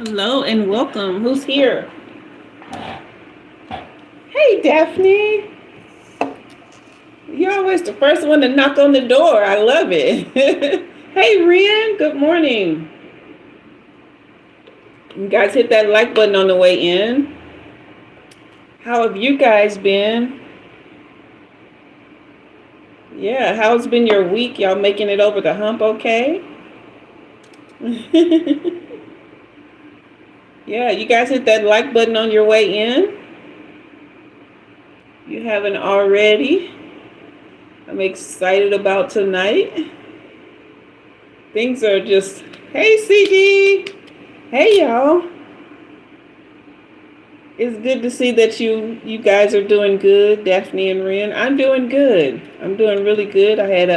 Hello and welcome. Who's here? Hey, Daphne. You're always the first one to knock on the door. I love it. Hey, Rian. Good morning. You guys hit that like button on the way in. How have you guys been? Yeah, how's been your week? Y'all making it over the hump okay? Yeah, you guys hit that like button on your way in. You haven't already. I'm excited about tonight. Things are just, hey, CD. Hey, y'all. It's good to see that you guys are doing good, Daphne and Ren. I'm doing good. I'm doing really good. I had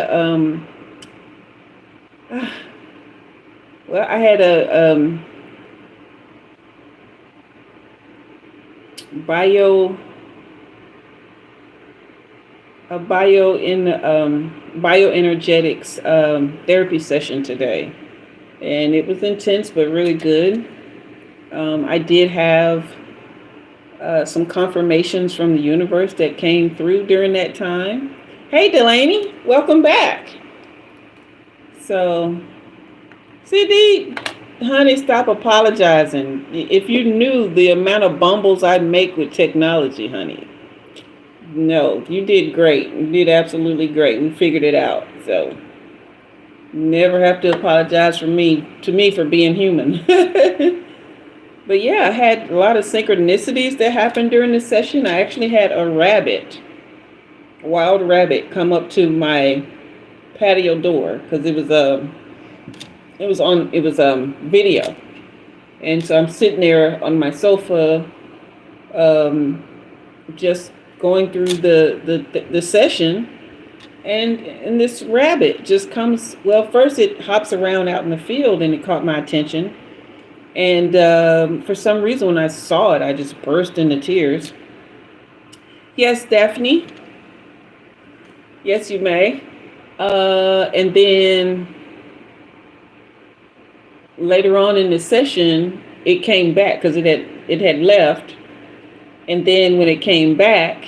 I had bio a bioenergetics therapy session today, and it was intense but really good. I did have some confirmations from the universe that came through during that time. Hey, Delaney, welcome back. So, CD, honey, stop apologizing. If you knew the amount of bumbles I make with technology, honey. No, you did great. You did absolutely great. We figured it out. So, never have to apologize to me for being human. But yeah, I had a lot of synchronicities that happened during the session. I actually had a wild rabbit, come up to my patio door because it was video, and so I'm sitting there on my sofa, just going through the session, and this rabbit just comes. Well, first it hops around out in the field, and it caught my attention. And for some reason, when I saw it, I just burst into tears. Yes, Daphne. Yes, you may. And then later on in the session, it came back because it had left. And then when it came back,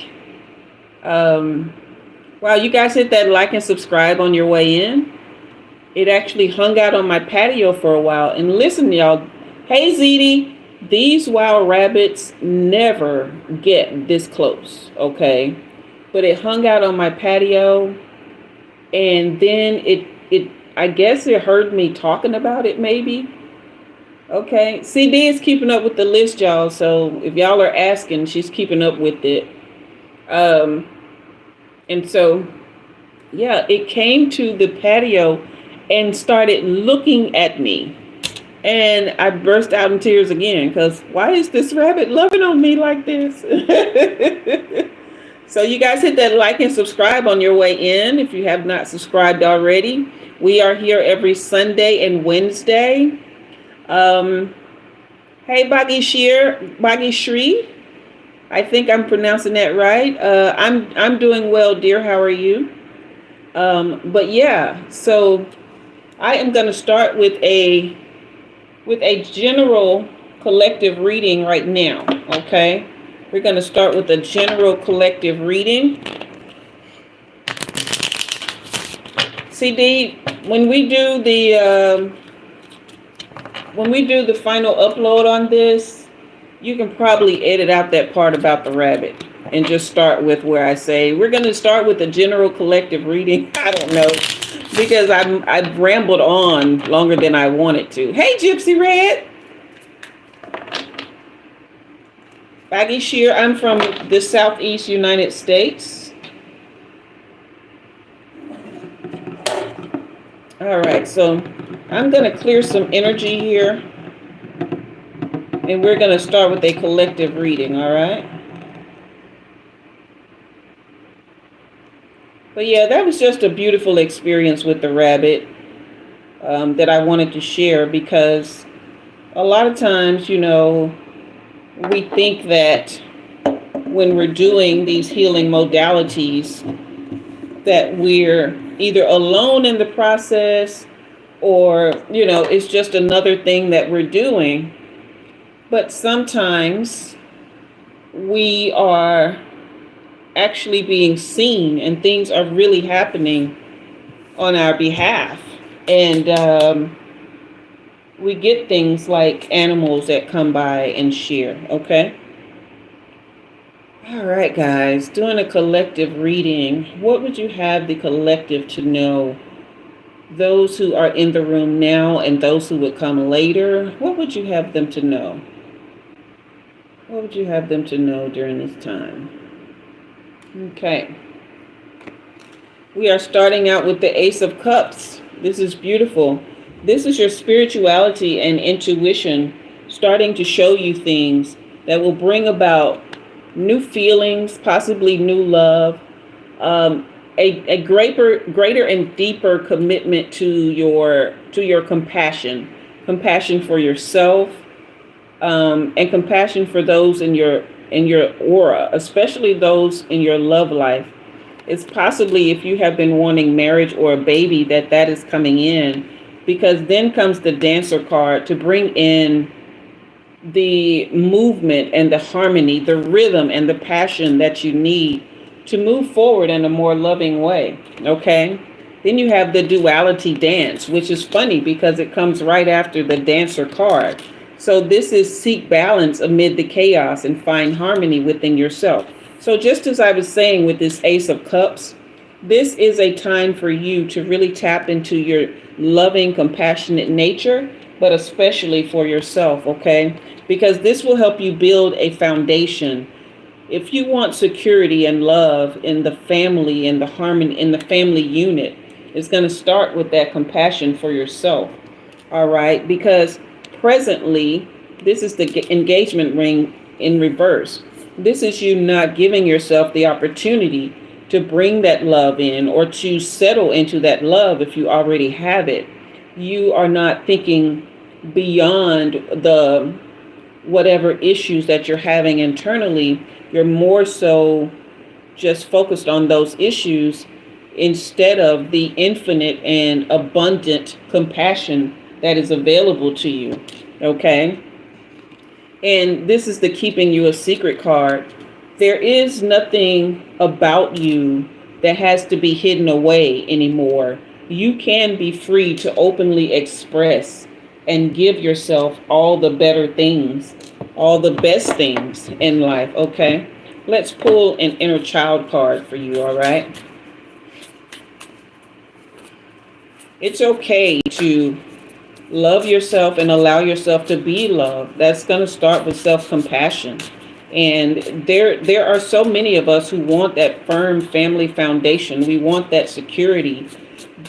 wow, you guys hit that like and subscribe on your way in. It actually hung out on my patio for a while. And listen, y'all. Hey, Zeddy, these wild rabbits never get this close, okay? But it hung out on my patio, and then I guess it heard me talking about it, maybe. Okay, CD is keeping up with the list, y'all. So if y'all are asking, she's keeping up with it. And so, yeah, it came to the patio and started looking at me. And I burst out in tears again because why is this rabbit loving on me like this? So you guys hit that like and subscribe on your way in if you have not subscribed already. We are here every Sunday and Wednesday. Hey, Baggy Shri. I think I'm pronouncing that right. I'm doing well, dear. How are you? But yeah, so I am going to start with a general collective reading right now, okay? We're going to start with a general collective reading. CD, when we do the final upload on this, you can probably edit out that part about the rabbit and just start with where I say we're going to start with a general collective reading. I don't know, because I've rambled on longer than I wanted to. Hey, Gypsy Red. Baggy Shear, I'm from the Southeast United States. All right, so I'm going to clear some energy here. And we're going to start with a collective reading, all right? But yeah, that was just a beautiful experience with the rabbit that I wanted to share, because a lot of times, we think that when we're doing these healing modalities that we're either alone in the process or, it's just another thing that we're doing. But sometimes we are actually being seen and things are really happening on our behalf. And we get things like animals that come by and share, okay? All right, guys, doing a collective reading. What would you have the collective to know? Those who are in the room now and those who would come later, what would you have them to know? What would you have them to know during this time? Okay. We are starting out with the Ace of Cups. This is beautiful. This is your spirituality and intuition starting to show you things that will bring about new feelings, possibly new love, a greater and deeper commitment to your compassion for yourself, and compassion for those in your aura, especially those in your love life. It's possibly, if you have been wanting marriage or a baby, that is coming in, because then comes the Dancer card to bring in the movement and the harmony, the rhythm and the passion that you need to move forward in a more loving way, okay? Then you have the duality dance, which is funny because it comes right after the Dancer card. So this is seek balance amid the chaos and find harmony within yourself. So just as I was saying with this Ace of Cups, this is a time for you to really tap into your loving, compassionate nature, but especially for yourself, okay? Because this will help you build a foundation. If you want security and love in the family and the harmony in the family unit, it's going to start with that compassion for yourself, all right? Because presently, this is the engagement ring in reverse. This is you not giving yourself the opportunity to bring that love in or to settle into that love if you already have it. You are not thinking beyond the whatever issues that you're having internally. You're more so just focused on those issues instead of the infinite and abundant compassion that is available to you, okay? And this is the keeping you a secret card. There is nothing about you that has to be hidden away anymore. You can be free to openly express and give yourself all the better things, all the best things in life, okay? Let's pull an inner child card for you, all right? It's okay to love yourself and allow yourself to be loved. That's going to start with self-compassion. And there are so many of us who want that firm family foundation. We want that security,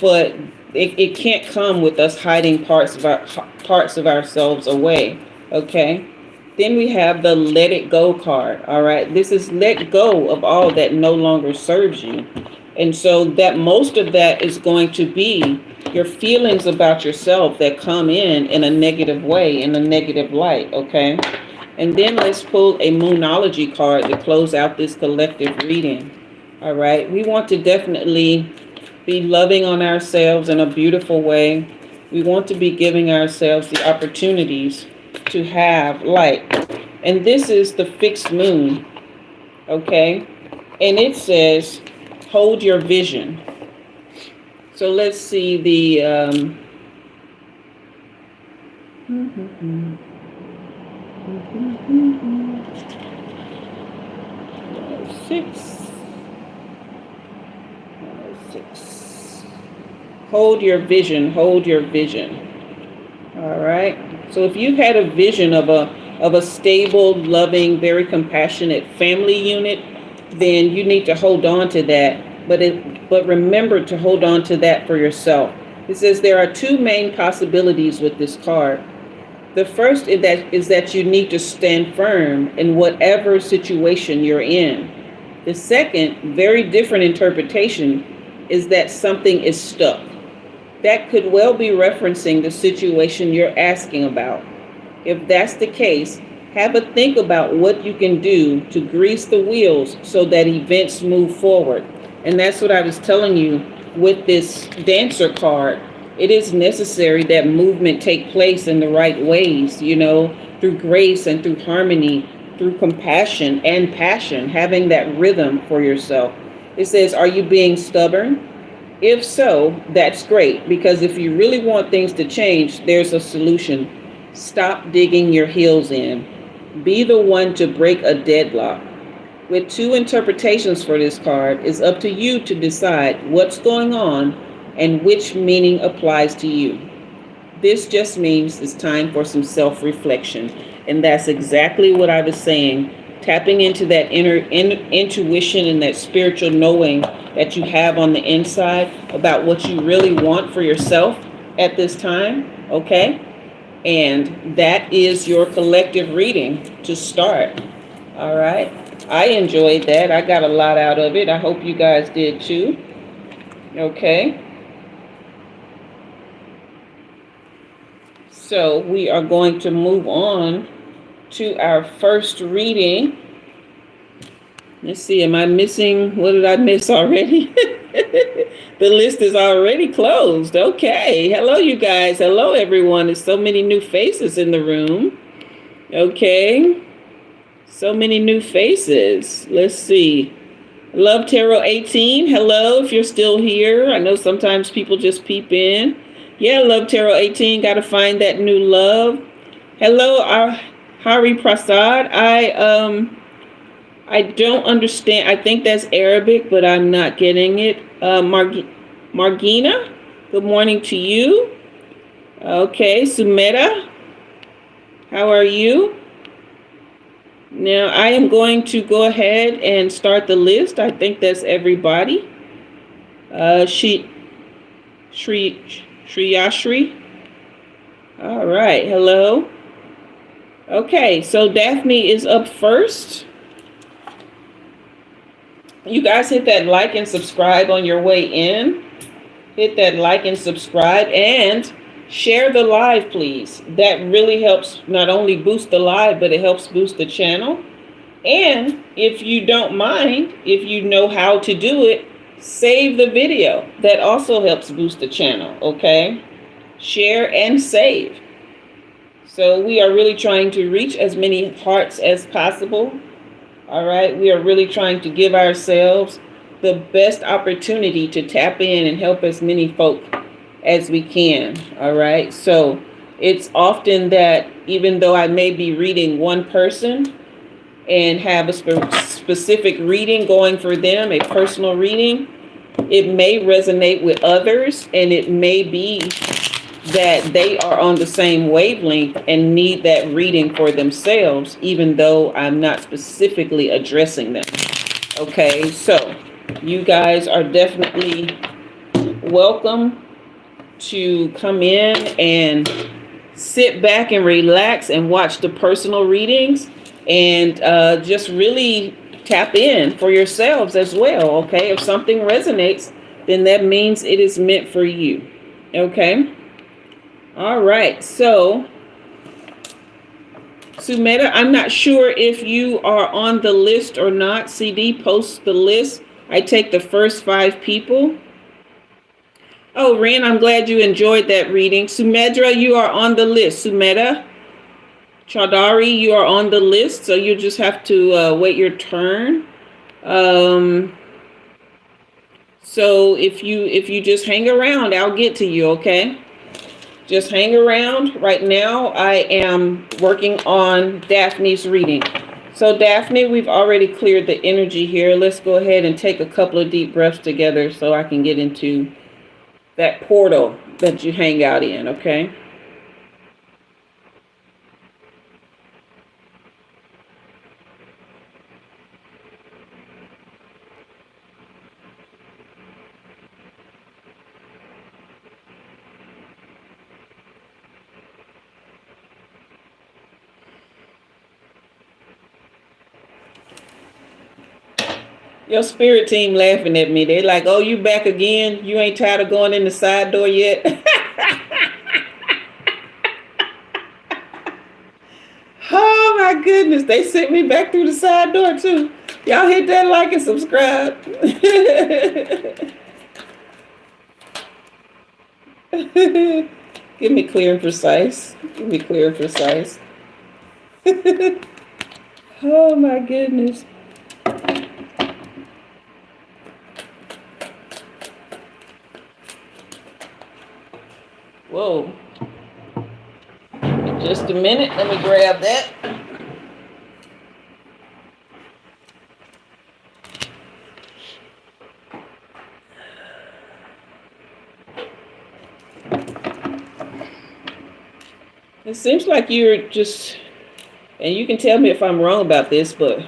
but it can't come with us hiding parts of ourselves away. Okay. Then we have the let it go card. All right. This is let go of all that no longer serves you. And so that most of that is going to be your feelings about yourself that come in a negative way, in a negative light. Okay. And then let's pull a Moonology card to close out this collective reading. All right. We want to definitely be loving on ourselves in a beautiful way. We want to be giving ourselves the opportunities to have light. And this is the fixed moon. Okay. And it says, hold your vision. So let's see the 6. Hold your vision, hold your vision. All right. So if you had a vision of a stable, loving, very compassionate family unit, then you need to hold on to that. But remember to hold on to that for yourself. It says there are two main possibilities with this card. The first is that you need to stand firm in whatever situation you're in. The second, very different interpretation, is that something is stuck. That could well be referencing the situation you're asking about. If that's the case, have a think about what you can do to grease the wheels so that events move forward. And that's what I was telling you with this Dancer card. it is necessary that movement take place in the right ways, through grace and through harmony, through compassion and passion, having that rhythm for yourself. It says, are you being stubborn? If so, that's great, because if you really want things to change, there's a solution. Stop digging your heels in. Be the one to break a deadlock. With 2 interpretations for this card, it's up to you to decide what's going on and which meaning applies to you. This just means it's time for some self-reflection. And that's exactly what I was saying. Tapping into that inner intuition and that spiritual knowing that you have on the inside about what you really want for yourself at this time, okay? And that is your collective reading to start, all right? I enjoyed that. I got a lot out of it. I hope you guys did too, okay? So we are going to move on to our first reading. Let's see, am I missing? What did I miss already? The list is already closed. Okay. Hello, you guys. Hello, everyone. There's so many new faces in the room. Okay. So many new faces. Let's see. Love Tarot 18. Hello, if you're still here. I know sometimes people just peep in. Yeah, Love Tarot 18. Got to find that new love. Hello, Hari Prasad. I don't understand. I think that's Arabic, but I'm not getting it. Margina, good morning to you. Okay, Sumea, how are you? Now, I am going to go ahead and start the list. I think that's everybody. Shriyashri. All right, hello. Okay, so Daphne is up first. You guys hit that like and subscribe on your way in. Hit that like and subscribe and share the live, please. That really helps not only boost the live, but it helps boost the channel. And if you don't mind, if you know how to do it, save the video. That also helps boost the channel, okay? Share and save. So we are really trying to reach as many hearts as possible. All right, we are really trying to give ourselves the best opportunity to tap in and help as many folk as we can. All right, so it's often that even though I may be reading one person and have a specific reading going for them, a personal reading, it may resonate with others, and it may be that they are on the same wavelength and need that reading for themselves, even though I'm not specifically addressing them. Okay, so you guys are definitely welcome to come in and sit back and relax and watch the personal readings and just really tap in for yourselves as well. Okay, if something resonates, then that means it is meant for you. Okay. All right, so Sumea, I'm not sure if you are on the list or not. CD posts the list. I take the first 5 people. Oh, Ren, I'm glad you enjoyed that reading. Sumedra, you are on the list. Sumeda Chaudhary, you are on the list, so you just have to wait your turn. So if you just hang around, I'll get to you, okay? Just hang around. Right now, I am working on Daphne's reading. So Daphne, we've already cleared the energy here. Let's go ahead and take a couple of deep breaths together so I can get into that portal that you hang out in, okay? Your spirit team laughing at me. They like, oh, you back again? You ain't tired of going in the side door yet? Oh my goodness. They sent me back through the side door too. Y'all hit that like and subscribe. Give me clear and precise. Give me clear and precise. Oh my goodness. Whoa. Just a minute. Let me grab that. It seems like you're just, and you can tell me if I'm wrong about this, but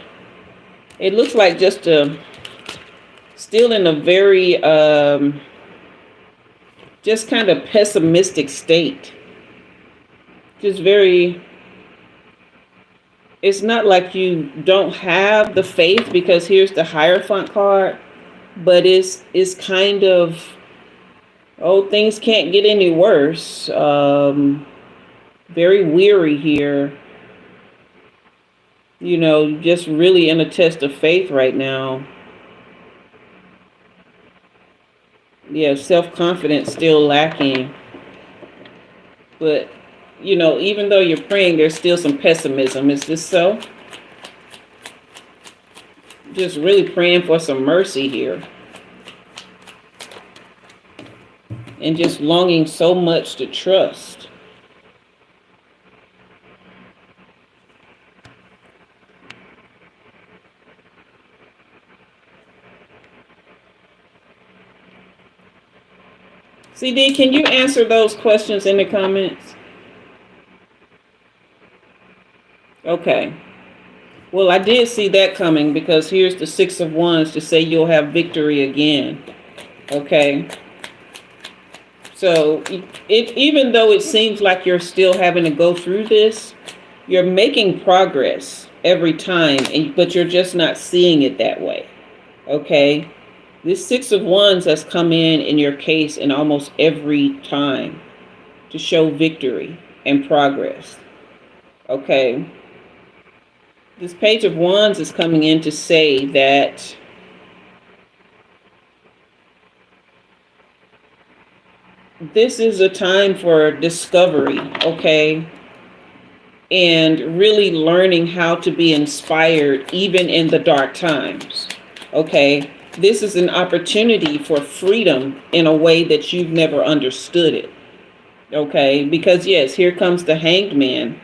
it looks like just still in a very just kind of pessimistic state. Just very, it's not like you don't have the faith, because here's the Hierophant card, but it's kind of, oh, things can't get any worse. Very weary here. You know, just really in a test of faith right now. Yeah, self-confidence still lacking. But, you know, even though you're praying, there's still some pessimism. Is this so? Just really praying for some mercy here. And just longing so much to trust. CD, can you answer those questions in the comments? Okay. Well, I did see that coming, because here's the Six of Wands to say you'll have victory again. Okay. So even though it seems like you're still having to go through this, you're making progress every time, but you're just not seeing it that way. Okay. This Six of Wands has come in your case in almost every time to show victory and progress. Okay. This Page of Wands is coming in to say that this is a time for discovery, okay? And really learning how to be inspired even in the dark times, okay? This is an opportunity for freedom in a way that you've never understood it, okay? Because yes, here comes the Hanged Man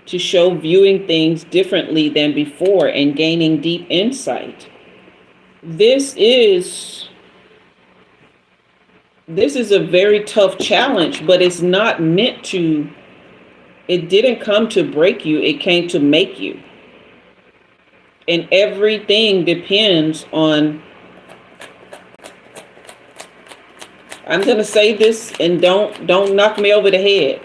to show viewing things differently than before and gaining deep insight. This is a very tough challenge, but it's not meant to, it didn't come to break you, it came to make you. And everything depends on, I'm going to say this, and don't knock me over the head,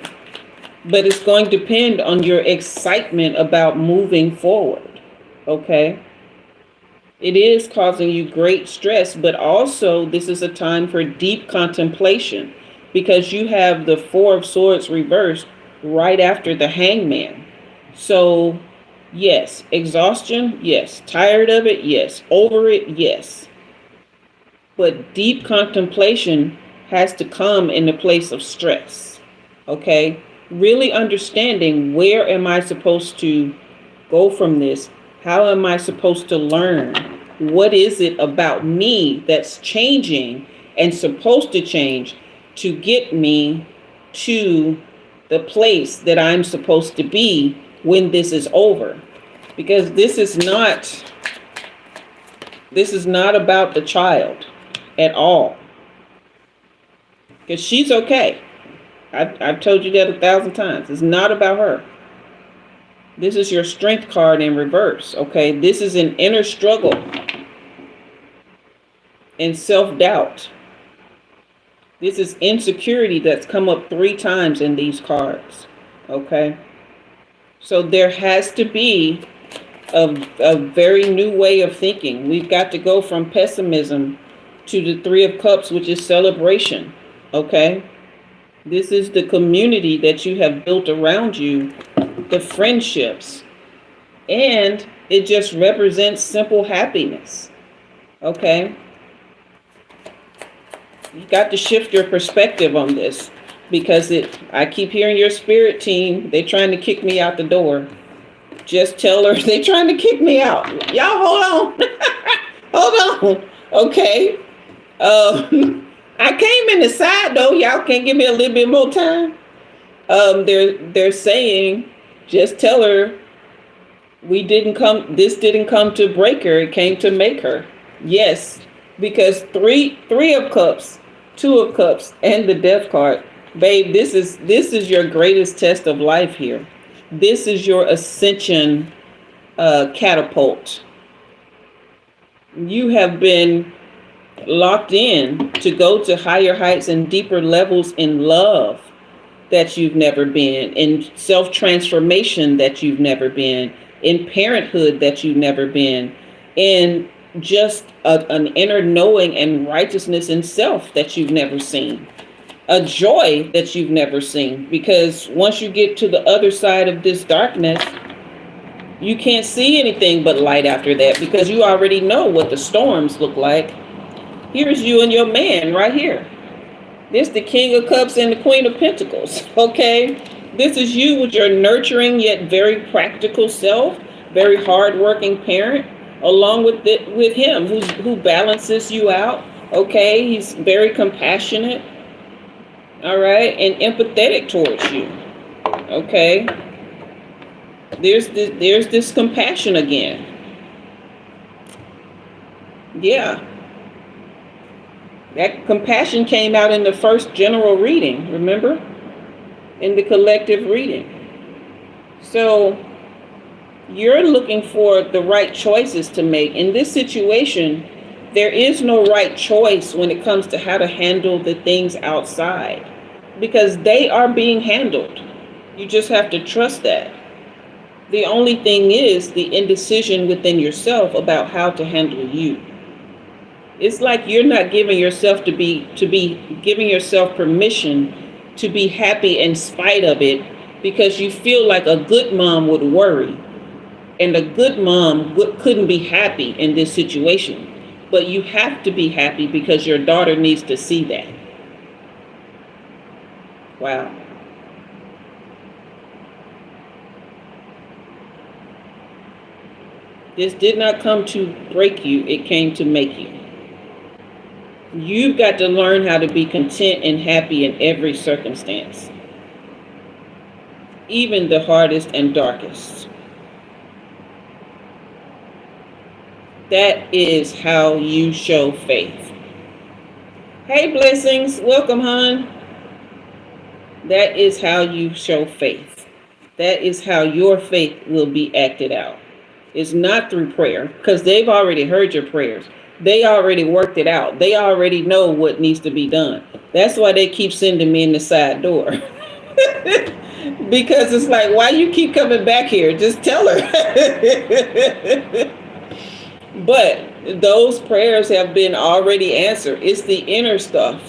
but it's going to depend on your excitement about moving forward, okay? It is causing you great stress, but also this is a time for deep contemplation, because you have the Four of Swords reversed right after the Hangman. So yes, exhaustion, yes. Tired of it, yes. Over it, yes. But deep contemplation has to come in the place of stress, okay? Really understanding, where am I supposed to go from this? How am I supposed to learn? What is it about me that's changing and supposed to change to get me to the place that I'm supposed to be when this is over? Because this is not about the child at all. Because she's okay. I've told you that 1,000 times. It's not about her. This is your Strength card in reverse, okay? This is an inner struggle and self-doubt. This is insecurity that's come up 3 times in these cards, okay? So there has to be a very new way of thinking. We've got to go from pessimism to the Three of Cups, which is celebration, okay? This is the community that you have built around you, the friendships, and it just represents simple happiness, okay? You got to shift your perspective on this, because I keep hearing your spirit team, they're trying to kick me out the door. Just tell her they're trying to kick me out. Y'all hold on. Hold on. Okay. I came in the side though. Y'all can't give me a little bit more time. They're saying, just tell her this didn't come to break her, it came to make her. Yes, because three of cups, two of cups, and the death card. Babe, this is your greatest test of life here. This is your ascension catapult. You have been locked in to go to higher heights and deeper levels in love that you've never been, in self-transformation that you've never been, in parenthood that you've never been, in just an inner knowing and righteousness in self that you've never seen, a joy that you've never seen. Because once you get to the other side of this darkness, you can't see anything but light after that, because you already know what the storms look like. Here's you and your man right here. This the King of Cups and the Queen of Pentacles, okay? This is you with your nurturing yet very practical self, very hardworking parent, along with him who balances you out, okay? He's very compassionate, all right, and empathetic towards you, okay? There's this compassion again. Yeah. That compassion came out in the first general reading, remember? In the collective reading. So you're looking for the right choices to make. In this situation, there is no right choice when it comes to how to handle the things outside, because they are being handled. You just have to trust that. The only thing is the indecision within yourself about how to handle you. It's like you're not giving yourself giving yourself permission to be happy in spite of it, because you feel like a good mom would worry, and a good mom couldn't be happy in this situation. But you have to be happy because your daughter needs to see that. Wow. This did not come to break you, it came to make you. You've got to learn how to be content and happy in every circumstance, even the hardest and darkest. That is how you show faith. Hey, blessings. Welcome, hon. That is how you show faith. That is how your faith will be acted out. It's not through prayer, because they've already heard your prayers. They already worked it out. They already know what needs to be done. That's why they keep sending me in the side door. Because it's like, why you keep coming back here? Just tell her. But those prayers have been already answered. It's the inner stuff.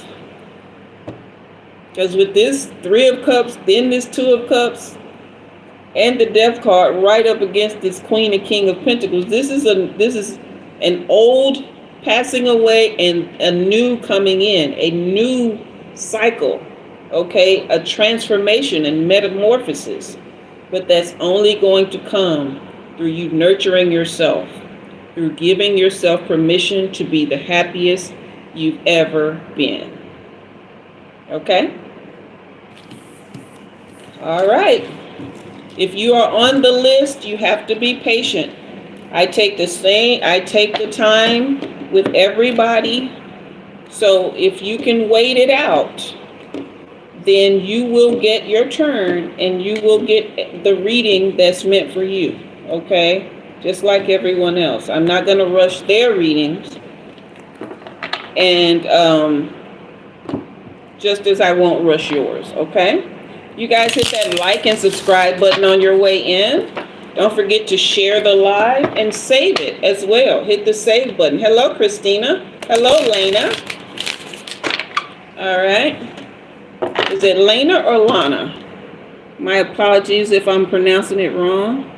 Because with this Three of Cups, then this Two of Cups, and the Death card right up against this Queen and King of Pentacles, this is an old passing away and a new coming in, a new cycle, okay? A transformation and metamorphosis. But that's only going to come through you nurturing yourself, through giving yourself permission to be the happiest you've ever been. Okay? All right. If you are on the list, you have to be patient. I take the time with everybody. So if you can wait it out, then you will get your turn and you will get the reading that's meant for you. Okay? Just like everyone else. I'm not going to rush their readings. And just as I won't rush yours. Okay? You guys hit that like and subscribe button on your way in. Don't forget to share the live and save it as well. Hit the save button. Hello, Christina. Hello, Lena. All right. Is it Lena or Lana? My apologies if I'm pronouncing it wrong.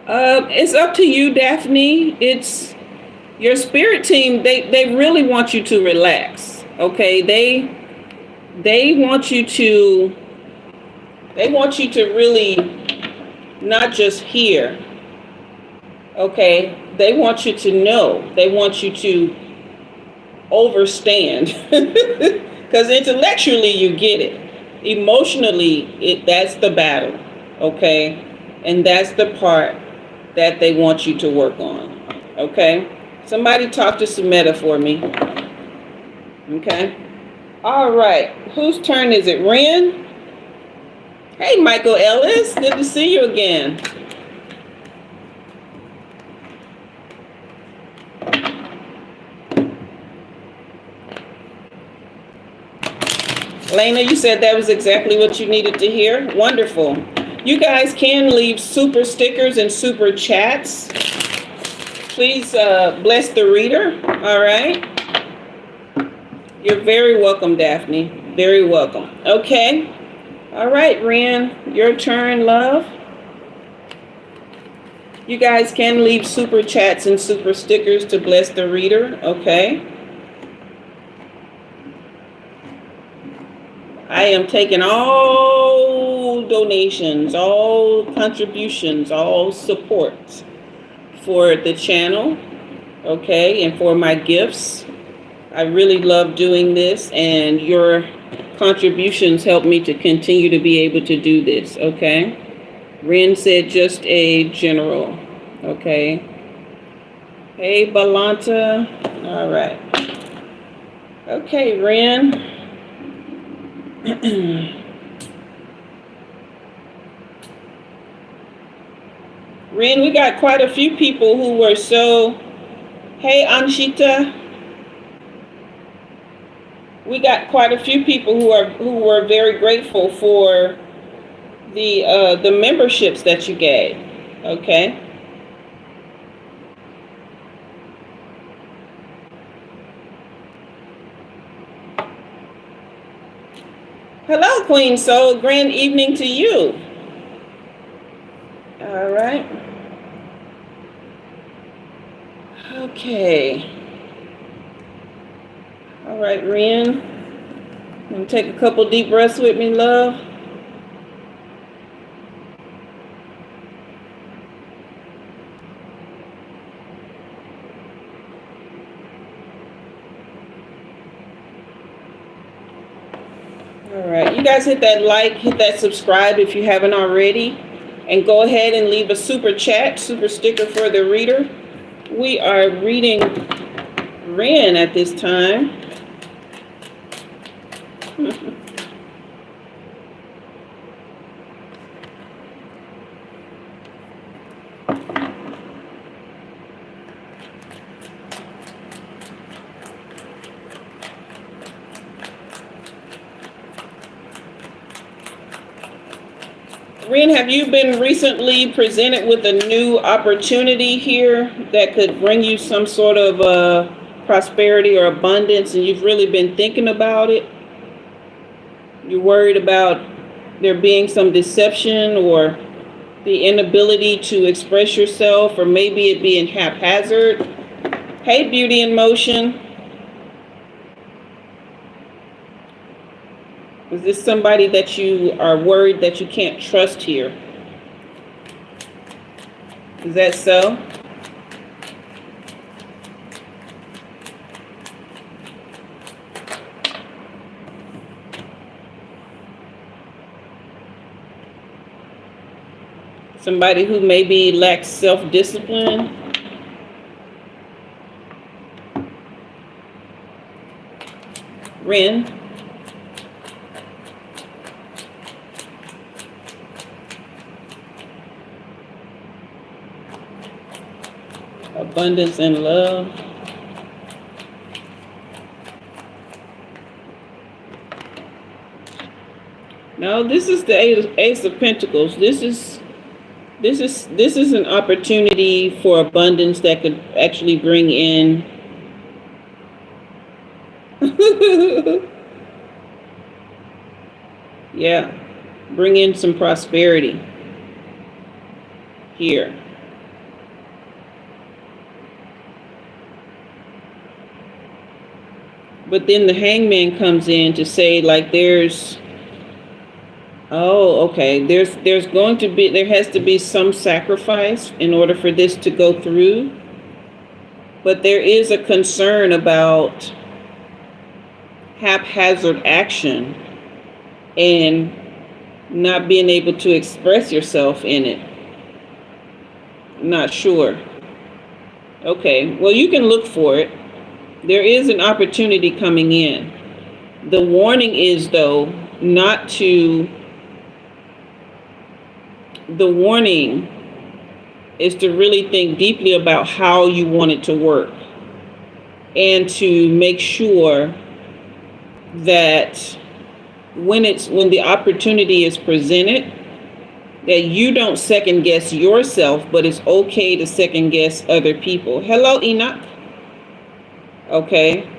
It's up to you, Daphne. It's your spirit team. They really want you to relax. Okay, they want you to really not just hear. Okay, they want you to know. They want you to overstand. Because intellectually you get it. Emotionally, that's the battle. Okay, and that's the part that they want you to work on. Okay, somebody talk to Sumea for me. Okay, all right, whose turn is it? Ren? Hey, Michael Ellis, good to see you again. Lena, you said that was exactly what you needed to hear. Wonderful. You guys can leave super stickers and super chats. Please bless the reader. All right. You're very welcome, Daphne. Very welcome. Okay. All right, Ren, your turn, love. You guys can leave super chats and super stickers to bless the reader. Okay. I am taking all donations, all contributions, all support for the channel, okay, and for my gifts. I really love doing this, and your contributions help me to continue to be able to do this, okay? Ren said just a general, okay? Hey, Balanta. All right. Okay, Ren. Ren, we got quite a few people who were so, hey, Anshita. We got quite a few people who were very grateful for the memberships that you gave. Okay. Hello, Queen Soul. Grand evening to you. All right. Okay. All right, Ren. You take a couple deep breaths with me, love. All right, you guys hit that like, hit that subscribe if you haven't already, and go ahead and leave a super chat, super sticker for the reader. We are reading Ren at this time. Ren, have you been recently presented with a new opportunity here that could bring you some sort of prosperity or abundance, and you've really been thinking about it? You're worried about there being some deception or the inability to express yourself, or maybe it being haphazard. Hey, Beauty in Motion. Is this somebody that you are worried that you can't trust here? Is that so? Somebody who maybe lacks self-discipline? Ren? Abundance and love. No, this is the Ace of Pentacles. This is an opportunity for abundance that could actually bring in yeah, bring in some prosperity here. But then the hangman comes in to say, like, okay, there has to be some sacrifice in order for this to go through. But there is a concern about haphazard action and not being able to express yourself in it. Not sure. Okay, well, you can look for it. There is an opportunity coming in. The warning is, though, the warning is to really think deeply about how you want it to work and to make sure that when the opportunity is presented, that you don't second guess yourself, but it's okay to second guess other people. Hello, Enoch. Okay.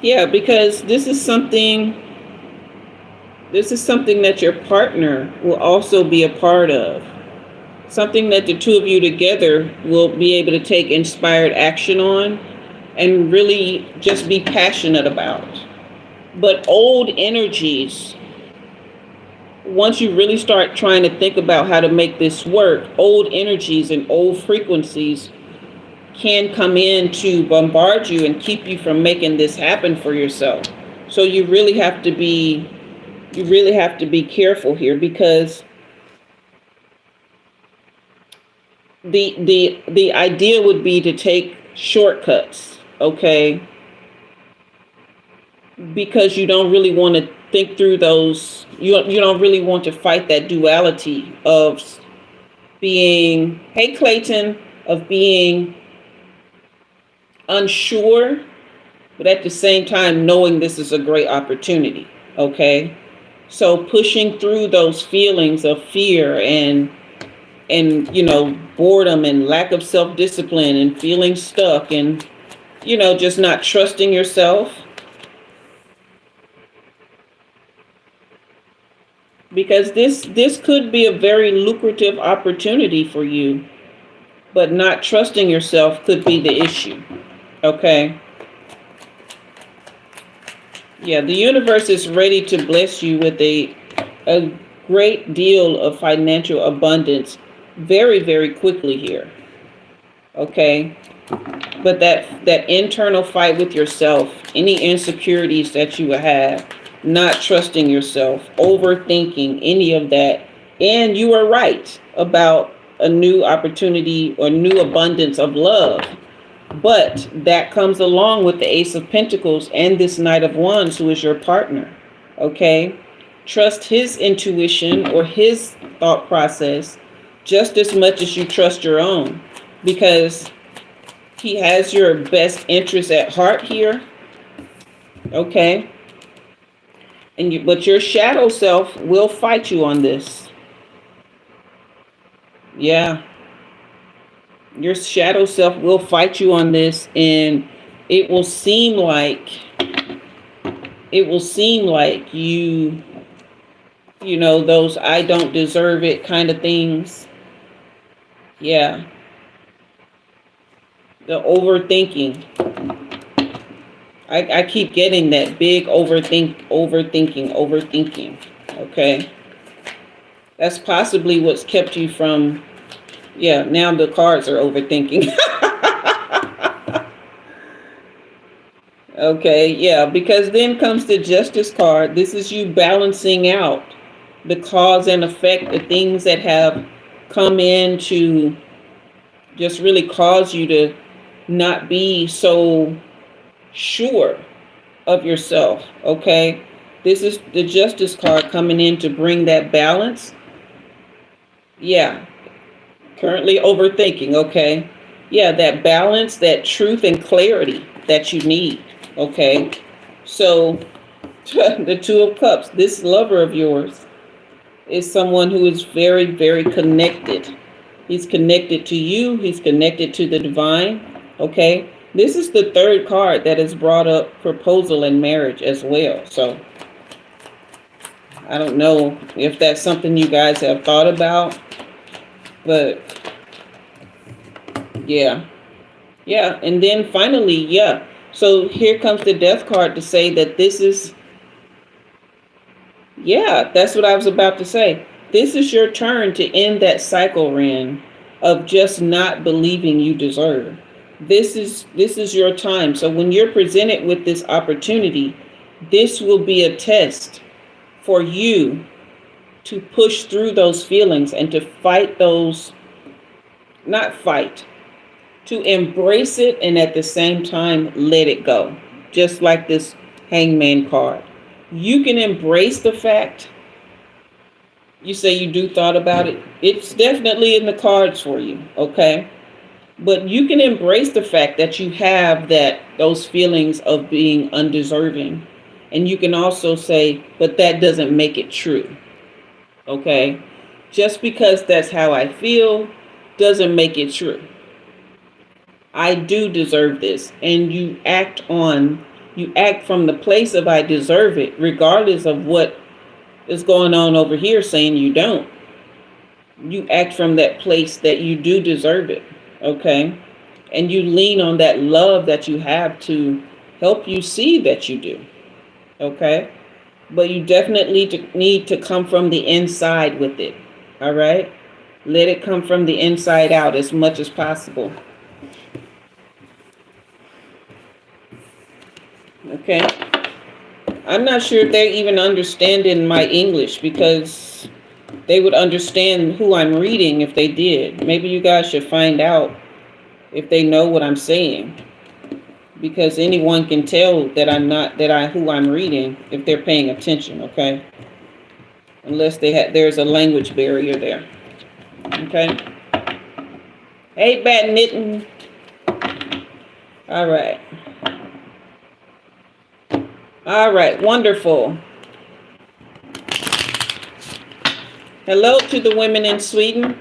Yeah, because this is something that your partner will also be a part of. Something that the two of you together will be able to take inspired action on and really just be passionate about. But old energies, once you really start trying to think about how to make this work, old energies and old frequencies can come in to bombard you and keep you from making this happen for yourself. So you really have to be careful here, because the idea would be to take shortcuts, okay? Because you don't really want to think through those, you don't really want to fight that duality of being, hey Clayton, of being unsure, but at the same time knowing this is a great opportunity, okay? So pushing through those feelings of fear and boredom and lack of self-discipline and feeling stuck and just not trusting yourself, because this could be a very lucrative opportunity for you, but not trusting yourself could be the issue. Okay. Yeah, the universe is ready to bless you with a great deal of financial abundance very, very quickly here. Okay. But that internal fight with yourself, any insecurities that you have, not trusting yourself, overthinking, any of that. And you are right about a new opportunity or new abundance of love. But that comes along with the Ace of Pentacles and this Knight of Wands, who is your partner. Okay. Trust his intuition or his thought process just as much as you trust your own, because he has your best interest at heart here. Okay. But your shadow self will fight you on this. Yeah. Your shadow self will fight you on this, and it will seem like you those I don't deserve it kind of things. Yeah. The overthinking. I keep getting that big overthinking. Okay. That's possibly what's kept you from, now the cards are overthinking. Okay, yeah, because then comes the Justice card. This is you balancing out the cause and effect, the things that have come in to just really cause you to not be so sure of yourself. Okay, this is the Justice card coming in to bring that balance. Yeah, currently overthinking. Okay, yeah, that balance, that truth and clarity that you need. Okay, so the Two of Cups, this lover of yours is someone who is very, very connected. He's connected to you. He's connected to the divine. Okay, this is the third card that has brought up proposal and marriage as well. So I don't know if that's something you guys have thought about, but Yeah. Yeah. And then finally, yeah. So here comes the death card to say that this is, yeah, that's what I was about to say. This is your turn to end that cycle, Ren, of just not believing you deserve. This is your time. So when you're presented with this opportunity, this will be a test for you to push through those feelings and to fight those, not fight, to embrace it and at the same time let it go. Just like this hangman card. You can embrace the fact, you say you do thought about it. It's definitely in the cards for you, okay? But you can embrace the fact that you have those feelings of being undeserving. And you can also say, but that doesn't make it true. Okay? Just because that's how I feel doesn't make it true. I do deserve this. And you act from the place of I deserve it, regardless of what is going on over here saying you don't. You act from that place that you do deserve it. Okay? And you lean on that love that you have to help you see that you do. Okay? But you definitely need to come from the inside with it. All right? Let it come from the inside out as much as possible. Okay? I'm not sure if they're even understanding my English, because they would understand who I'm reading if they did. Maybe you guys should find out if they know what I'm saying, because anyone can tell that who I'm reading if they're paying attention, okay? Unless there's a language barrier there. Okay? Hey, Badminton. All right. All right, wonderful. Hello to the women in Sweden.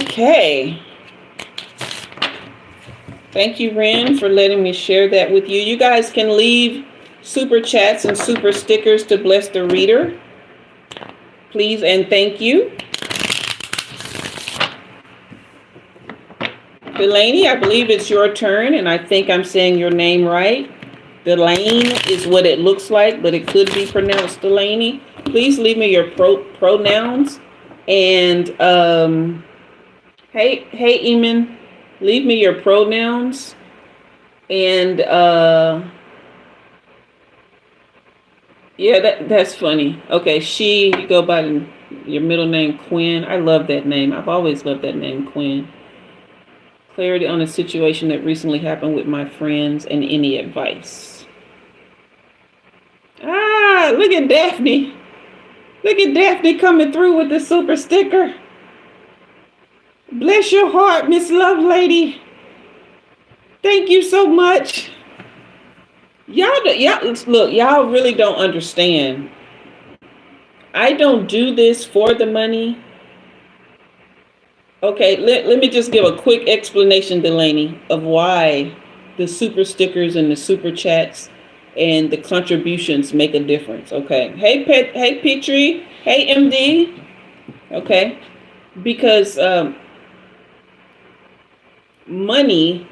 Okay. Thank you, Ren, for letting me share that with you. You guys can leave super chats and super stickers to bless the reader. Please and thank you. Delaney, I believe it's your turn, and I think I'm saying your name right. Delaney is what it looks like, but it could be pronounced Delaney. Please leave me your pronouns. And hey, Eamon, leave me your pronouns. And yeah, that's funny. Okay, you go by your middle name, Quinn. I love that name. I've always loved that name, Quinn. Clarity on a situation that recently happened with my friends and any advice. Ah, look at Daphne. Look at Daphne coming through with the super sticker. Bless your heart, Miss Lovelady. Thank you so much. Y'all look, y'all really don't understand. I don't do this for the money. Okay, let me just give a quick explanation, Delaney, of why the super stickers and the super chats and the contributions make a difference. Okay. Hey Petrie, hey MD. Okay. Because money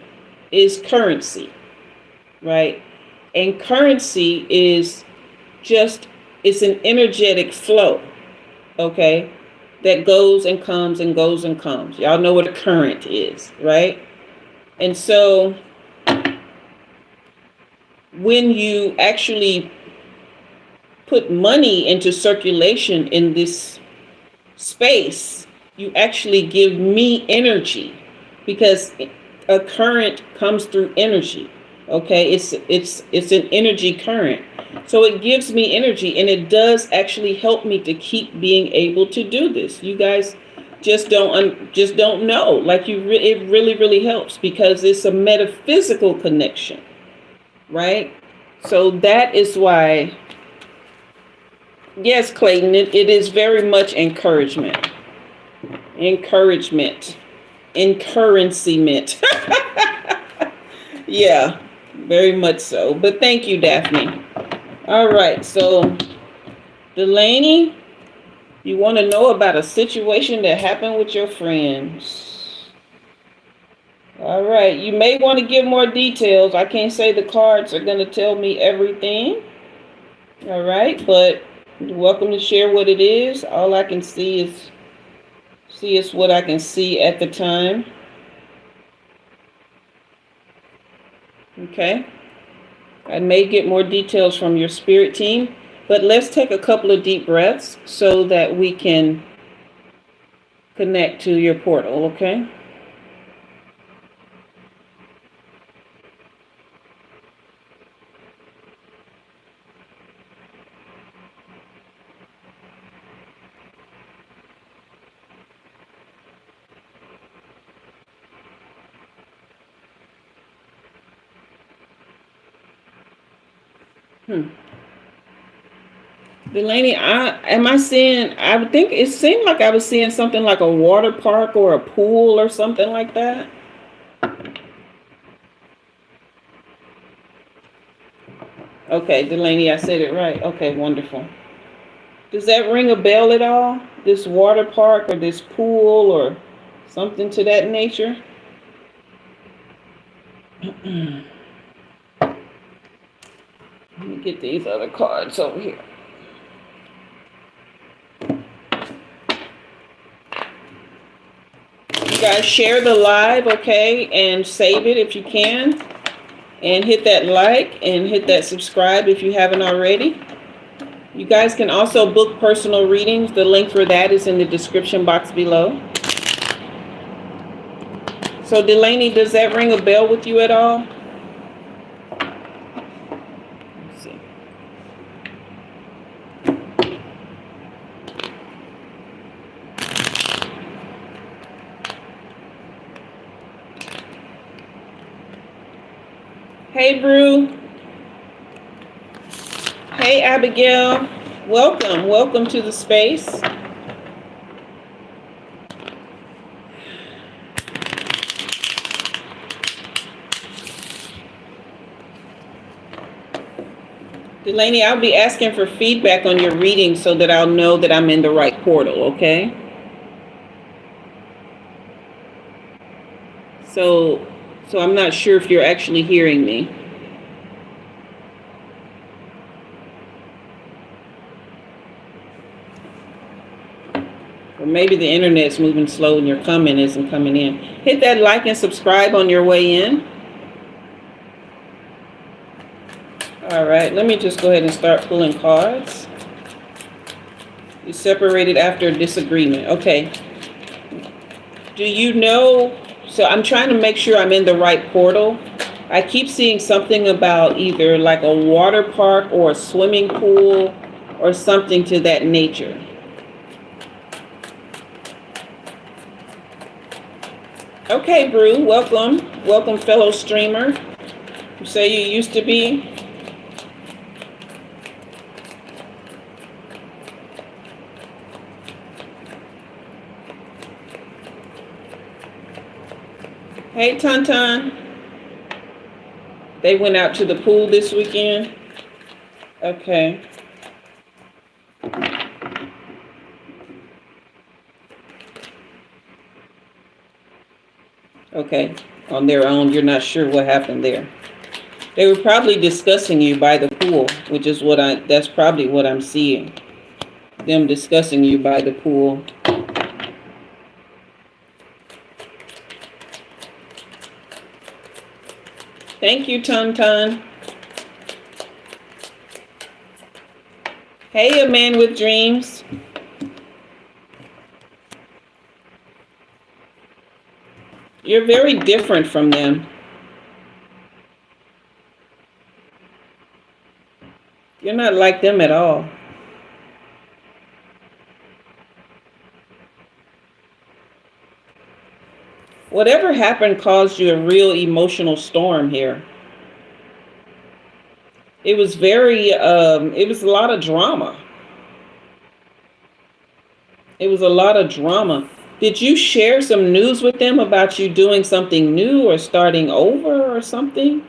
is currency, right? And currency is it's an energetic flow. Okay. That goes and comes and goes and comes. Y'all know what a current is, right? And so when you actually put money into circulation in this space, you actually give me energy, because a current comes through energy. Okay, it's an energy current. So it gives me energy, and it does actually help me to keep being able to do this. You guys just don't know. Like it really helps, because it's a metaphysical connection, right? So that is why, yes, Clayton, it is very much encouragement. Encouragement. Yeah, very much so. But thank you, Daphne. All right, so Delaney, You want to know about a situation that happened with your friends. All right. You may want to give more details. I can't say the cards are going to tell me everything. All right. But you're welcome to share what it is. All I can see is what I can see at the time. Okay. I may get more details from your spirit team, but let's take a couple of deep breaths so that we can connect to your portal, okay? Delaney, I would think it seemed like I was seeing something like a water park or a pool or something like that. Okay, Delaney, I said it right. Okay, wonderful. Does that ring a bell at all? This water park or this pool or something to that nature? Let me get these other cards over here. You guys share the live, okay, and save it if you can. And hit that like and hit that subscribe if you haven't already. You guys can also book personal readings. The link for that is in the description box below. So Delaney, does that ring a bell with you at all? Let's see. Hey, Brew. Hey, Abigail. Welcome to the space. Delaney, I'll be asking for feedback on your reading so that I'll know that I'm in the right portal, okay? So I'm not sure if you're actually hearing me. Or maybe the internet's moving slow and your comment isn't coming in. Hit that like and subscribe on your way in. All right, let me just go ahead and start pulling cards. You separated after a disagreement. Okay. Do you know? So I'm trying to make sure I'm in the right portal. I keep seeing something about either like a water park or a swimming pool or something to that nature. Okay, Brew, welcome. Welcome, fellow streamer. You say you used to be? Hey, Tonton. They went out to the pool this weekend? Okay. Okay, on their own, you're not sure what happened there. They were probably discussing you by the pool, which is that's probably what I'm seeing. Them discussing you by the pool. Thank you, Tonton. Hey, a man with dreams. You're very different from them. You're not like them at all. Whatever happened caused you a real emotional storm here. It was it was a lot of drama. It was a lot of drama. Did you share some news with them about you doing something new or starting over or something?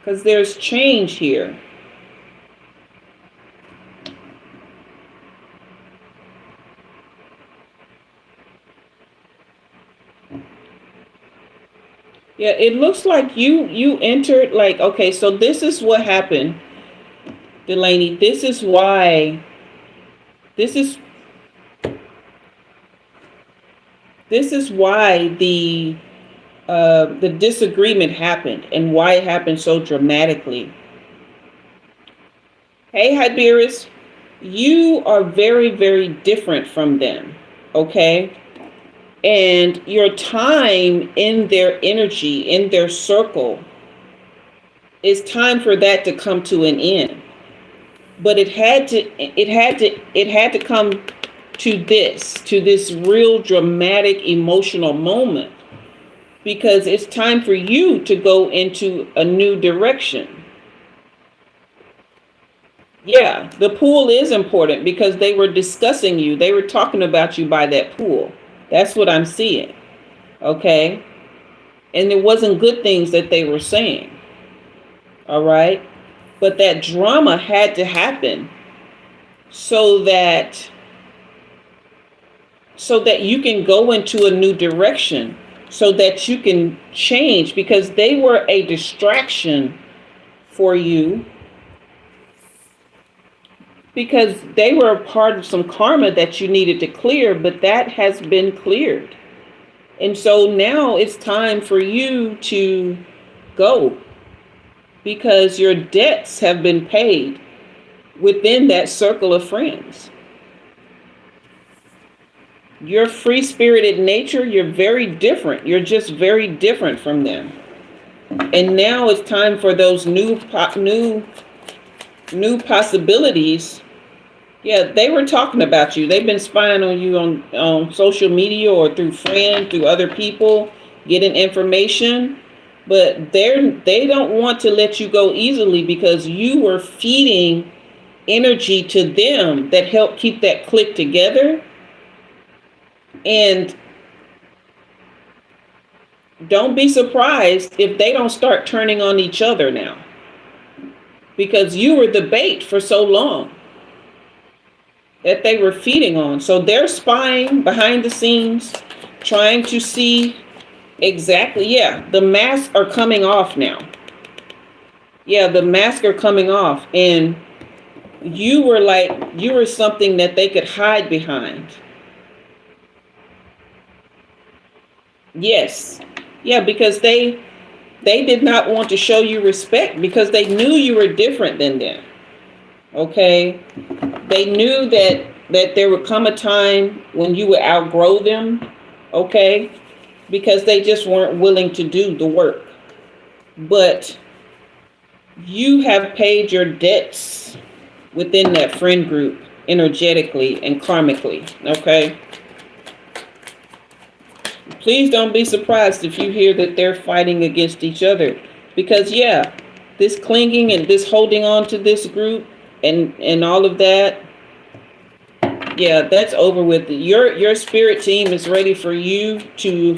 because there's change here. Yeah, it looks like you entered, like, okay, so this is what happened, Delaney. This is why this is why the disagreement happened and why it happened so dramatically. Hey, Hyberis, you are very, very different from them, okay? And your time in their energy, in their circle, it's time for that to come to an end. But it had to come to this real dramatic emotional moment, because it's time for you to go into a new direction. Yeah, the pool is important because they were discussing you. They were talking about you by that pool. That's what I'm seeing. Okay? And it wasn't good things that they were saying. All right? But that drama had to happen so that you can go into a new direction, so that you can change, because they were a distraction for you, because they were a part of some karma that you needed to clear, but that has been cleared. And so now it's time for you to go, because your debts have been paid within that circle of friends. Your free-spirited nature, you're very different. You're just very different from them. And now it's time for those new possibilities. Yeah, they were talking about you. They've been spying on you on social media or through friends, through other people, getting information. But they don't want to let you go easily, because you were feeding energy to them that helped keep that clique together. And don't be surprised if they don't start turning on each other now, because you were the bait for so long that they were feeding on. So they're spying behind the scenes, trying to see exactly. Yeah, the masks are coming off now. Yeah, the masks are coming off. And you were something that they could hide behind. Yes. Yeah, because they did not want to show you respect, because they knew you were different than them. Okay? They knew that there would come a time when you would outgrow them. Okay? Because they just weren't willing to do the work. But you have paid your debts within that friend group, energetically and karmically. Okay? Please don't be surprised if you hear that they're fighting against each other, because yeah, this clinging and this holding on to this group and all of that, yeah, that's over with. Your spirit team is ready for you to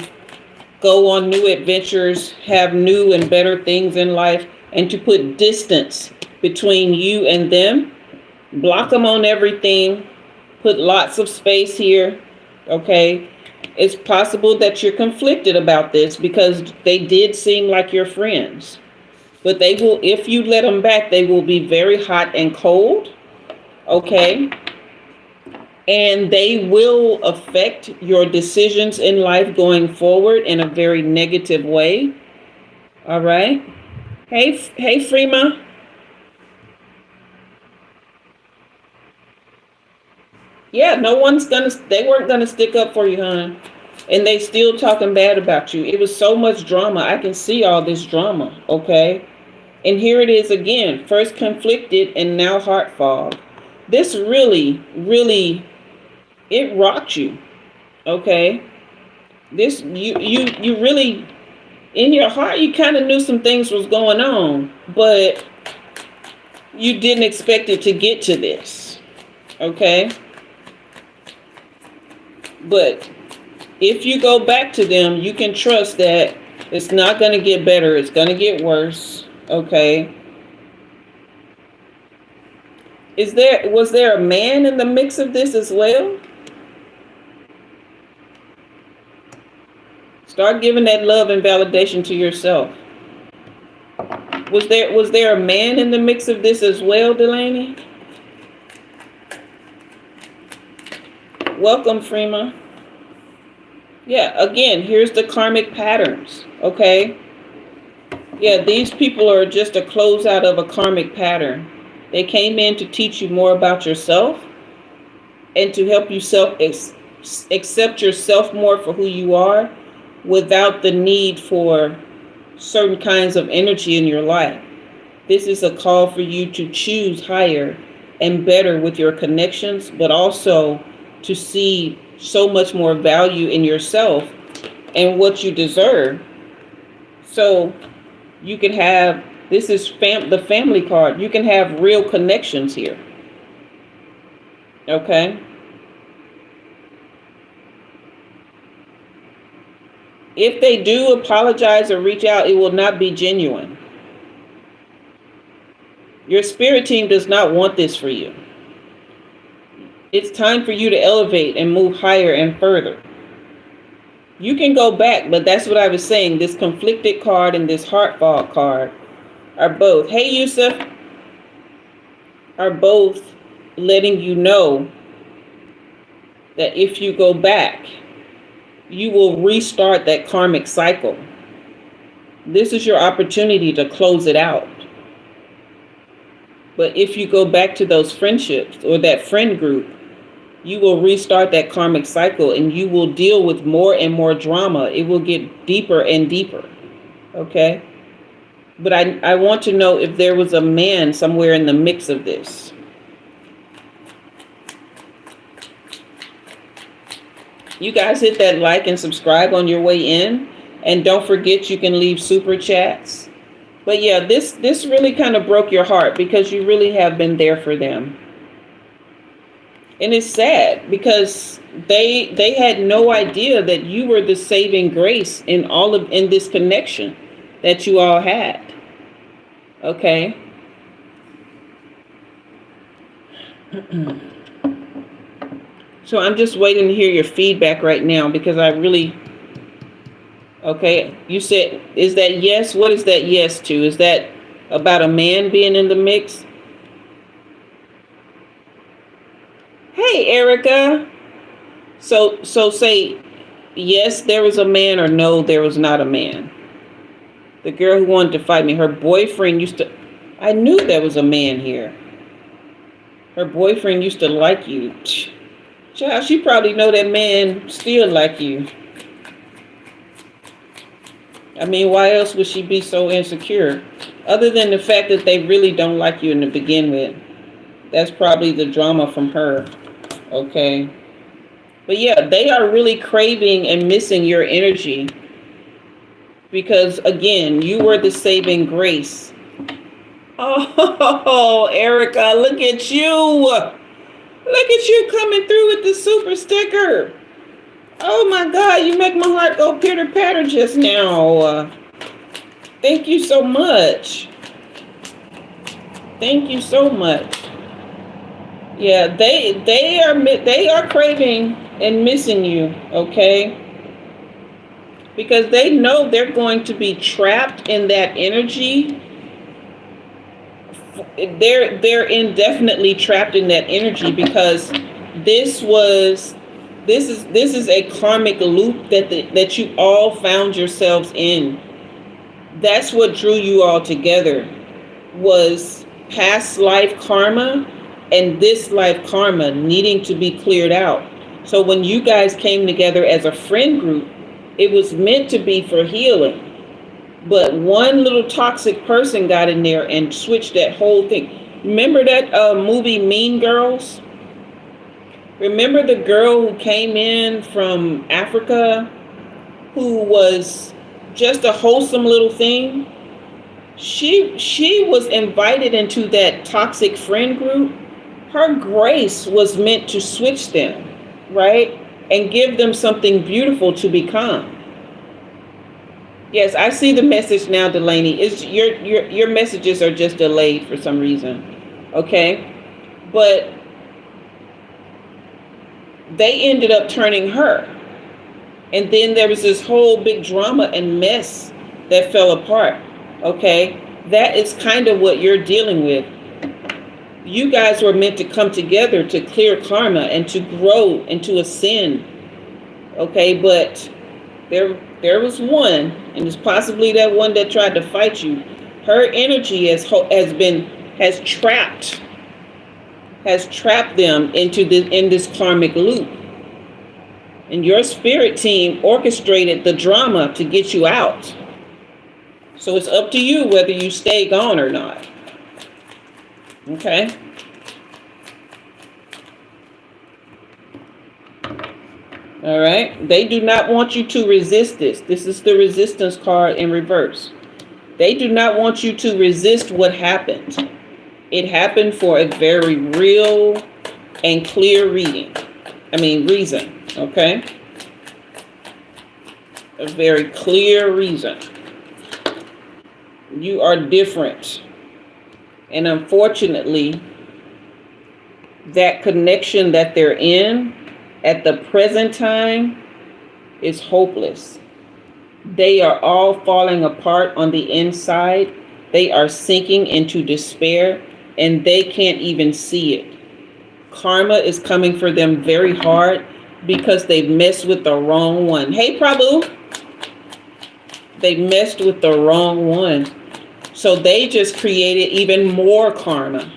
go on new adventures, have new and better things in life, and to put distance between you and them. Block them on everything. Put lots of space here. Okay? It's possible that you're conflicted about this, because they did seem like your friends. But they will, if you let them back, they will be very hot and cold. Okay? And they will affect your decisions in life going forward in a very negative way. All right? Hey, Freema. Yeah, they weren't gonna stick up for you, hon. And they still talking bad about you. It was so much drama. I can see all this drama, okay? And here it is again. First conflicted and now heart fog. This really, really, it rocked you, okay? This, you really, in your heart, you kind of knew some things was going on, but you didn't expect it to get to this, okay? But if you go back to them, you can trust that it's not going to get better. It's going to get worse. Okay. Was there a man in the mix of this as well? Start giving that love and validation to yourself. Was there a man in the mix of this as well, Delaney? Welcome, Freema. Yeah, again, here's the karmic patterns, okay? Yeah, these people are just a closeout of a karmic pattern. They came in to teach you more about yourself and to help you accept yourself more for who you are without the need for certain kinds of energy in your life. This is a call for you to choose higher and better with your connections, but also to see so much more value in yourself and what you deserve. So you can have, this is the family card. You can have real connections here. Okay. If they do apologize or reach out, it will not be genuine. Your spirit team does not want this for you. It's time for you to elevate and move higher and further. You can go back, but that's what I was saying. This conflicted card and this heart fog card are both, hey Yusuf, are both letting you know that if you go back, you will restart that karmic cycle. This is your opportunity to close it out. But if you go back to those friendships or that friend group, you will restart that karmic cycle and you will deal with more and more drama. It will get deeper and deeper. Okay? But I want to know if there was a man somewhere in the mix of this. You guys hit that like and subscribe on your way in. And don't forget you can leave super chats. But yeah, this really kind of broke your heart because you really have been there for them. And it's sad because they had no idea that you were the saving grace in this connection that you all had. Okay. So I'm just waiting to hear your feedback right now because I really, okay, you said, is that yes? What is that yes to? Is that about a man being in the mix? Hey, Erica. So say, yes, there was a man, or no, there was not a man. The girl who wanted to fight me, her boyfriend I knew there was a man here. Her boyfriend used to like you. Child, she probably know that man still like you. I mean, why else would she be so insecure? Other than the fact that they really don't like you to begin with. That's probably the drama from her. Okay. But yeah, they are really craving and missing your energy. Because again, you were the saving grace. Oh, Erica, look at you. Look at you coming through with the super sticker. Oh my God, you make my heart go pitter patter just now. Thank you so much. Thank you so much. Yeah, they are craving and missing you, okay? Because they know they're going to be trapped in that energy. They're indefinitely trapped in that energy because this is a karmic loop that you all found yourselves in. That's what drew you all together, was past life karma and this life karma needing to be cleared out. So when you guys came together as a friend group, it was meant to be for healing. But one little toxic person got in there and switched that whole thing. Remember that movie Mean Girls? Remember the girl who came in from Africa who was just a wholesome little thing? She was invited into that toxic friend group. Her grace was meant to switch them, right? And give them something beautiful to become. Yes, I see the message now, Delaney. Is your messages are just delayed for some reason. Okay? But they ended up turning her. And then there was this whole big drama and mess that fell apart. Okay? That is kind of what you're dealing with. You guys were meant to come together to clear karma and to grow and to ascend. Okay? But there was one, and it's possibly that one that tried to fight you. Her energy has trapped them in this karmic loop. And your spirit team orchestrated the drama to get you out. So it's up to you whether you stay gone or not. Okay? All right? They do not want you to resist this. This is the resistance card in reverse. They do not want you to resist what happened. It happened for a very real and clear reason. Okay? A very clear reason. You are different. And unfortunately, that connection that they're in at the present time is hopeless. They are all falling apart on the inside. They are sinking into despair, and they can't even see it. Karma is coming for them very hard because they messed with the wrong one. Hey, Prabhu. They messed with the wrong one. So they just created even more karma.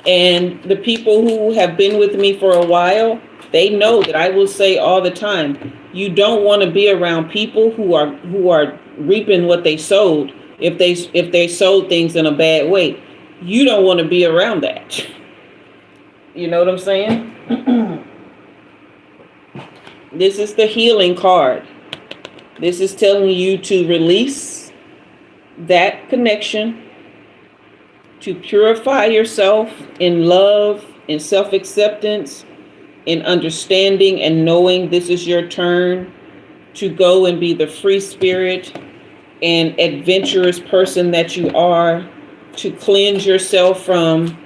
And the people who have been with me for a while, they know that I will say all the time, you don't want to be around people who are reaping what they sowed. If they sowed things in a bad way, you don't want to be around that. You know what I'm saying? This is the healing card. This is telling you to release that connection, to purify yourself in love, in self-acceptance, in understanding and knowing this is your turn to go and be the free spirit and adventurous person that you are, to cleanse yourself from,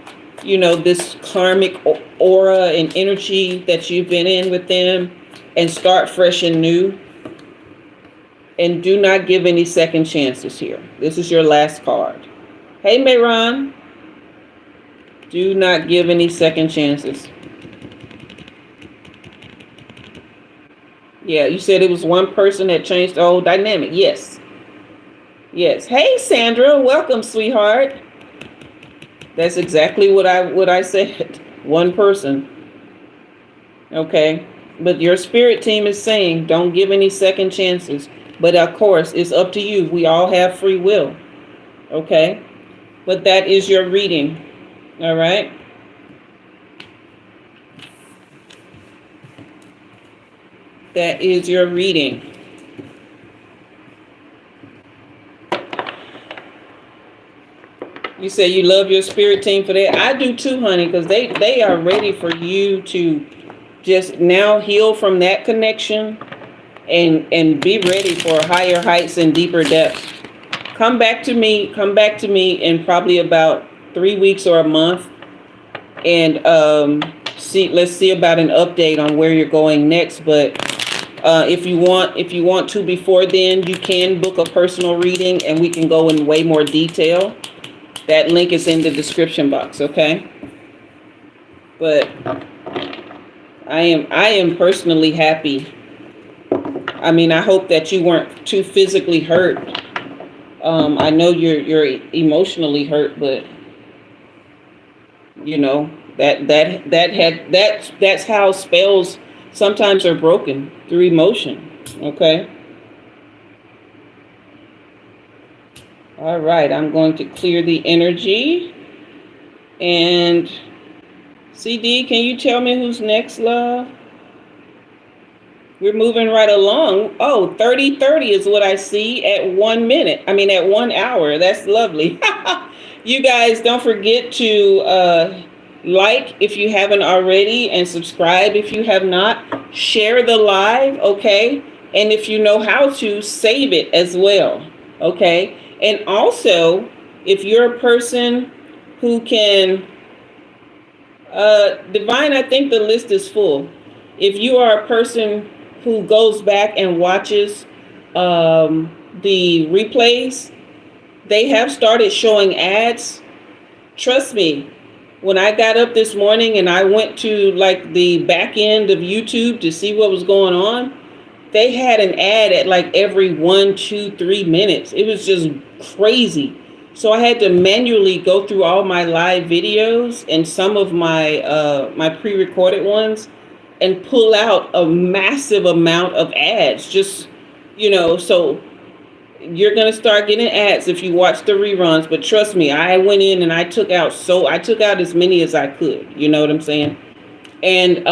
this karmic aura and energy that you've been in with them, and start fresh and new. And do not give any second chances here. This is your last card. Hey, Mayron. Do not give any second chances. Yeah, you said it was one person that changed the whole dynamic. Yes. Yes. Hey, Sandra. Welcome, sweetheart. That's exactly what I said. One person. Okay. But your spirit team is saying don't give any second chances. But of course, it's up to you. We all have free will. Okay? But that is your reading. All right? That is your reading. You say you love your spirit team for that. I do too, honey, because they are ready for you to just now heal from that connection and be ready for higher heights and deeper depths. Come back to me in probably about 3 weeks or a month, and let's see about an update on where you're going next. But if you want to before then, you can book a personal reading and we can go in way more detail. That link is in the description box, okay? But I am personally happy. I mean, I hope that you weren't too physically hurt. I know you're emotionally hurt, but that's how spells sometimes are broken, through emotion. Okay. All right, I'm going to clear the energy. And CD, can you tell me who's next, love? We're moving right along. Oh, 30:30 is what I see at 1 minute. At 1 hour. That's lovely. You guys, don't forget to like if you haven't already, and subscribe if you have not. Share the live, okay? And if you know how to, save it as well. Okay. And also, if you're a person who can, Divine, I think the list is full. If you are a person who goes back and watches the replays, they have started showing ads. Trust me, when I got up this morning and I went to like the back end of YouTube to see what was going on, they had an ad at like every 1, 2, 3 minutes. It was just crazy. So I had to manually go through all my live videos and some of my my pre-recorded ones and pull out a massive amount of ads. Just, so you're going to start getting ads if you watch the reruns. But trust me, I went in and I took out as many as I could. You know what I'm saying? And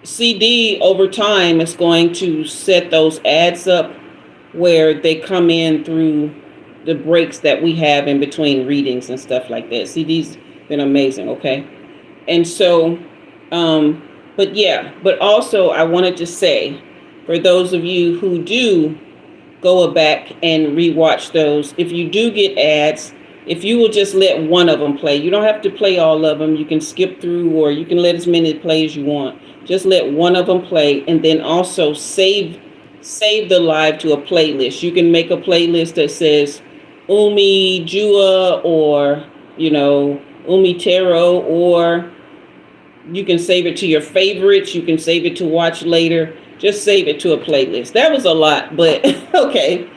CD over time is going to set those ads up where they come in through the breaks that we have in between readings and stuff like that. CD's been amazing. Okay. And so, but also I wanted to say, for those of you who do go back and rewatch those, if you do get ads, if you will just let one of them play, you don't have to play all of them. You can skip through, or you can let as many play as you want. Just let one of them play, and then also save the live to a playlist. You can make a playlist that says Umi Jua, or Umi Taro, or you can save it to your favorites. You can save it to watch later. Just save it to a playlist. That was a lot, but okay.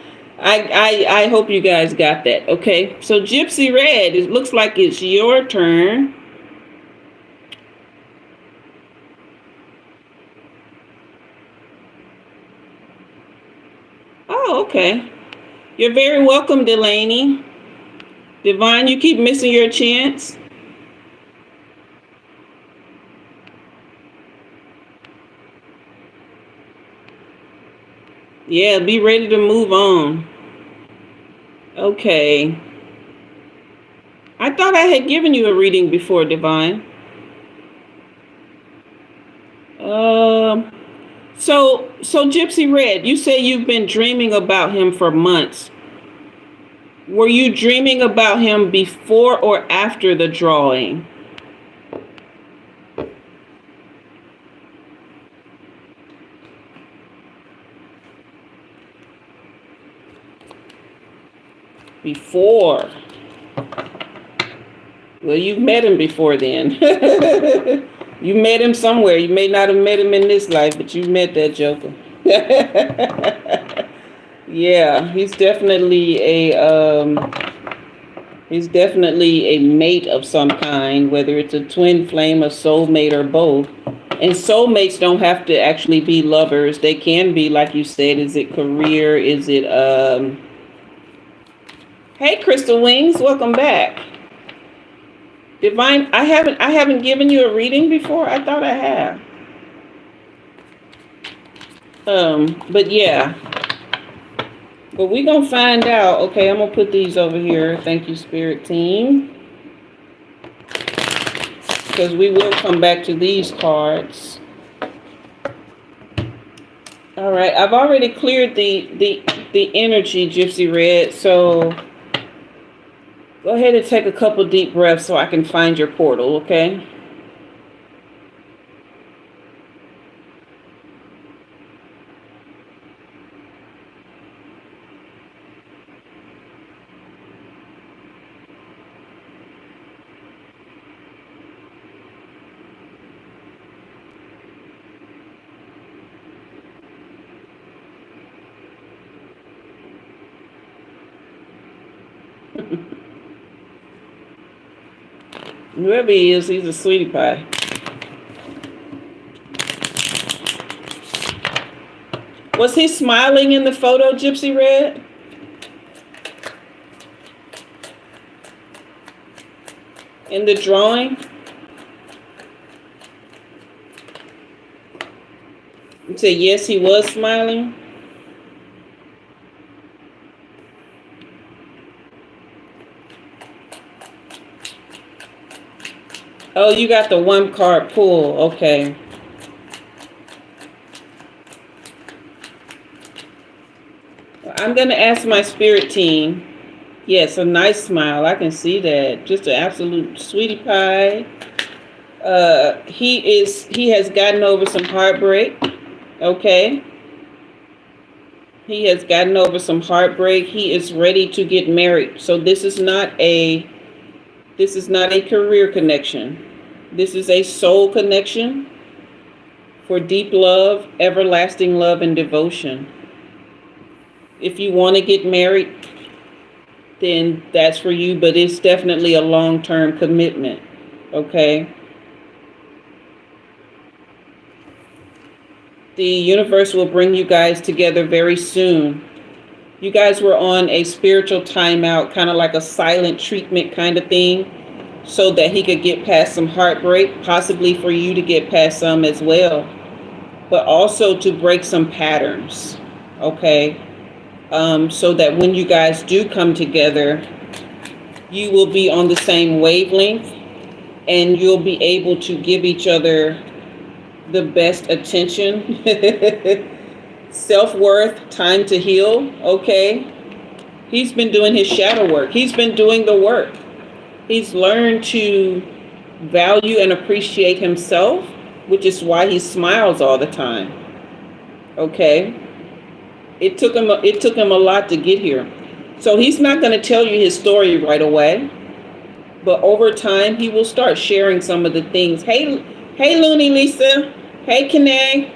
I hope you guys got that. Okay, so Gypsy Red, it looks like it's your turn. Oh, okay. You're very welcome, Delaney. Divine, you keep missing your chance. Yeah, be ready to move on. Okay. I thought I had given you a reading before, Divine. So Gypsy Red, you say you've been dreaming about him for months. Were you dreaming about him before or after the drawing? Before. Well, you've met him before then. You met him somewhere. You may not have met him in this life, but you met that joker. Yeah, he's definitely a mate of some kind, whether it's a twin flame, a soulmate, or both. And soulmates don't have to actually be lovers. They can be, like you said, is it career? Is it Hey, Crystal Wings, welcome back. Divine, I haven't given you a reading before. I thought I have. But yeah. But we're gonna find out. Okay, I'm gonna put these over here. Thank you, Spirit Team. Because we will come back to these cards. All right, I've already cleared the energy, Gypsy Red, so go ahead and take a couple deep breaths so I can find your portal, okay? Whoever he is, he's a sweetie pie. Was he smiling in the photo, Gypsy Red? In the drawing? You say yes, he was smiling? Oh, you got the one card pull. Okay. I'm going to ask my spirit team. Yes, a nice smile. I can see that. Just an absolute sweetie pie. He has gotten over some heartbreak. Okay. He has gotten over some heartbreak. He is ready to get married. So this is not a career connection. This is a soul connection for deep love, everlasting love and devotion. If you want to get married, then that's for you, but it's definitely a long-term commitment. Okay? The universe will bring you guys together very soon. You guys were on a spiritual timeout, kind of like a silent treatment kind of thing, so that he could get past some heartbreak, possibly for you to get past some as well, but also to break some patterns, okay? So that when you guys do come together, you will be on the same wavelength and you'll be able to give each other the best attention, self-worth, time to heal, okay? He's been doing his shadow work. He's been doing the work. He's learned to value and appreciate himself, which is why he smiles all the time, okay? It took him a lot to get here. So he's not going to tell you his story right away, but over time he will start sharing some of the things. Hey Looney Lisa. Hey Kene.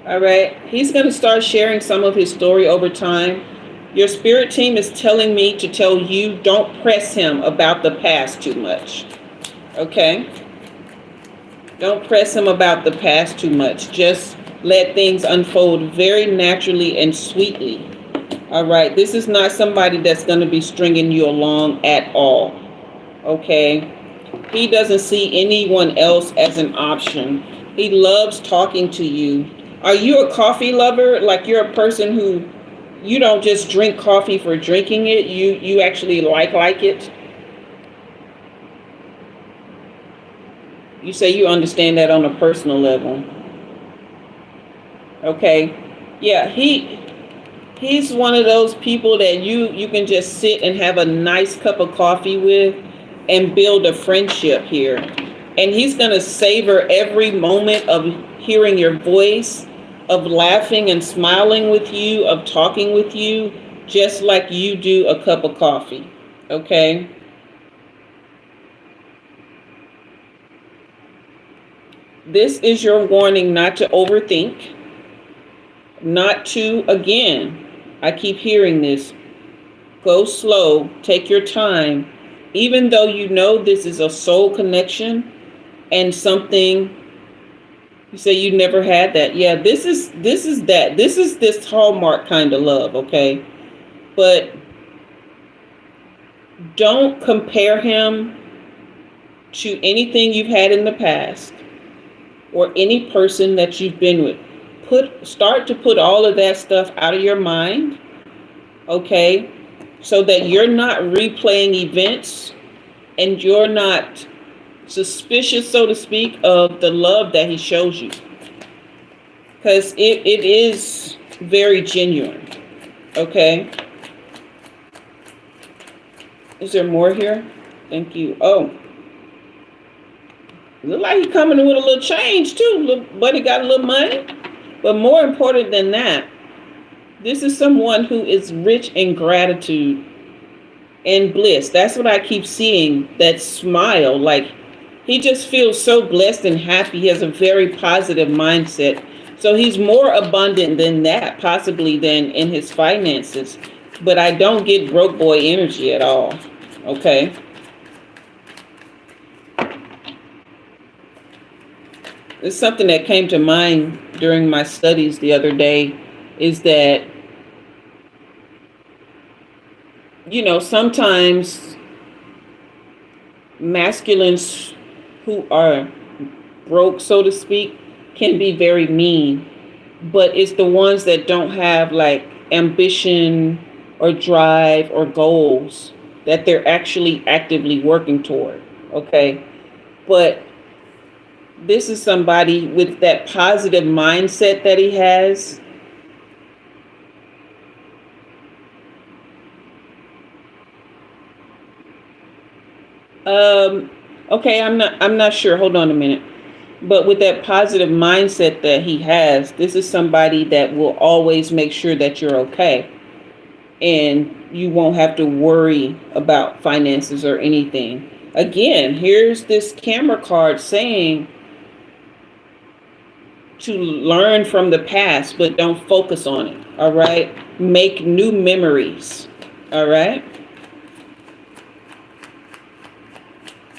All right. He's going to start sharing some of his story over time. Your spirit team is telling me to tell you, don't press him about the past too much. Okay? Don't press him about the past too much. Just let things unfold very naturally and sweetly. All right? This is not somebody that's going to be stringing you along at all. Okay? He doesn't see anyone else as an option. He loves talking to you. Are you a coffee lover? Like you're a person who, you don't just drink coffee for drinking it. You actually like it. You say you understand that on a personal level. Okay. Yeah, he's one of those people that you can just sit and have a nice cup of coffee with and build a friendship here. And he's going to savor every moment of hearing your voice, of laughing and smiling with you, of talking with you, just like you do a cup of coffee. Okay? This is your warning not to overthink, not to, again, I keep hearing this, go slow, take your time, even though you know this is a soul connection and something, you say you never had that. Yeah, this is that. This is this Hallmark kind of love, okay? But don't compare him to anything you've had in the past or any person that you've been with. Start to put all of that stuff out of your mind, okay? So that you're not replaying events and you're not suspicious, so to speak, of the love that he shows you. Because it is very genuine, okay? Is there more here? Thank you. Oh. Look like he's coming with a little change too. Buddy got a little money. But more important than that, this is someone who is rich in gratitude and bliss. That's what I keep seeing, that smile. Like he just feels so blessed and happy. He has a very positive mindset. So he's more abundant than that, possibly than in his finances. But I don't get broke boy energy at all. Okay. It's something that came to mind during my studies the other day is that, you know, sometimes masculines who are broke, so to speak, can be very mean, but it's the ones that don't have like ambition or drive or goals that they're actually actively working toward. Okay. But this is somebody with that positive mindset that he has. Um, okay, I'm not sure. Hold on a minute. But with that positive mindset that he has, this is somebody that will always make sure that you're okay. And you won't have to worry about finances or anything. Again, here's this camera card saying to learn from the past, but don't focus on it. All right. Make new memories. All right.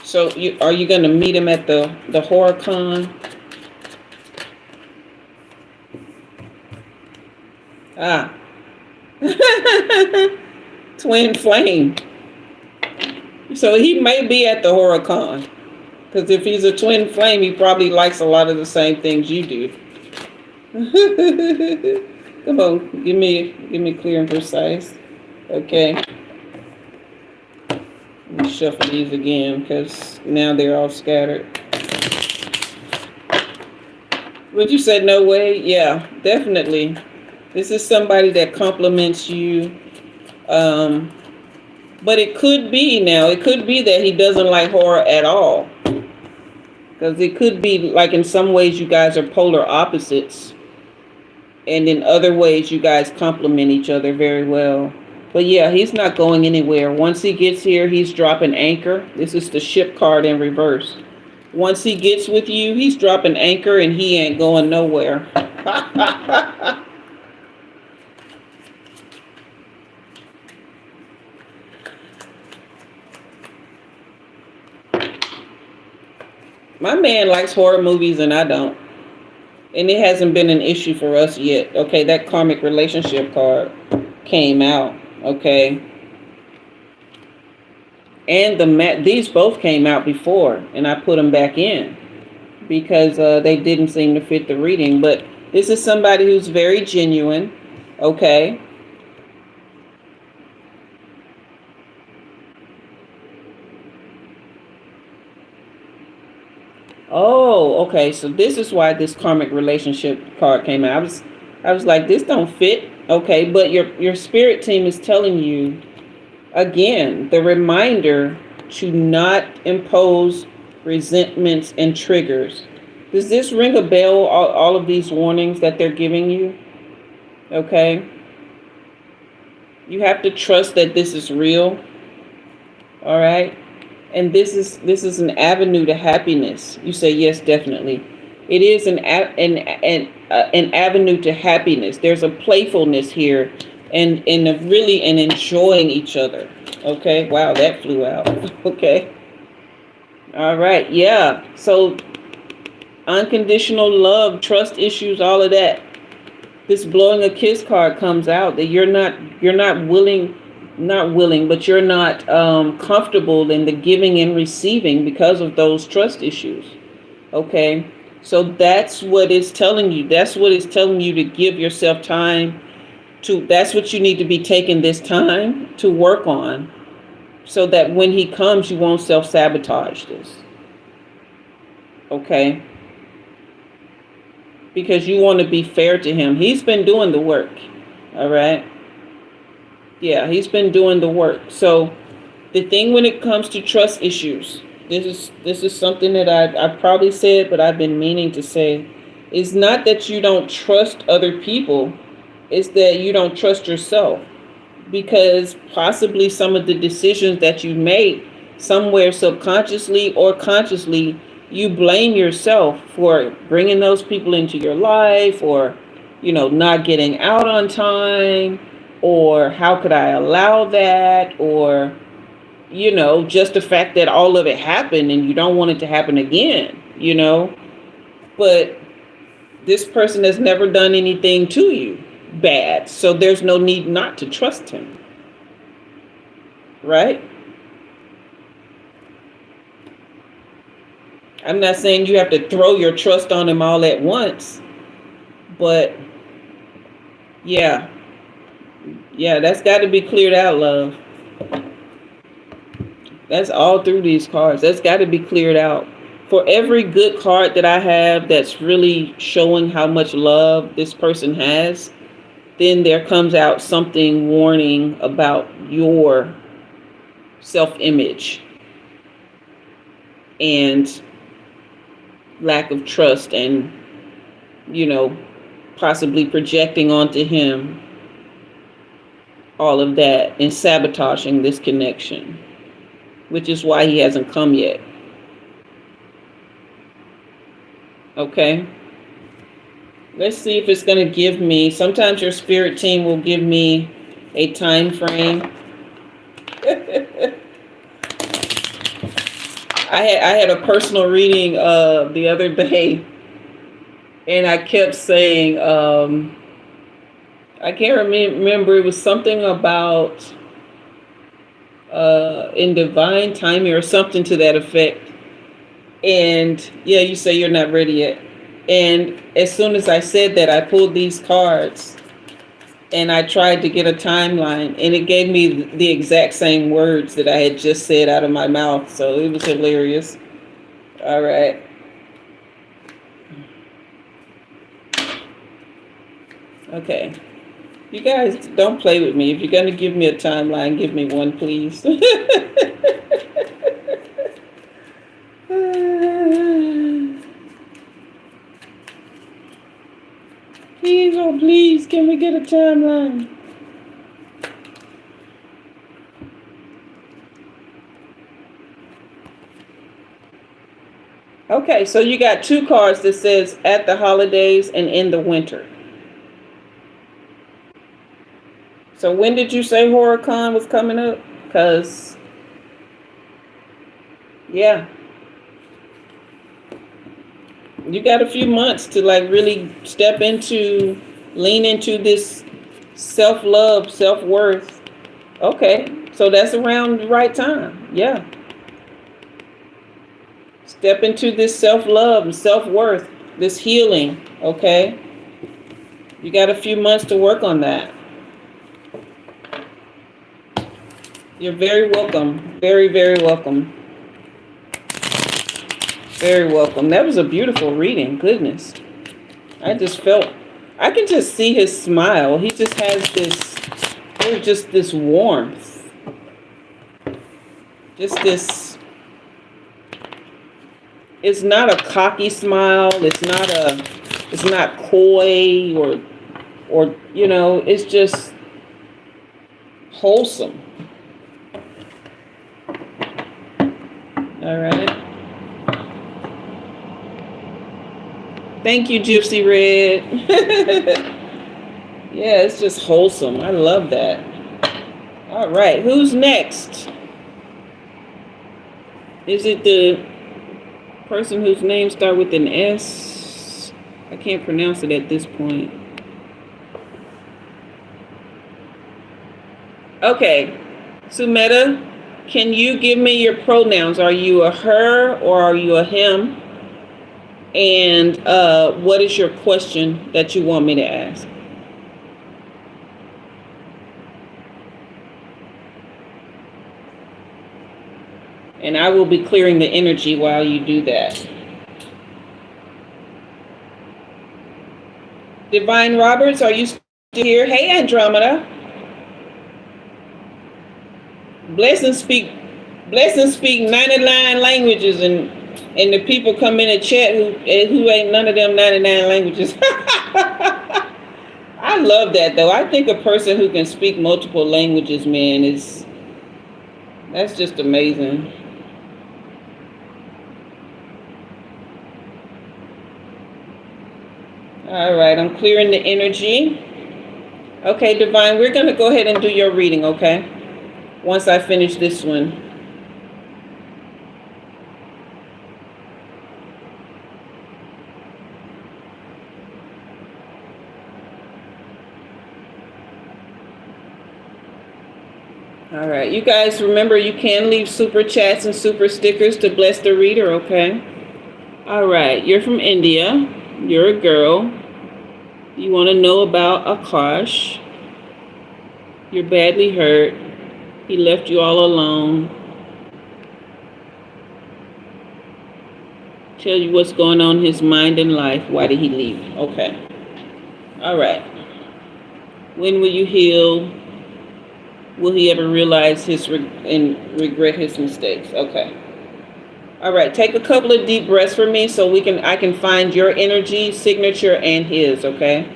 So are you going to meet him at the horror con? Ah. Twin flame. So he may be at the horror con. Because if he's a twin flame, he probably likes a lot of the same things you do. Come on, give me clear and precise. Okay. Let me shuffle these again because now they're all scattered. Would you say no way? Yeah, definitely. This is somebody that compliments you. But it could be that he doesn't like horror at all. Because it could be like in some ways you guys are polar opposites. And in other ways you guys complement each other very well. But yeah, he's not going anywhere. Once he gets here, he's dropping anchor. This is the ship card in reverse. Once he gets with you, he's dropping anchor and he ain't going nowhere. My man likes horror movies and I don't. And it hasn't been an issue for us yet. Okay, that karmic relationship card came out. Okay. And these both came out before and I put them back in because they didn't seem to fit the reading. But this is somebody who's very genuine. Okay. Oh, okay. So this is why this karmic relationship card came out. I was like, this don't fit. Okay, but your spirit team is telling you again, the reminder to not impose resentments and triggers. Does this ring a bell? All of these warnings that they're giving you? Okay. You have to trust that this is real. All right. And this is an avenue to happiness. You say yes, definitely. It is an avenue to happiness. There's a playfulness here, and really enjoying each other. Okay. Wow, that flew out. Okay. All right. Yeah. So unconditional love, trust issues, all of that. This blowing a kiss card comes out that you're not willing, but you're not comfortable in the giving and receiving because of those trust issues. Okay. So that's what it's telling you. That's what it's telling you to give yourself time to. That's what you need to be taking this time to work on so that when he comes, you won't self-sabotage this. Okay. Because you want to be fair to him. He's been doing the work. All right. Yeah, he's been doing the work. So the thing when it comes to trust issues, this is something that I probably said, but I've been meaning to say, is not that you don't trust other people, it's that you don't trust yourself. Because possibly some of the decisions that you made somewhere subconsciously or consciously, you blame yourself for bringing those people into your life, or, not getting out on time, or how could I allow that, or, just the fact that all of it happened and you don't want it to happen again, but this person has never done anything to you bad. So there's no need not to trust him. Right? I'm not saying you have to throw your trust on him all at once, but yeah, that's got to be cleared out, love. That's all through these cards. That's got to be cleared out. For every good card that I have that's really showing how much love this person has, then there comes out something warning about your self-image. and lack of trust, and, possibly projecting onto him all of that and sabotaging this connection, which is why he hasn't come yet. Okay. Let's see if it's going to give me, sometimes your spirit team will give me a time frame. I had a personal reading the other day, and I kept saying, I can't remember, it was something about in divine timing or something to that effect. And yeah, you say you're not ready yet. And as soon as I said that, I pulled these cards and I tried to get a timeline, and it gave me the exact same words that I had just said out of my mouth. So it was hilarious. All right. Okay. You guys don't play with me. If you're going to give me a timeline, give me one, please. Please, oh please, can we get a timeline? Okay, so you got two cards that says at the holidays and in the winter. So when did you say HorrorCon was coming up? Because, yeah. You got a few months to like really lean into this self-love, self-worth. Okay, so that's around the right time. Yeah. Step into this self-love and self-worth, this healing. Okay. You got a few months to work on that. You're very welcome. Very, very welcome. Very welcome. That was a beautiful reading. Goodness. I can just see his smile. He just has this warmth. It's not a cocky smile. It's not coy or it's just wholesome. All right. Thank you, Gypsy Red. Yeah, it's just wholesome. I love that. All right, who's next? Is it the person whose name starts with an S? I can't pronounce it at this point. Okay, Sumea, can you give me your pronouns? Are you a her or are you a him? And what is your question that you want me to ask? And I will be clearing the energy while you do that. Divine Roberts, are you still here? Hey, Andromeda. Blessings speak 99 languages, and the people come in the chat who ain't none of them 99 languages. I love that though. I think a person who can speak multiple languages, man, that's just amazing. All right, I'm clearing the energy. Okay, Divine, we're going to go ahead and do your reading, okay? Once I finish this one. All right, you guys remember you can leave super chats and super stickers to bless the reader, okay? All right, you're from India. You're a girl. You want to know about Akash. You're badly hurt. He left you all alone. Tell you what's going on in his mind and life. Why did he leave? Okay. All right. When will you heal? Will he ever realize and regret his mistakes? Okay. All right, take a couple of deep breaths for me so I can find your energy signature and his, okay?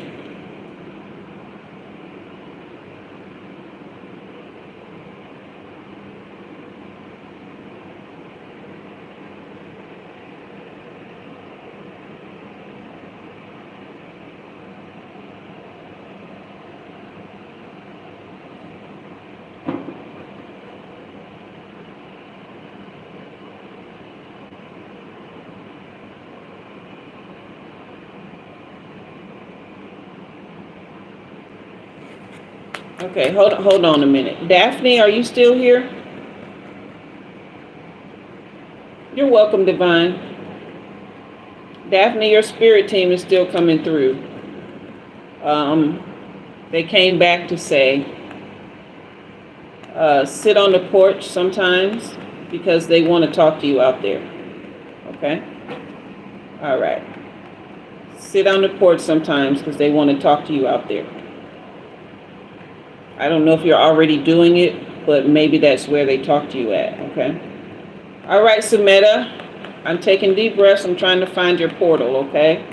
Okay, hold on a minute. Daphne, are you still here? You're welcome, Divine. Daphne, your spirit team is still coming through. They came back to say, sit on the porch sometimes because they want to talk to you out there. Okay? All right. Sit on the porch sometimes because they want to talk to you out there. I don't know if you're already doing it, but maybe that's where they talk to you at, okay? All right, Sumea, I'm taking deep breaths. I'm trying to find your portal, okay?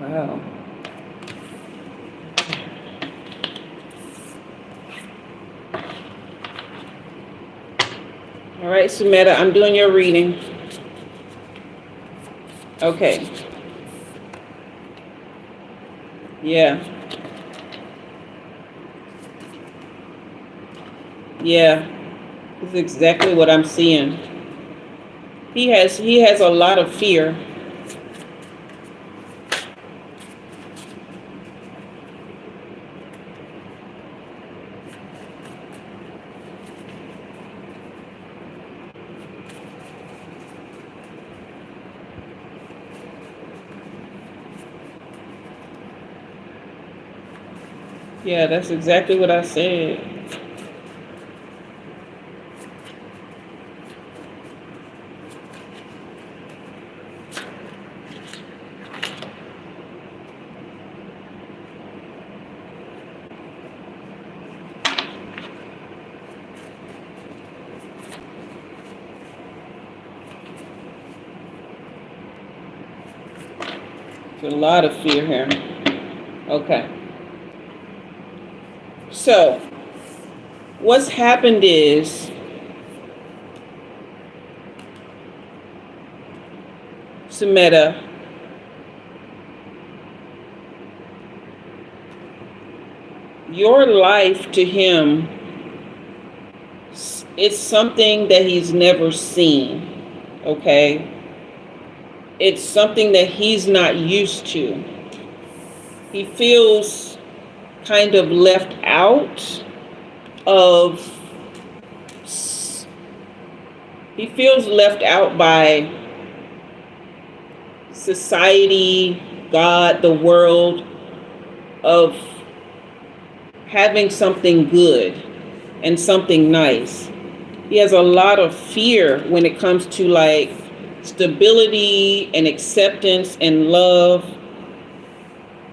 Wow. All right, Sumea, I'm doing your reading. Okay. Yeah. Yeah. This is exactly what I'm seeing. He has a lot of fear. Yeah, that's exactly what I said. There's a lot of fear here. Okay. So, what's happened is Sumea, your life to him, it's something that he's never seen, okay? It's something that he's not used to. He feels kind of left out of, he feels left out by society, God, the world, of having something good and something nice. He has a lot of fear when it comes to like stability and acceptance and love.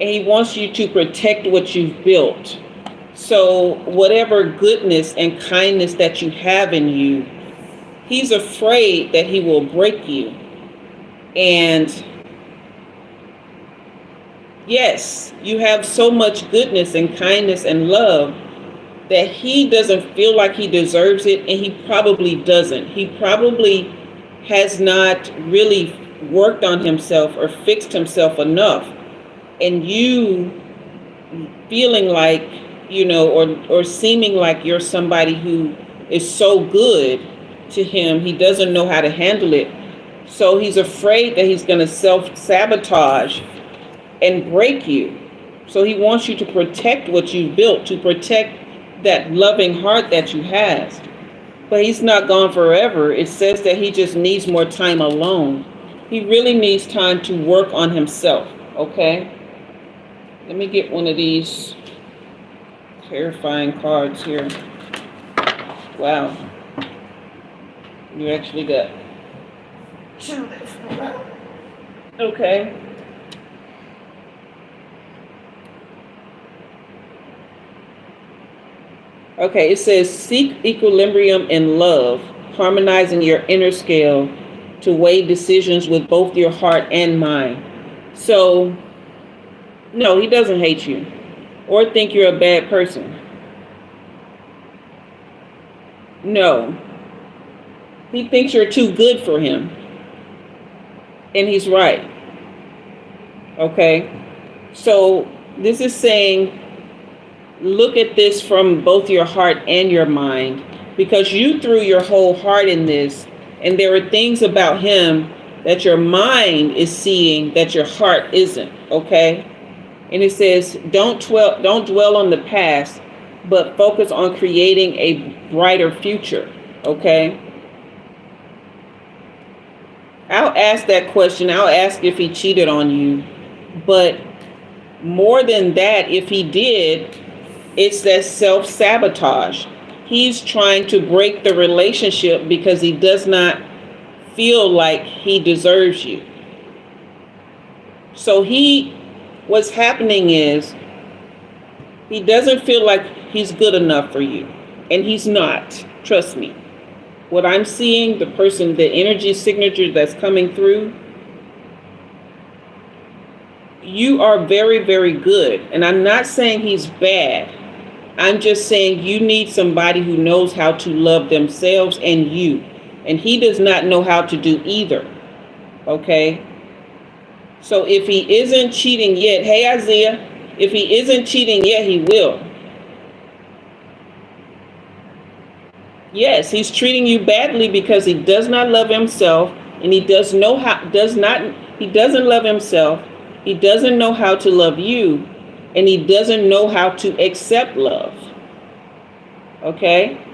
And he wants you to protect what you've built. So whatever goodness and kindness that you have in you, he's afraid that he will break you. And yes, you have so much goodness and kindness and love that he doesn't feel like he deserves it, and he probably doesn't. He probably has not really worked on himself or fixed himself enough. And you feeling like, you know, or seeming like you're somebody who is so good to him, he doesn't know how to handle it. So he's afraid that he's going to self-sabotage and break you. So he wants you to protect what you built, to protect that loving heart that you have. But he's not gone forever. It says that he just needs more time alone. He really needs time to work on himself, okay? Let me get one of these clarifying cards here. Wow. You actually got two different. Okay. Okay, it says seek equilibrium in love, harmonizing your inner scale to weigh decisions with both your heart and mind. So, no, he doesn't hate you or think you're a bad person. No. He thinks you're too good for him. And he's right. Okay? So, this is saying, look at this from both your heart and your mind, because you threw your whole heart in this, and there are things about him that your mind is seeing that your heart isn't, okay? And it says, don't dwell on the past, but focus on creating a brighter future, okay? I'll ask that question. I'll ask if he cheated on you, but more than that, if he did, it's that self-sabotage. He's trying to break the relationship because he does not feel like he deserves you. So what's happening is he doesn't feel like he's good enough for you. And he's not. Trust me. What I'm seeing, the energy signature that's coming through, you are very, very good. And I'm not saying he's bad. I'm just saying you need somebody who knows how to love themselves and you. And he does not know how to do either. Okay? So if he isn't cheating yet, hey Isaiah, if he isn't cheating yet, he will. Yes, he's treating you badly because he does not love himself, and he doesn't love himself. He doesn't know how to love you, and he doesn't know how to accept love. Okay?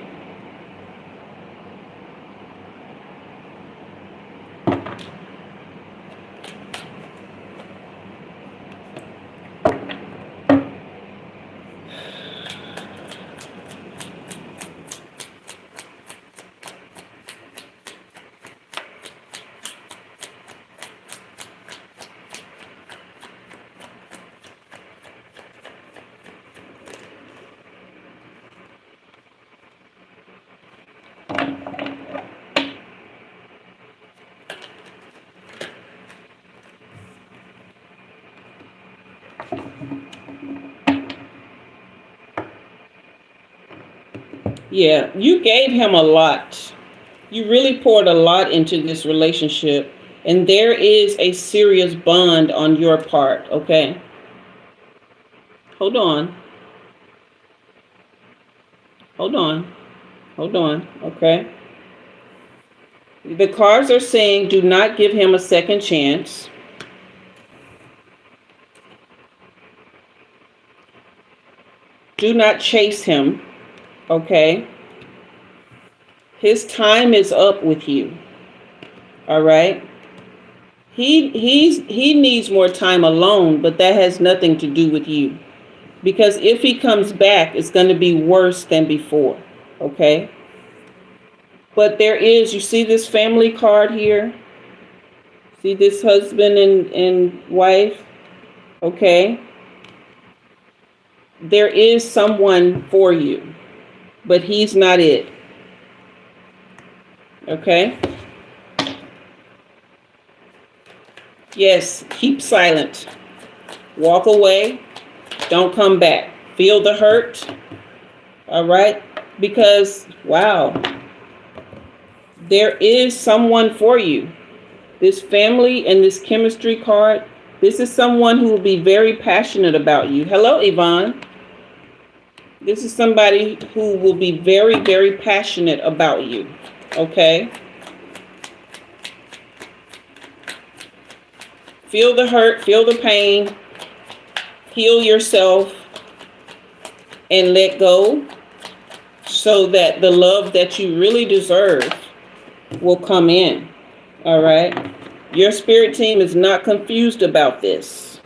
Yeah, you gave him a lot. You really poured a lot into this relationship, and there is a serious bond on your part, okay? Hold on. Hold on, okay? The cards are saying do not give him a second chance. Do not chase him. Okay? His time is up with you. All right? He needs more time alone, but that has nothing to do with you. Because if he comes back, it's going to be worse than before. Okay? But you see this family card here? See this husband and wife? Okay? There is someone for you, but he's not it. Okay? Yes, keep silent. Walk away. Don't come back. Feel the hurt. All right? Because, wow, there is someone for you. This family and this chemistry card, this is someone who will be very passionate about you. Hello, Yvonne. This is somebody who will be very, very passionate about you. Okay? Feel the hurt, feel the pain, heal yourself, and let go so that the love that you really deserve will come in. All right? Your spirit team is not confused about this,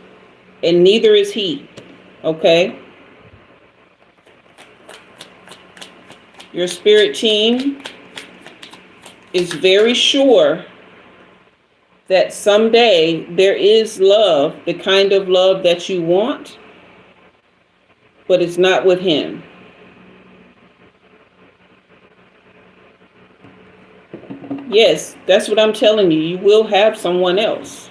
and neither is he. Okay? Your spirit team is very sure that someday there is love, the kind of love that you want, but it's not with him. Yes, that's what I'm telling you. You will have someone else.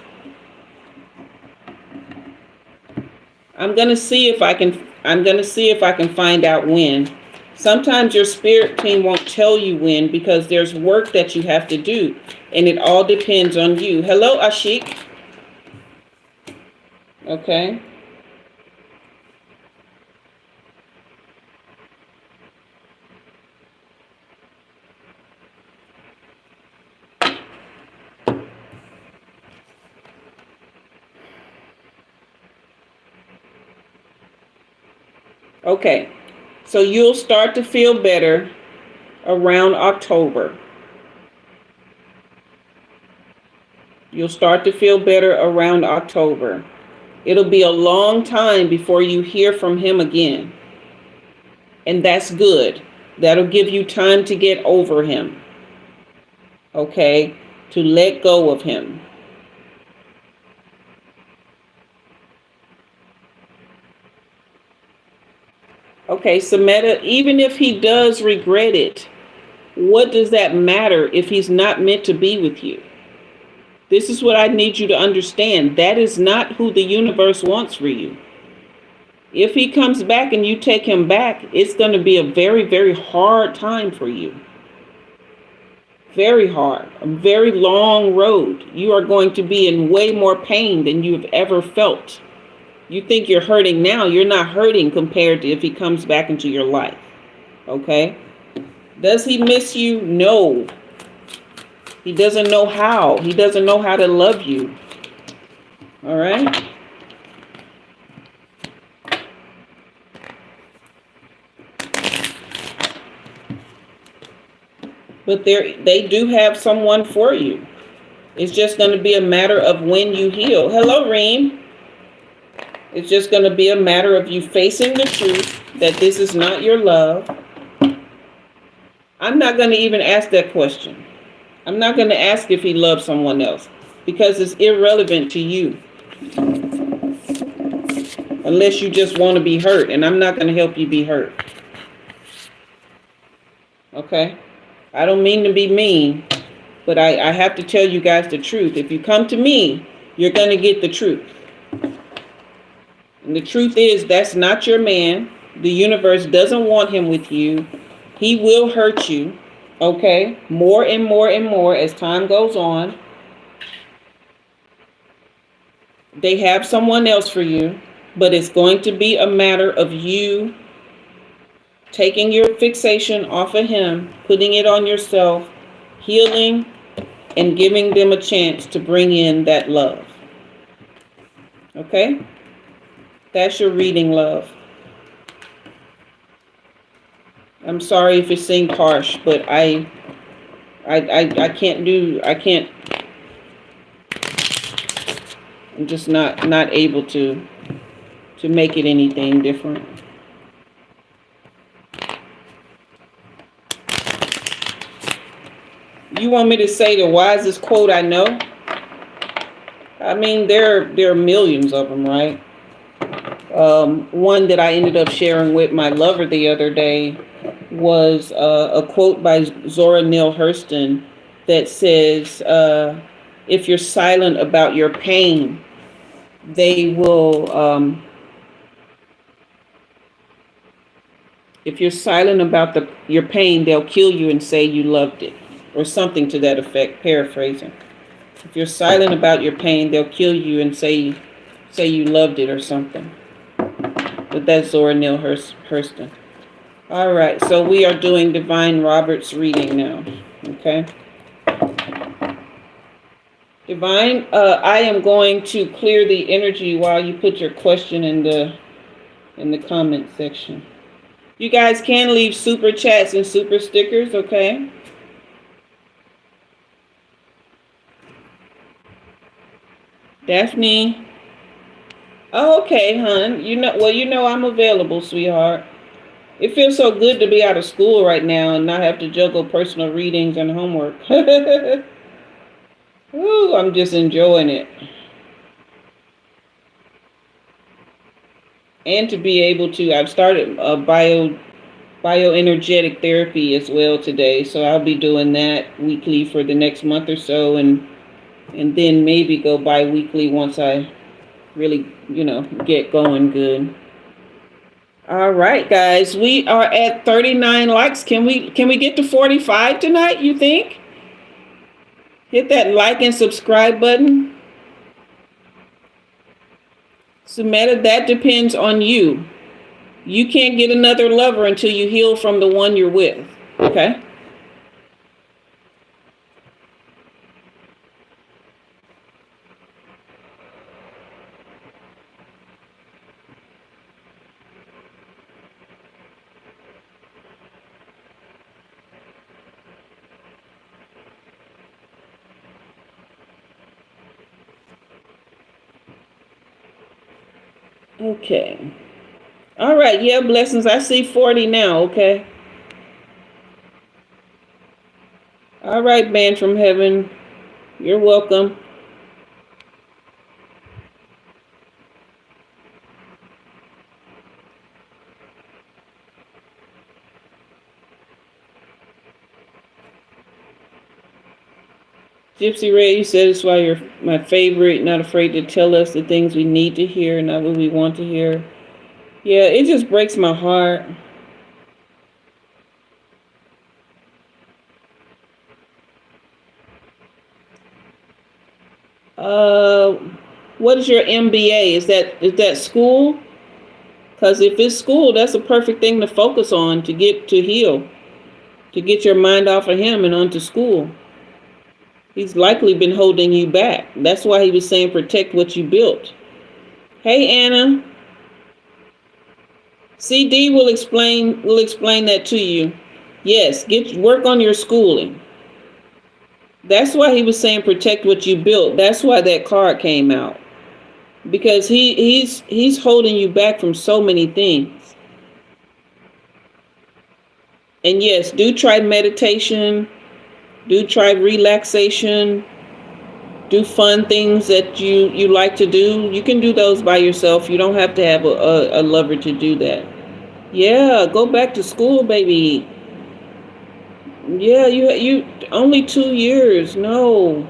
I'm going to see if I can find out when. Sometimes your spirit team won't tell you when because there's work that you have to do, and it all depends on you. Hello, Ashik. Okay. Okay. So you'll start to feel better around October. You'll start to feel better around October. It'll be a long time before you hear from him again. And that's good. That'll give you time to get over him. Okay? To let go of him. Okay, Sumea, even if he does regret it, what does that matter if he's not meant to be with you? This is what I need you to understand. That is not who the universe wants for you. If he comes back and you take him back, it's going to be a very, very hard time for you. Very hard. A very long road. You are going to be in way more pain than you've ever felt. You think you're hurting now. You're not hurting compared to if he comes back into your life. Okay? Does he miss you? No. He doesn't know how. He doesn't know how to love you. All right? But they do have someone for you. It's just going to be a matter of when you heal. Hello, Reem. It's just going to be a matter of you facing the truth that this is not your love. I'm not going to even ask that question. I'm not going to ask if he loves someone else because it's irrelevant to you. Unless you just want to be hurt, and I'm not going to help you be hurt. Okay? I don't mean to be mean, but I have to tell you guys the truth. If you come to me, you're going to get the truth. And the truth is, that's not your man. The universe doesn't want him with you. He will hurt you, okay? More and more and more as time goes on. They have someone else for you, but it's going to be a matter of you taking your fixation off of him, putting it on yourself, healing, and giving them a chance to bring in that love. Okay? That's your reading, love. I'm sorry if it seemed harsh, but I can't, I'm just not able to make it anything different. You want me to say the wisest quote I know? I mean, there are millions of them, right? One that I ended up sharing with my lover the other day was a quote by Zora Neale Hurston that says, if you're silent about your pain, they will, if you're silent about your pain, they'll kill you and say you loved it, or something to that effect, paraphrasing. If you're silent about your pain, they'll kill you and say you loved it or something. But that's Zora Neale Hurston. All right, so we are doing Divine Robert's reading now, okay? Divine, I am going to clear the energy while you put your question in the comment section. You guys can leave super chats and super stickers, okay? Daphne. Oh, okay, hon. You know I'm available, sweetheart. It feels so good to be out of school right now and not have to juggle personal readings and homework. Ooh, I'm just enjoying it. And to be able to, I've started a bioenergetic therapy as well today, so I'll be doing that weekly for the next month or so, and then maybe go bi-weekly once I really, get going good. All right, guys, we are at 39 likes. Can we get to 45 tonight, you think? Hit that like and subscribe button. Sumeta, that depends on you. You can't get another lover until you heal from the one you're with. Okay? Okay. All right. Yeah, blessings. I see 40 now. Okay. All right, man from heaven. You're welcome. Gypsy Red, you said it's why you're my favorite, not afraid to tell us the things we need to hear, not what we want to hear. Yeah, it just breaks my heart. Uh, what is your MBA? Is that school? Because if it's school, that's a perfect thing to focus on to get to heal, to get your mind off of him and onto school. He's likely been holding you back. That's why he was saying protect what you built. Hey, Anna. CD will explain that to you. Yes, get work on your schooling. That's why he was saying protect what you built. That's why that card came out. Because he's holding you back from so many things. And yes, do try meditation, do try relaxation, do fun things that you like to do. You can do those by yourself. You don't have to have a lover to do that. Yeah, go back to school, baby. Yeah, you only 2 years. No.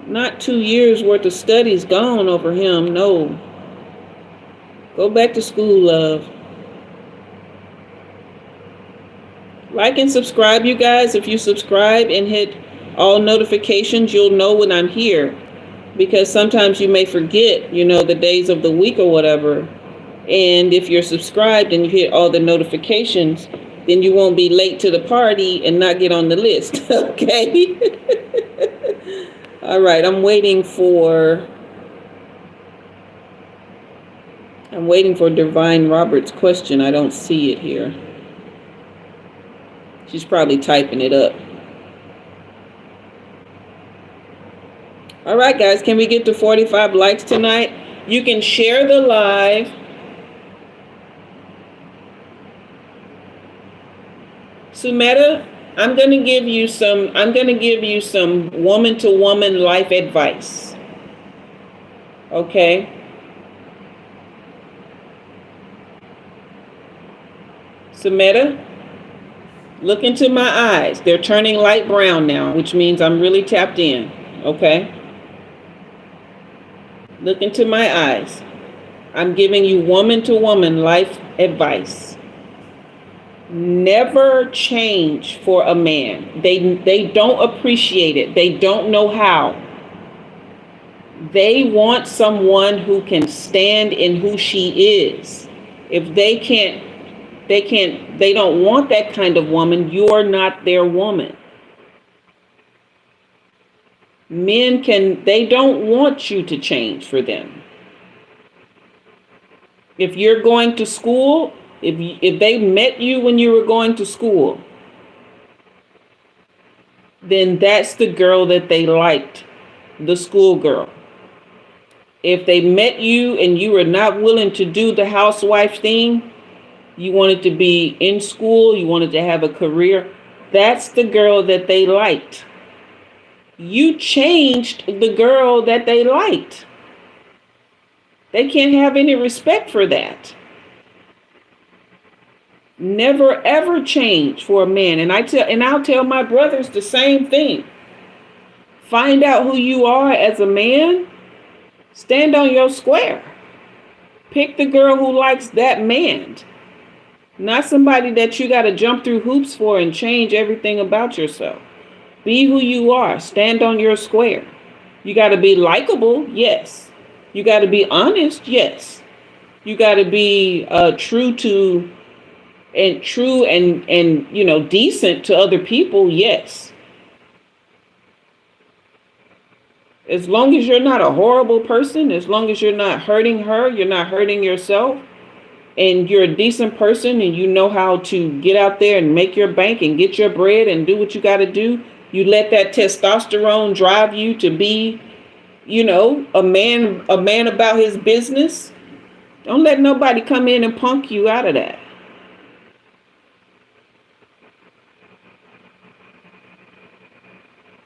Not 2 years worth of studies gone over him. No. Go back to school, love. Like and subscribe, you guys. If you subscribe and hit all notifications, you'll know when I'm here. Because sometimes you may forget, the days of the week or whatever. And if you're subscribed and you hit all the notifications, then you won't be late to the party and not get on the list. Okay? All right, I'm waiting for Divine Roberts' question. I don't see it here. She's probably typing it up. All right, guys, can we get to 45 likes tonight? You can share the live. Sumeta, I'm going to give you some woman-to-woman life advice. Okay? Sumeta, look into my eyes. They're turning light brown now, which means I'm really tapped in. Okay? Look into my eyes. I'm giving you woman-to-woman life advice. Never change for a man. They don't appreciate it. They don't know how. They want someone who can stand in who she is. If they don't want that kind of woman, you're not their woman. They don't want you to change for them. If you're going to school, if they met you when you were going to school, then that's the girl that they liked, the school girl. If they met you and you were not willing to do the housewife thing, you wanted to be in school, you wanted to have a career, that's the girl that they liked. You changed the girl that they liked. They can't have any respect for that. Never ever change for a man. And I'll tell my brothers the same thing. Find out who you are as a man. Stand on your square. Pick the girl who likes that man. Not somebody that you got to jump through hoops for and change everything about yourself. Be who you are. Stand on your square. You got to be likable. Yes. You got to be honest. Yes. You got to be true and decent to other people. Yes. As long as you're not a horrible person, as long as you're not hurting her, you're not hurting yourself, and you're a decent person and you know how to get out there and make your bank and get your bread and do what you got to do, you let that testosterone drive you to be, a man about his business. Don't let nobody come in and punk you out of that.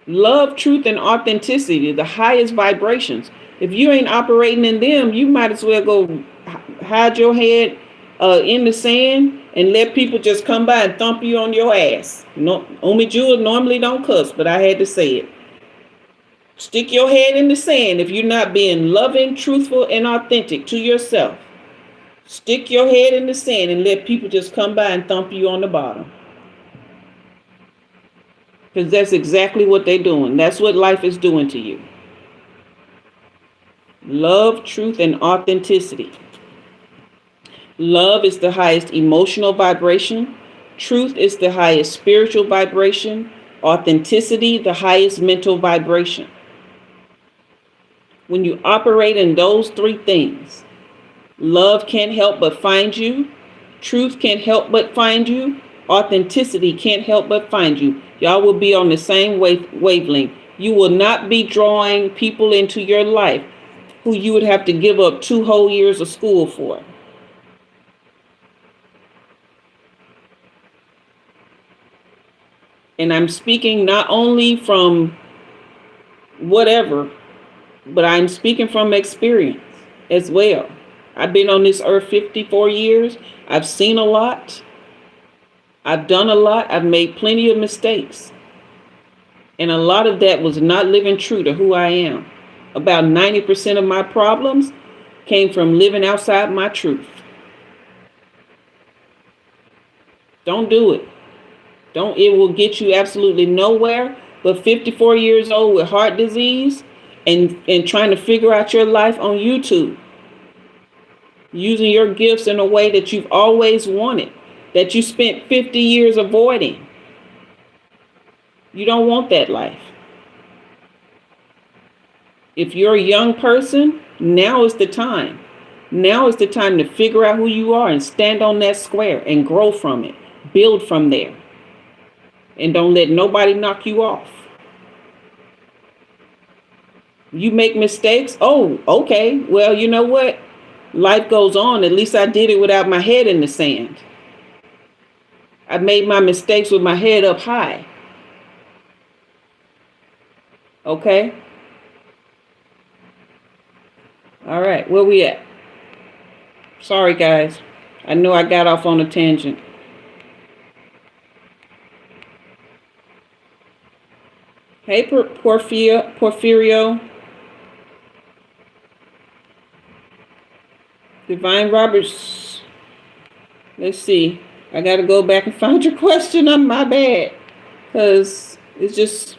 Love, truth, and authenticity, the highest vibrations. If you ain't operating in them, you might as well go hide your head in the sand and let people just come by and thump you on your ass. No, Umi Jua normally don't cuss, but I had to say it. Stick your head in the sand if you're not being loving, truthful, and authentic to yourself. Stick your head in the sand and let people just come by and thump you on the bottom. Because that's exactly what they're doing. That's what life is doing to you. Love, truth, and authenticity. Love is the highest emotional vibration. Truth is the highest spiritual vibration. Authenticity, the highest mental vibration. When you operate in those three things, love can't help but find you. Truth can't help but find you. Authenticity can't help but find you. Y'all will be on the same wavelength. You will not be drawing people into your life who you would have to give up 2 whole years of school for. And I'm speaking not only from whatever, but I'm speaking from experience as well. I've been on this earth 54 years. I've seen a lot. I've done a lot. I've made plenty of mistakes. And a lot of that was not living true to who I am. About 90% of my problems came from living outside my truth. Don't do it. It will get you absolutely nowhere. But 54 years old with heart disease and trying to figure out your life on YouTube, using your gifts in a way that you've always wanted, that you spent 50 years avoiding. You don't want that life. If you're a young person, now is the time. Now is the time to figure out who you are and stand on that square and grow from it. Build from there. And don't let nobody knock you off. You make mistakes. Oh, okay. Well, you know what? Life goes on. At least I did it without my head in the sand. I made my mistakes with my head up high. Okay? All right, where we at? Sorry, guys. I know I got off on a tangent. Hey, Porfirio. Divine Roberts. Let's see. I got to go back and find your question. I'm my bad. Because it's just...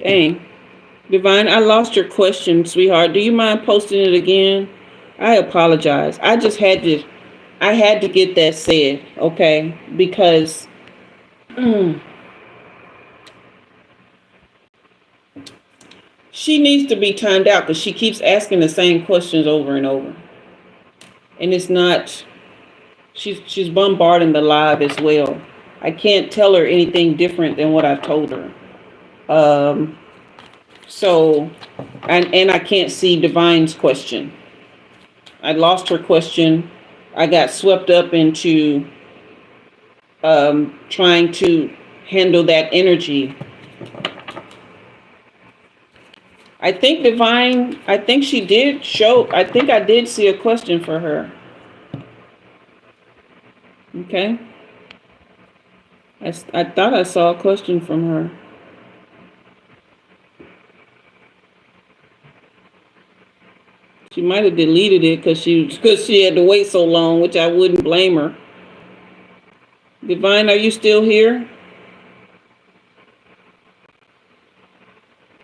Dang. Divine, I lost your question, sweetheart. Do you mind posting it again? I apologize. I had to get that said, okay? Because she needs to be timed out because she keeps asking the same questions over and over. And it's not, she's bombarding the live as well. I can't tell her anything different than what I've told her. So, and I can't see Divine's question. I lost her question. I got swept up into trying to handle that energy. I think Divine, I think she did show, I think I did see a question for her. Okay. I thought I saw a question from her. She might have deleted it because she had to wait so long, which I wouldn't blame her. Divine, are you still here?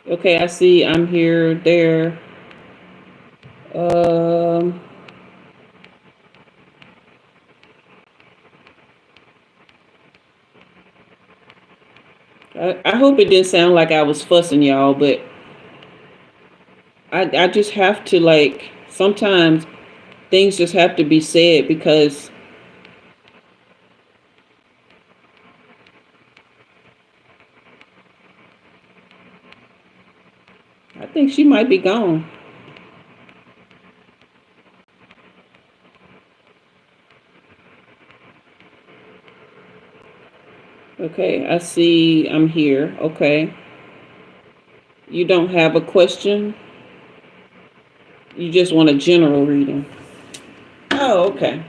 Okay, I see. I'm here, there. I hope it didn't sound like I was fussing y'all, but I just have to, like, sometimes things just have to be said because I think she might be gone. Okay, I see. I'm here. Okay. You don't have a question? You just want a general reading? Oh, okay.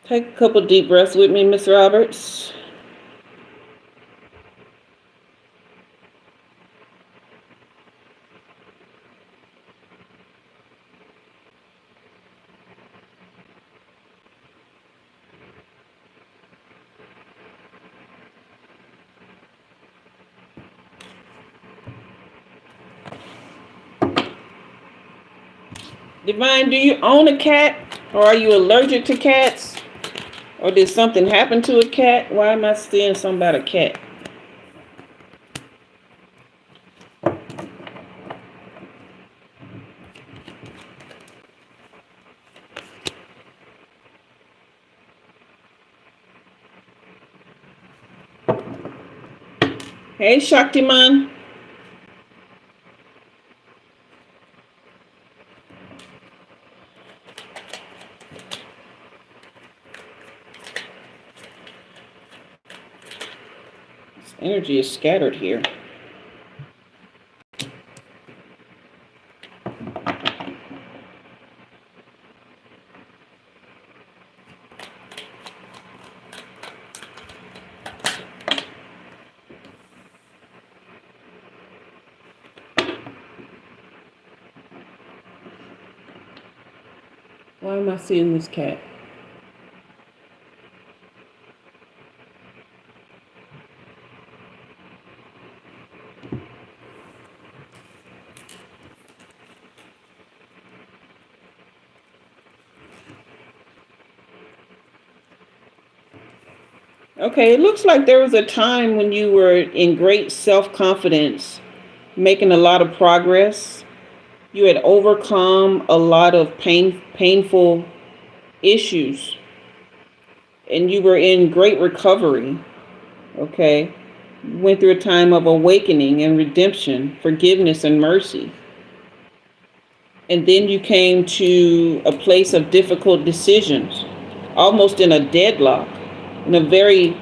Take a couple deep breaths with me, Miss Roberts. Divine, do you own a cat? Or are you allergic to cats? Or did something happen to a cat? Why am I seeing something about a cat? Hey, Shaktiman. This energy is scattered here. Why am I seeing this cat? Okay, it looks like there was a time when you were in great self-confidence, making a lot of progress. You had overcome a lot of painful issues, and you were in great recovery. Okay, you went through a time of awakening and redemption, forgiveness and mercy. And then you came to a place of difficult decisions, almost in a deadlock, in a very,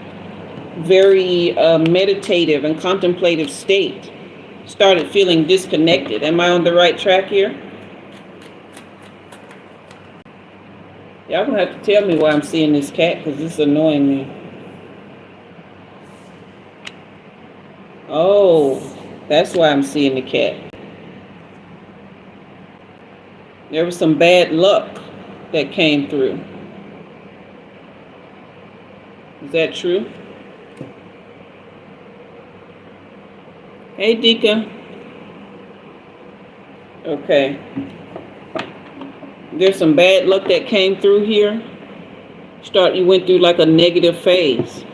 very meditative and contemplative state. Started feeling disconnected. Am I on the right track here? Y'all gonna have to tell me why I'm seeing this cat because it's annoying me. Oh, that's why I'm seeing the cat. There was some bad luck that came through. Is that true? Hey, Dika. Okay. There's some bad luck that came through here. You went through like a negative phase.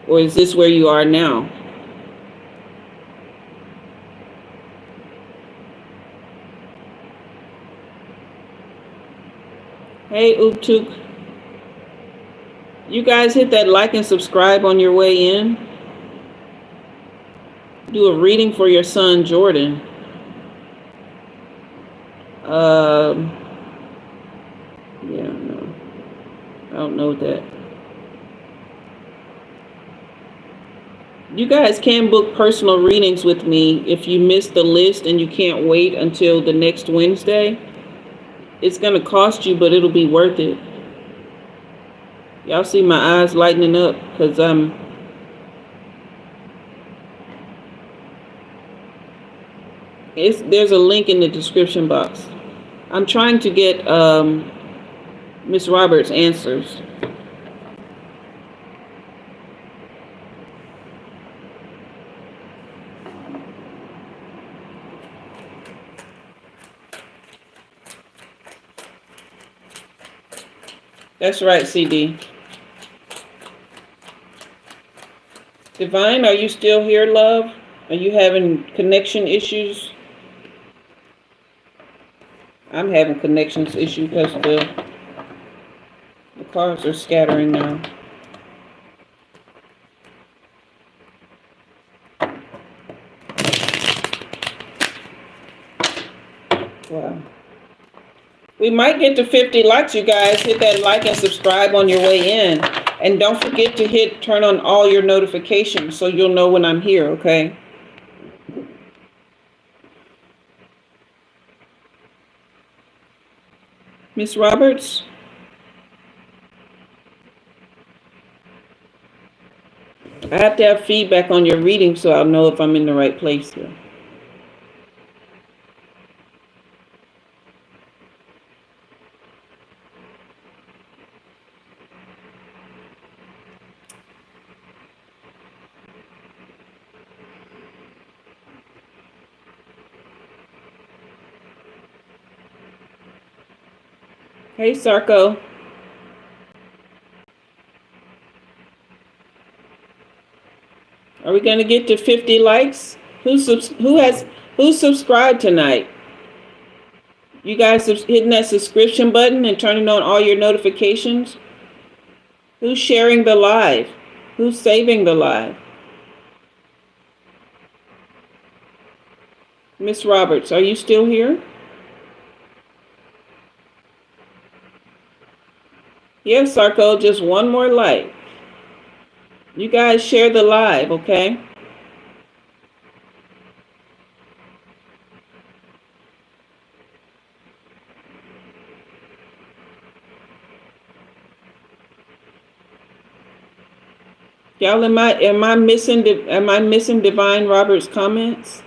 Or is this where you are now? Hey, Uptuk. You guys hit that like and subscribe on your way in. Do a reading for your son, Jordan. Yeah, no. I don't know that. You guys can book personal readings with me if you missed the list and you can't wait until the next Wednesday. It's going to cost you, but it'll be worth it. Y'all see my eyes lightening up because there's a link in the description box. I'm trying to get Miss Roberts' answers. That's right, CD. Divine, are you still here, love? Are you having connection issues? I'm having connections issues because the cars are scattering now. Wow. We might get to 50 likes, you guys. Hit that like and subscribe on your way in. And don't forget to turn on all your notifications so you'll know when I'm here, okay? Miss Roberts? I have to have feedback on your reading so I'll know if I'm in the right place here. Hey, Sarko. Are we going to get to 50 likes? Who's subscribed tonight? You guys hitting that subscription button and turning on all your notifications? Who's sharing the live? Who's saving the live? Miss Roberts, are you still here? Yes, Sarko, just one more like. You guys share the live, okay? Y'all, am I missing Divine Roberts' comments?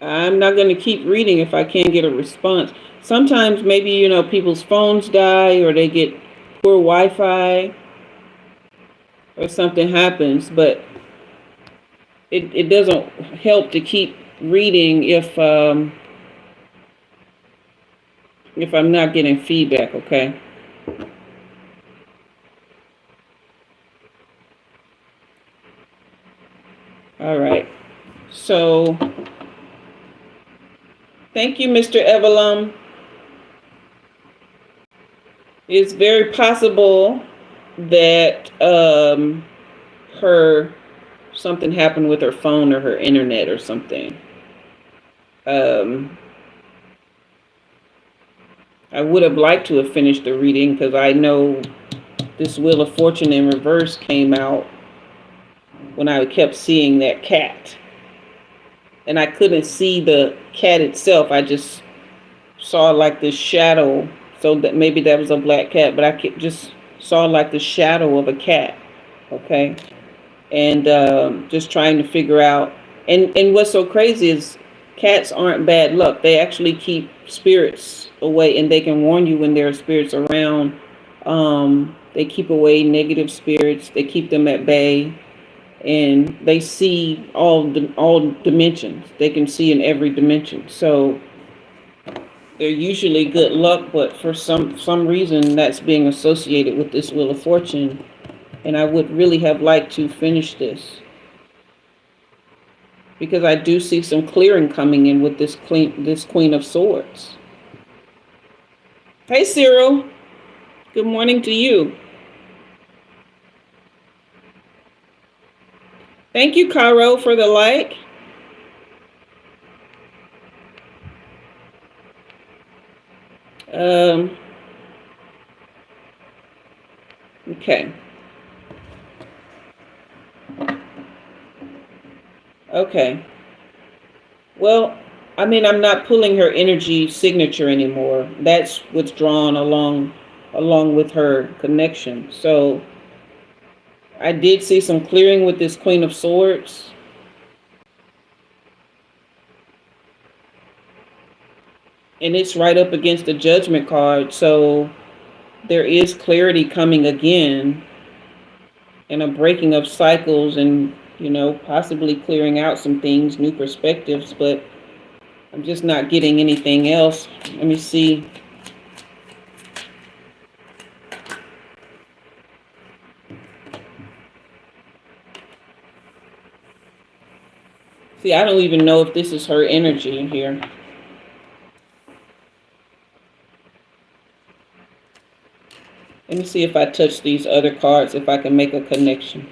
I'm not going to keep reading if I can't get a response. Sometimes maybe, people's phones die or they get poor Wi-Fi or something happens, but it doesn't help to keep reading if I'm not getting feedback, okay? All right. So thank you, Mr. Evelum. It's very possible that something happened with her phone or her internet or something. I would have liked to have finished the reading because I know this Wheel of Fortune in reverse came out when I kept seeing that cat. And I couldn't see the cat itself. I just saw like this shadow. So that maybe that was a black cat, but I just saw like the shadow of a cat. Okay. And just trying to figure out. And what's so crazy is cats aren't bad luck. They actually keep spirits away, and they can warn you when there are spirits around. They keep away negative spirits. They keep them at bay, and they see all dimensions. They can see in every dimension. So they're usually good luck, but for some reason that's being associated with this Wheel of Fortune. And I would really have liked to finish this, because I do see some clearing coming in with this Queen of Swords. Hey, Cyril. Good morning to you. Thank you, Caro, for the like. Okay. Okay. Well, I mean, I'm not pulling her energy signature anymore. That's withdrawn along with her connection. So I did see some clearing with this Queen of Swords. And it's right up against the Judgment card. So there is clarity coming again, and a breaking of cycles, and, possibly clearing out some things, new perspectives, but I'm just not getting anything else. Let me see. See, I don't even know if this is her energy here. Let me see if I touch these other cards, if I can make a connection.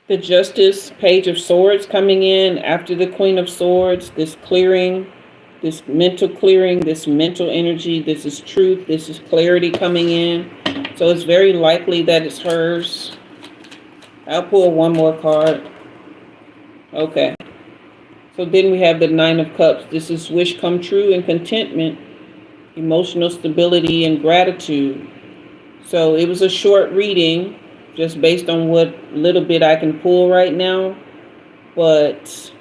The Justice, Page of Swords coming in after the Queen of Swords. This clearing, this mental clearing, this mental energy. This is truth. This is clarity coming in. So it's very likely that it's hers. I'll pull one more card. Okay. So then we have the Nine of Cups. This is wish come true and contentment, emotional stability and gratitude. So it was a short reading, just based on what little bit I can pull right now. But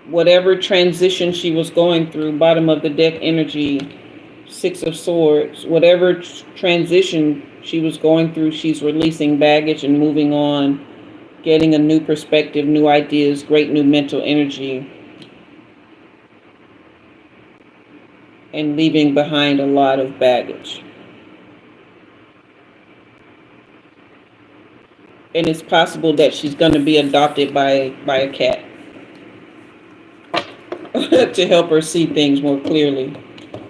whatever transition she was going through, bottom of the deck energy, Six of Swords, whatever transition she was going through, she's releasing baggage and moving on, getting a new perspective, new ideas, great new mental energy, and leaving behind a lot of baggage. And it's possible that she's going to be adopted by a cat to help her see things more clearly.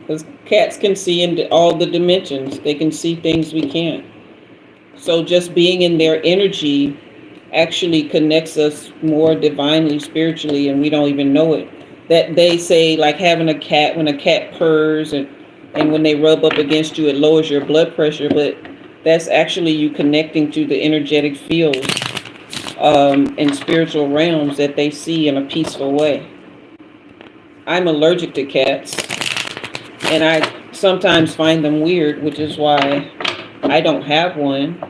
Because cats can see into all the dimensions. They can see things we can't. So just being in their energy actually connects us more divinely, spiritually, and we don't even know it. That they say, like having a cat, when a cat purrs and when they rub up against you, it lowers your blood pressure, but that's actually you connecting to the energetic fields and spiritual realms that they see in a peaceful way. I'm allergic to cats, and I sometimes find them weird, which is why I don't have one.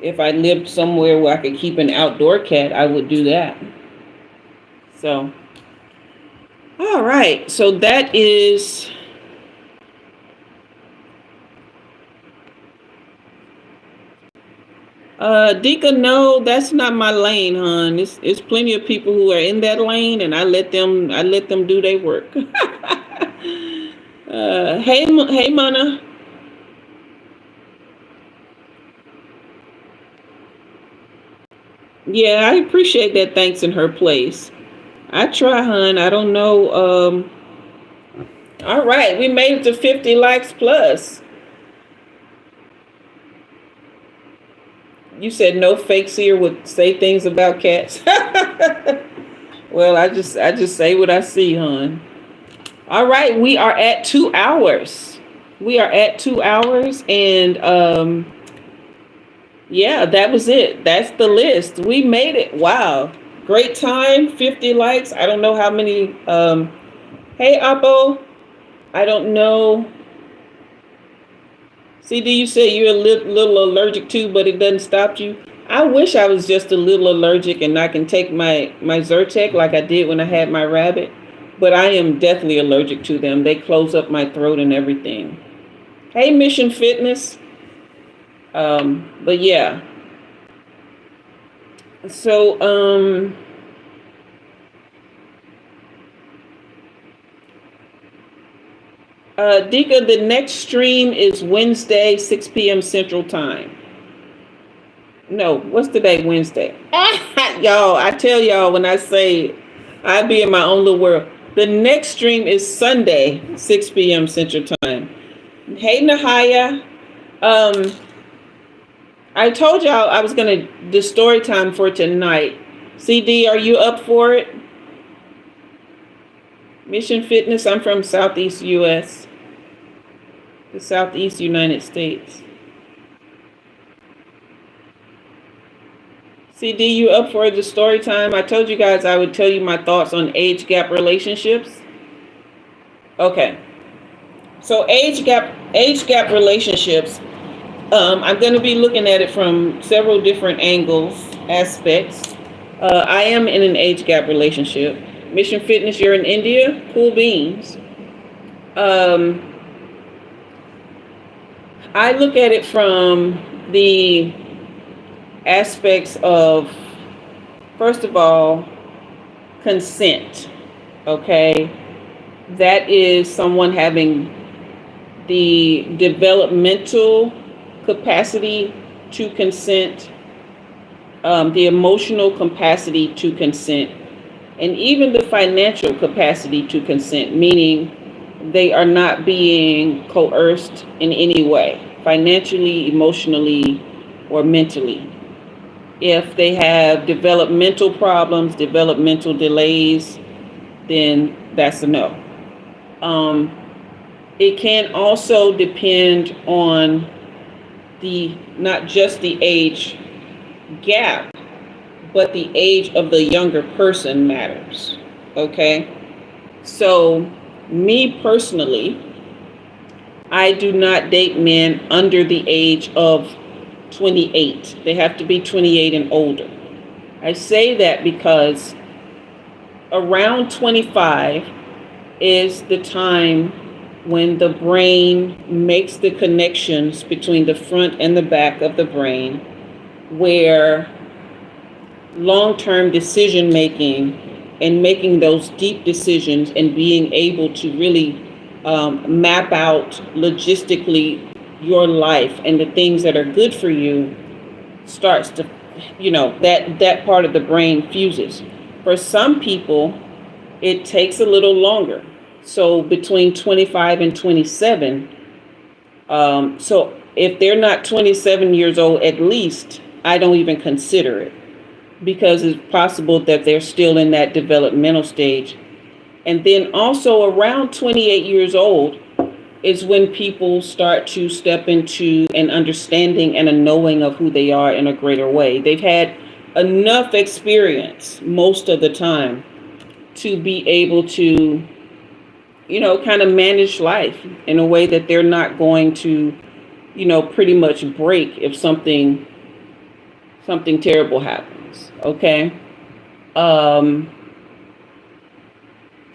If I lived somewhere where I could keep an outdoor cat, I would do that. So, all right. So that is... Dika, no, that's not my lane, hon. It's plenty of people who are in that lane, and I let them do their work. Hey, Mana. Yeah, I appreciate that. Thanks in her place. I try, hon. I don't know. All right, we made it to 50 likes plus. You said no fake seer would say things about cats. Well, I just say what I see, hon. All right, we are at 2 hours. We are at 2 hours, and yeah, that was it. That's the list. We made it. Wow. Great time. 50 likes. I don't know how many. Hey, Appo. I don't know. CD, you say you're a little allergic too, but it doesn't stop you. I wish I was just a little allergic and I can take my Zyrtec like I did when I had my rabbit. But I am definitely allergic to them. They close up my throat and everything. Hey, Mission Fitness. But yeah. So, Dika, the next stream is Wednesday, 6 p.m. Central Time. No, what's today? Wednesday. Y'all, I tell y'all when I say I be in my own little world. The next stream is Sunday, 6 p.m. Central Time. Hey, Nahaya. I told y'all I was going to do story time for tonight. CD, are you up for it? Mission Fitness, I'm from Southeast U.S., the Southeast United States. CD, you up for the story time? I told you guys I would tell you my thoughts on age gap relationships. Okay. So age gap relationships, I'm going to be looking at it from several different angles, aspects. I am in an age gap relationship. Mission Fitness, you're in India? Cool beans. I look at it from the aspects of, first of all, consent, okay? That is someone having the developmental capacity to consent, the emotional capacity to consent, and even the financial capacity to consent, meaning they are not being coerced in any way, financially, emotionally, or mentally. If they have developmental problems, developmental delays, then that's a no. It can also depend on not just the age gap, but the age of the younger person matters. Okay? So, me personally, I do not date men under the age of 28. They have to be 28 and older. I say that because around 25 is the time when the brain makes the connections between the front and the back of the brain, where long-term decision making and making those deep decisions and being able to really map out logistically your life and the things that are good for you starts to, that part of the brain fuses. For some people, it takes a little longer. So between 25 and 27. So if they're not 27 years old, at least, I don't even consider it, because it's possible that they're still in that developmental stage. And then also around 28 years old is when people start to step into an understanding and a knowing of who they are in a greater way. They've had enough experience most of the time to be able to, kind of manage life in a way that they're not going to, pretty much break if something terrible happens. Okay.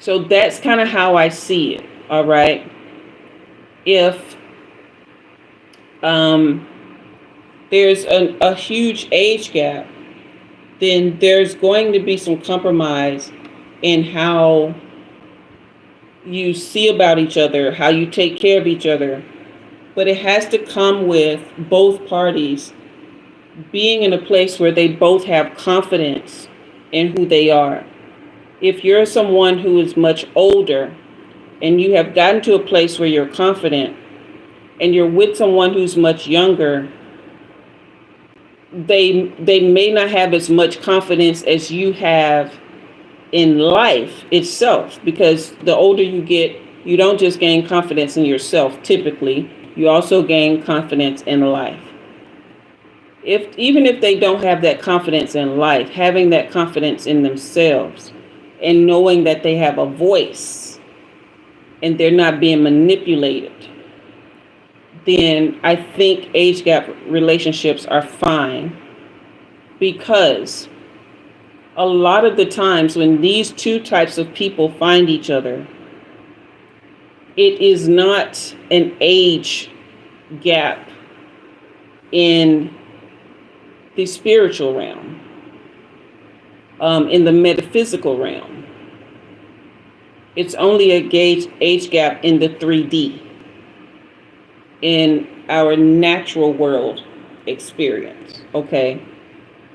So that's kind of how I see it. All right. If there's a huge age gap, then there's going to be some compromise in how you see about each other, how you take care of each other. But it has to come with both parties being in a place where they both have confidence in who they are. If you're someone who is much older and you have gotten to a place where you're confident and you're with someone who's much younger, they may not have as much confidence as you have in life itself, because the older you get, you don't just gain confidence in yourself. Typically, you also gain confidence in life. Even if they don't have that confidence in life, having that confidence in themselves and knowing that they have a voice and they're not being manipulated, then I think age gap relationships are fine, because a lot of the times when these two types of people find each other, it is not an age gap in the spiritual realm, in the metaphysical realm. It's only a age gap in the 3D, in our natural world experience, okay?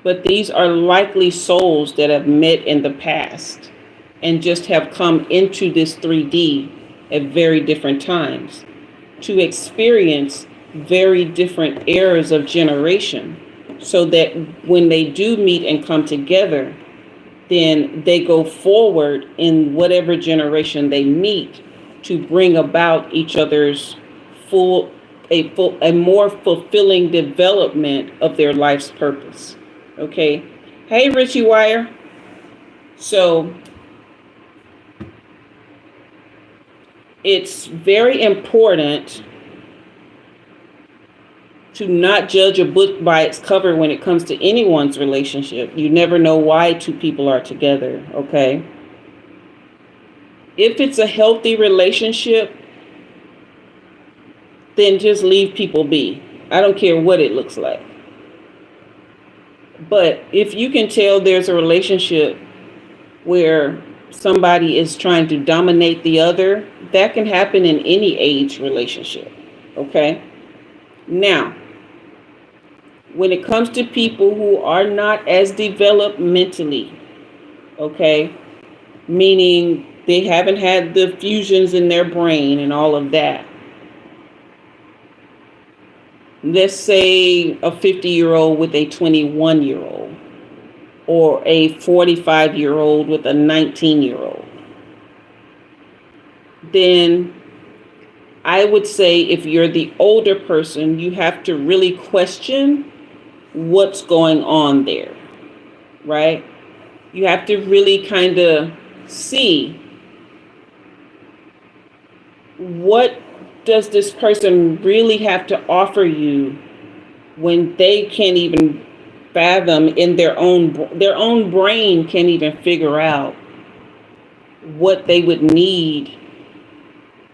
But these are likely souls that have met in the past and just have come into this 3D at very different times to experience very different eras of generation, so that when they do meet and come together, then they go forward in whatever generation they meet to bring about each other's a more fulfilling development of their life's purpose. Okay. Hey, Richie Wire. So it's very important to not judge a book by its cover when it comes to anyone's relationship. You never know why two people are together, okay? If it's a healthy relationship, then just leave people be. I don't care what it looks like. But if you can tell there's a relationship where somebody is trying to dominate the other, that can happen in any age relationship, okay? Now, when it comes to people who are not as developed mentally, okay, meaning they haven't had the fusions in their brain and all of that. Let's say a 50-year-old with a 21-year-old, or a 45-year-old with a 19-year-old. Then I would say if you're the older person, you have to really question what's going on there, right? You have to really kind of see, what does this person really have to offer you when they can't even fathom in their own brain can't even figure out what they would need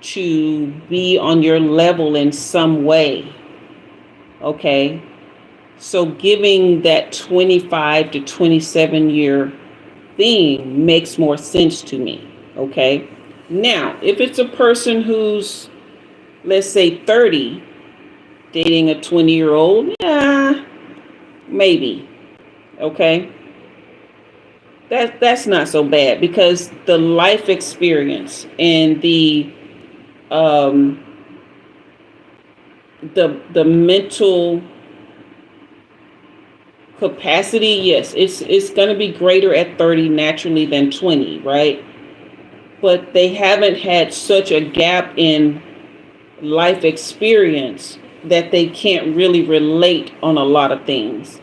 to be on your level in some way, okay? So giving that 25 to 27 year thing makes more sense to me, okay? Now, if it's a person who's, let's say 30, dating a 20-year-old, yeah, maybe, okay? That's not so bad, because the life experience and the mental capacity, yes, it's going to be greater at 30 naturally than 20, right? But they haven't had such a gap in life experience that they can't really relate on a lot of things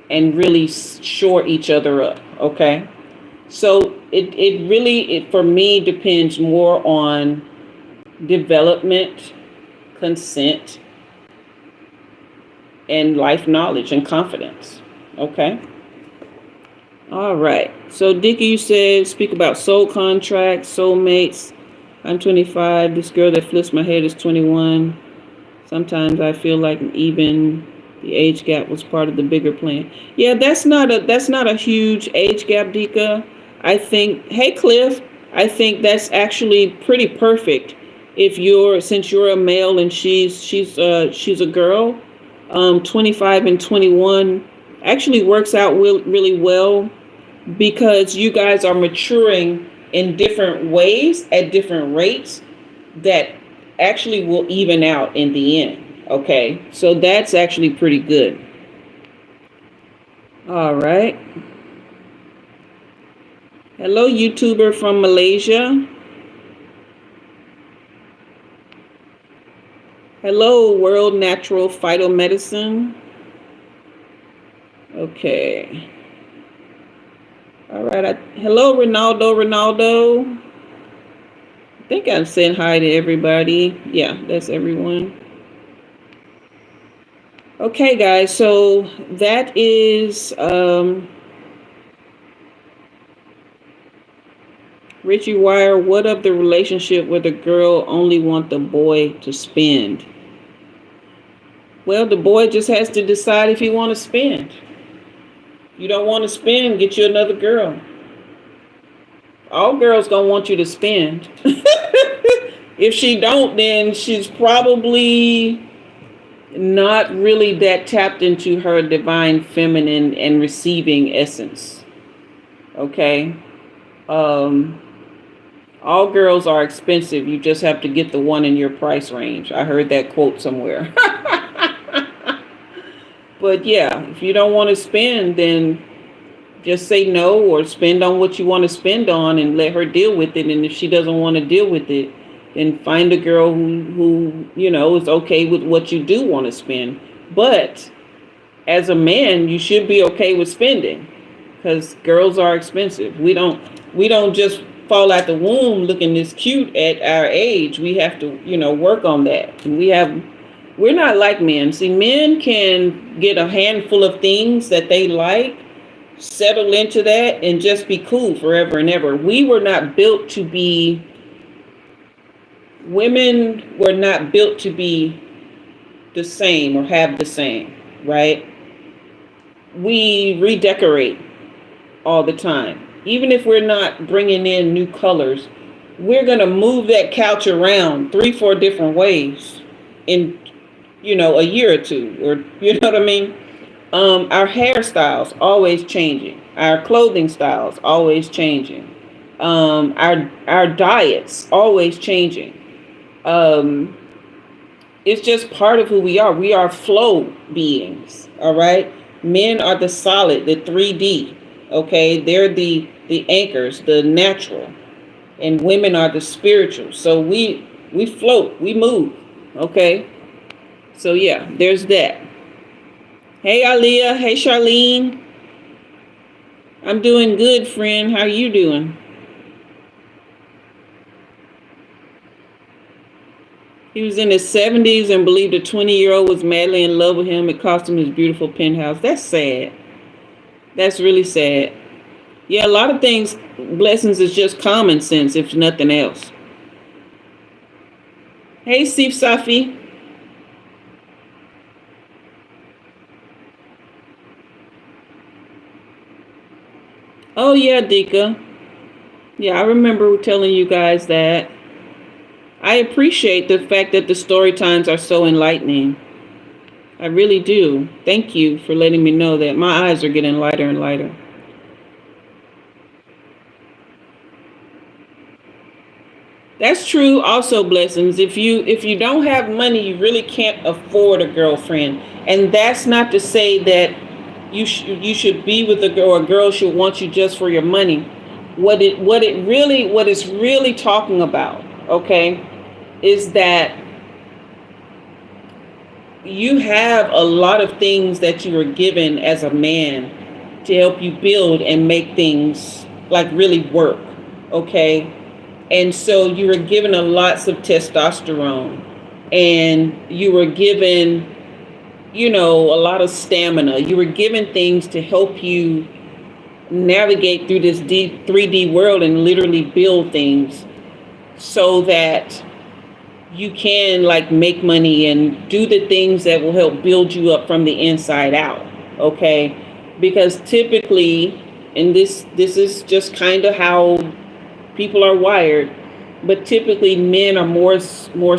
and really shore each other up, okay? So it really, for me, depends more on development, consent, and life knowledge and confidence, okay? All right. So Dickie, you said speak about soul contracts, soulmates. I'm 25. This girl that flips my head is 21. Sometimes I feel like even the age gap was part of the bigger plan. Yeah, that's not a huge age gap, Dika. I think, hey Cliff, I think that's actually pretty perfect. Since you're a male and she's a girl, 25 and 21 actually works out really well, because you guys are maturing in different ways at different rates that actually will even out in the end. Okay, so that's actually pretty good. All right. Hello, YouTuber from Malaysia. Hello, World Natural Phytomedicine. Okay. All right. Hello, Ronaldo. I think I've said hi to everybody. Yeah, that's everyone. Okay, guys. So that is Richie Wire. What of the relationship where the girl only want the boy to spend? Well, the boy just has to decide if he want to spend. You don't want to spend, get you another girl. All girls gonna want you to spend. If she don't, then she's probably not really that tapped into her divine feminine and receiving essence. Okay. All girls are expensive. You just have to get the one in your price range. I heard that quote somewhere. But yeah, if you don't want to spend, then just say no, or spend on what you want to spend on and let her deal with it. And if she doesn't want to deal with it, then find a girl who is okay with what you do want to spend. But as a man, you should be okay with spending, because girls are expensive. We don't just fall out the womb looking this cute at our age. We have to, work on that. And we're not like men. See, men can get a handful of things that they like, settle into that, and just be cool forever and ever. Women were not built to be the same or have the same, right? We redecorate all the time. Even if we're not bringing in new colors, we're going to move that couch around 3-4 different ways in a year or two, or you know what I mean? Our hairstyles always changing. Our clothing styles always changing. Our diets always changing. It's just part of who we are. We are flow beings. All right. Men are the solid, the 3D. Okay. They're the anchors, the natural, and women are the spiritual. So we float, we move. Okay. So yeah, there's that. Hey, Aliyah. Hey, Charlene. I'm doing good, friend. How you doing? He was in his 70s and believed a 20-year-old was madly in love with him. It cost him his beautiful penthouse. That's sad. That's really sad. Yeah, a lot of things, blessings is just common sense, if nothing else. Hey, Sif Safi. Oh, yeah, Dika. Yeah, I remember telling you guys that. I appreciate the fact that the story times are so enlightening. I really do. Thank you for letting me know that. My eyes are getting lighter and lighter. That's true. Also, blessings. If you don't have money, you really can't afford a girlfriend. And that's not to say that you should be with a girl, or a girl should want you just for your money. What it's really talking about, okay, is that you have a lot of things that you were given as a man to help you build and make things like really work, okay? And so you were given lots of testosterone, and you were given, a lot of stamina. You were given things to help you navigate through this 3D world and literally build things so that you can make money and do the things that will help build you up from the inside out. Okay. Because typically, and this is just kind of how people are wired, but typically men are more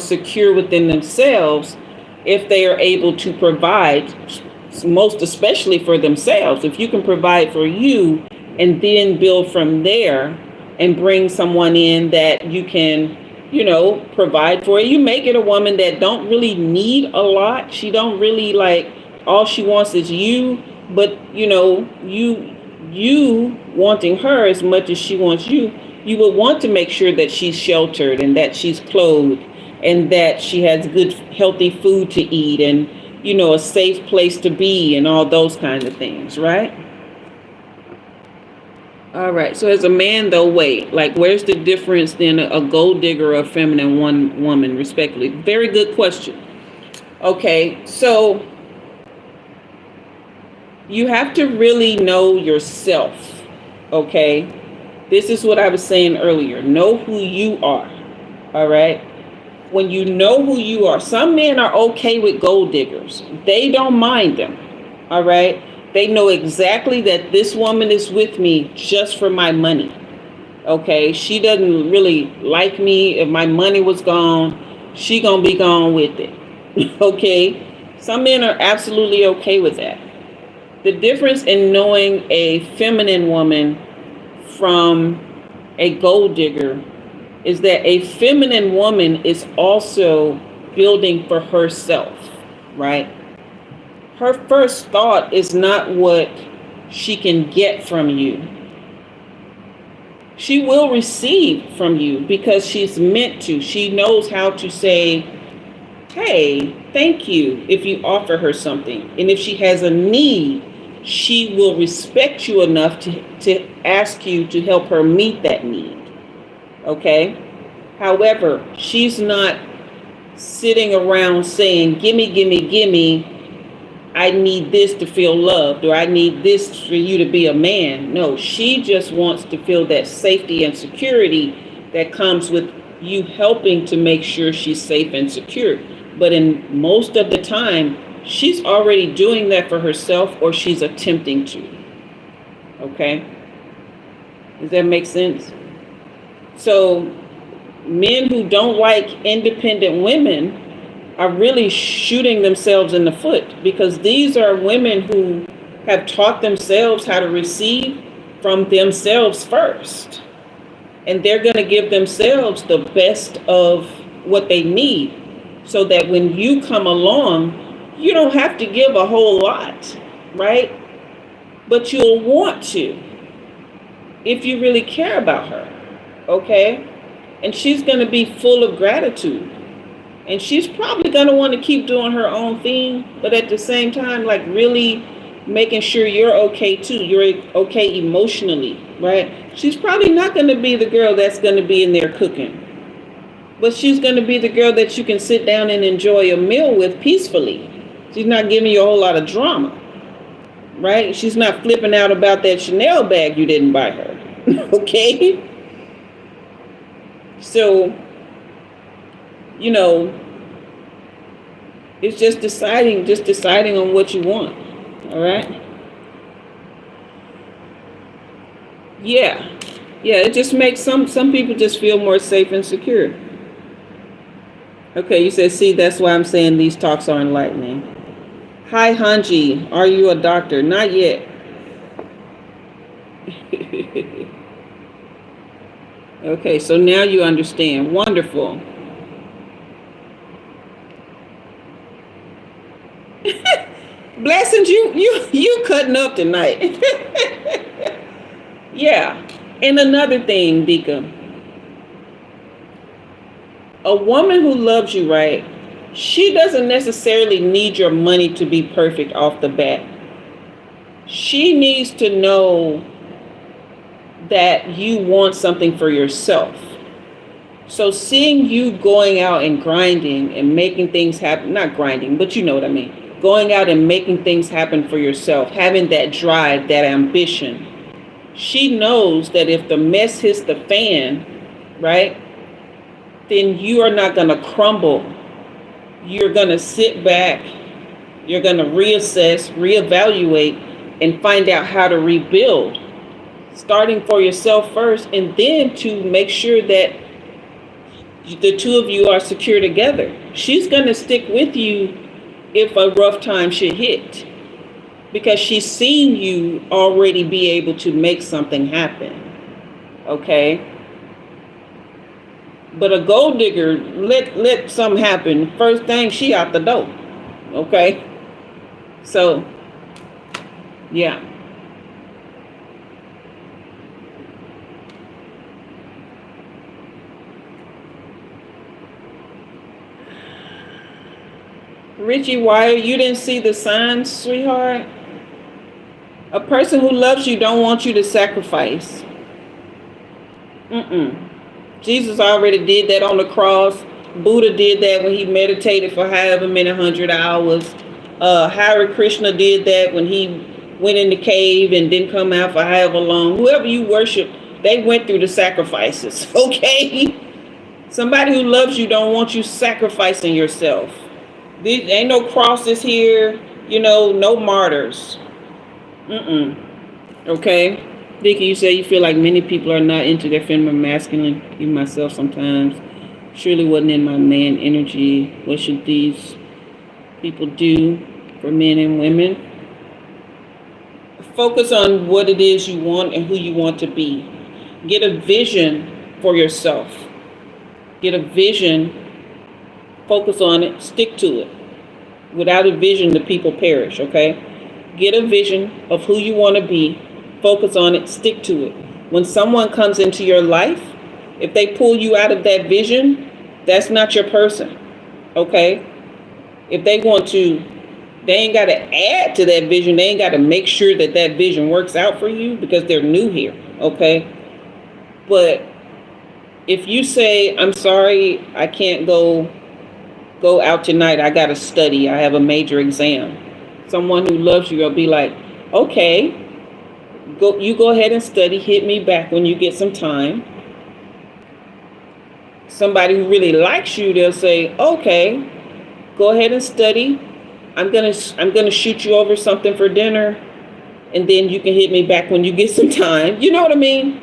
secure within themselves if they are able to provide, most especially for themselves. If you can provide for you and then build from there and bring someone in that you can, provide for. You make it a woman that don't really need a lot. She don't really all she wants is you, But you wanting her as much as she wants you, you would want to make sure that she's sheltered and that she's clothed and that she has good healthy food to eat and a safe place to be and all those kinds of things, right? All right. So as a man though, wait, like where's the difference then a gold digger or a feminine one woman, respectively? Very good question. Okay, so you have to really know yourself, okay? This is what I was saying earlier. Know who you are, all right? When you know who you are, some men are okay with gold diggers. They don't mind them, all right? They know exactly that this woman is with me just for my money, okay? She doesn't really like me. If my money was gone, she gonna be gone with it, okay? Some men are absolutely okay with that. The difference in knowing a feminine woman from a gold digger is that a feminine woman is also building for herself, right? Her first thought is not what she can get from you. She will receive from you because she's meant to. She knows how to say, hey, thank you, if you offer her something. And if she has a need, she will respect you enough to ask you to help her meet that need. Okay? However, she's not sitting around saying, gimme, gimme, gimme, I need this to feel loved, or I need this for you to be a man. No, she just wants to feel that safety and security that comes with you helping to make sure she's safe and secure. But in most of the time, she's already doing that for herself, or she's attempting to. Okay? Does that make sense? So men who don't like independent women are really shooting themselves in the foot, because these are women who have taught themselves how to receive from themselves first. And they're going to give themselves the best of what they need, so that when you come along, you don't have to give a whole lot, right? But you'll want to if you really care about her, okay? And she's going to be full of gratitude. And she's probably going to want to keep doing her own thing, but at the same time, like really making sure you're okay too. You're okay emotionally, right? She's probably not going to be the girl that's going to be in there cooking, but she's going to be the girl that you can sit down and enjoy a meal with peacefully. She's not giving you a whole lot of drama, right? She's not flipping out about that Chanel bag you didn't buy her, okay? So, it's just deciding on what you want, all right? Yeah, it just makes some people just feel more safe and secure. Okay, you said, see, that's why I'm saying these talks are enlightening. Hi, Hanji, are you a doctor? Not yet. Okay, so now you understand. Wonderful. Blessings, you cutting up tonight. Yeah. And another thing, Dika. A woman who loves you, right, she doesn't necessarily need your money to be perfect off the bat. She needs to know that you want something for yourself. So seeing you going out and grinding and making things happen, not grinding, but you know what I mean, going out and making things happen for yourself, having that drive, that ambition, she knows that if the mess hits the fan, right, then you are not going to crumble. You're going to sit back, you're going to reassess, reevaluate, and find out how to rebuild, starting for yourself first, and then to make sure that the two of you are secure together. She's going to stick with you if a rough time should hit, because she's seen you already be able to make something happen, okay? But a gold digger, let something happen, first thing, she out the door, okay? So Yeah. Richie Wire, you didn't see the signs, sweetheart? A person who loves you don't want you to sacrifice. Jesus already did that on the cross. Buddha did that when he meditated for however many 100 hours. Hare Krishna did that when he went in the cave and didn't come out for however long. Whoever you worship, they went through the sacrifices, okay? Somebody who loves you don't want you sacrificing yourself. There ain't no crosses here, no martyrs. Okay? Dickie, you say you feel like many people are not into their feminine masculine. Even myself sometimes. Surely wasn't in my man energy. What should these people do for men and women? Focus on what it is you want and who you want to be. Get a vision for yourself. Get a vision. Focus on it. Stick to it. Without a vision, the people perish, okay? Get a vision of who you want to be. Focus on it. Stick to it. When someone comes into your life, if they pull you out of that vision, that's not your person, okay? If they want to, they ain't got to add to that vision. They ain't got to make sure that that vision works out for you because they're new here, okay? But if you say, I'm sorry, I can't go out tonight. I got to study. I have a major exam. Someone who loves you will be like, okay, you go ahead and study. Hit me back when you get some time. Somebody who really likes you, they'll say, okay, go ahead and study. I'm gonna shoot you over something for dinner, and then you can hit me back when you get some time. You know what I mean?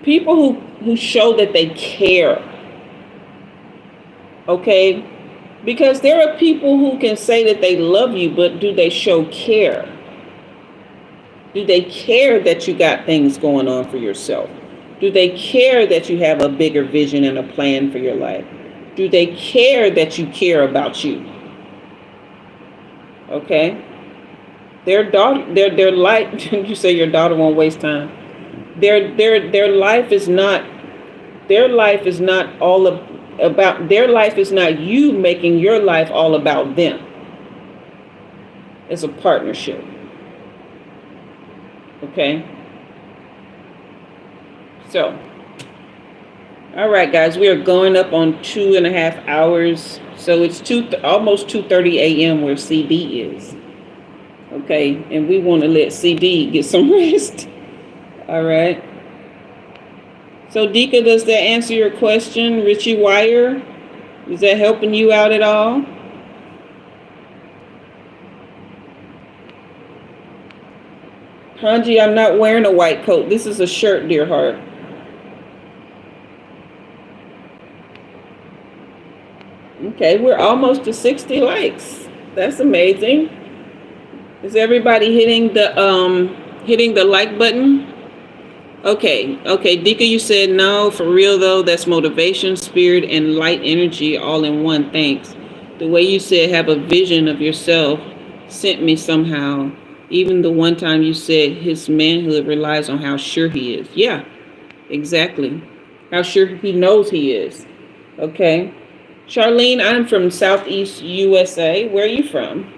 People who show that they care. Okay? Because there are people who can say that they love you, but do they show care? Do they care that you got things going on for yourself? Do they care that you have a bigger vision and a plan for your life? Do they care that you care about you? Okay? Their life, you say your daughter won't waste time. Their life is not all about, their life is not you making your life all about them. It's a partnership. Okay? So, all right, guys, we are going up on 2.5 hours. So it's almost 2:30 a.m. where CD is. Okay, and we want to let CD get some rest. All right. So, Dika, does that answer your question? Richie Wire, is that helping you out at all? Hanji, I'm not wearing a white coat. This is a shirt, dear heart. Okay, we're almost to 60 likes. That's amazing. Is everybody hitting the like button? Okay, Dika, you said no, for real though, that's motivation, spirit, and light energy all in one, thanks. The way you said have a vision of yourself sent me somehow. Even the one time you said his manhood relies on how sure he is. Yeah, exactly. How sure he knows he is. Okay. Charlene, I'm from Southeast USA. Where are you from?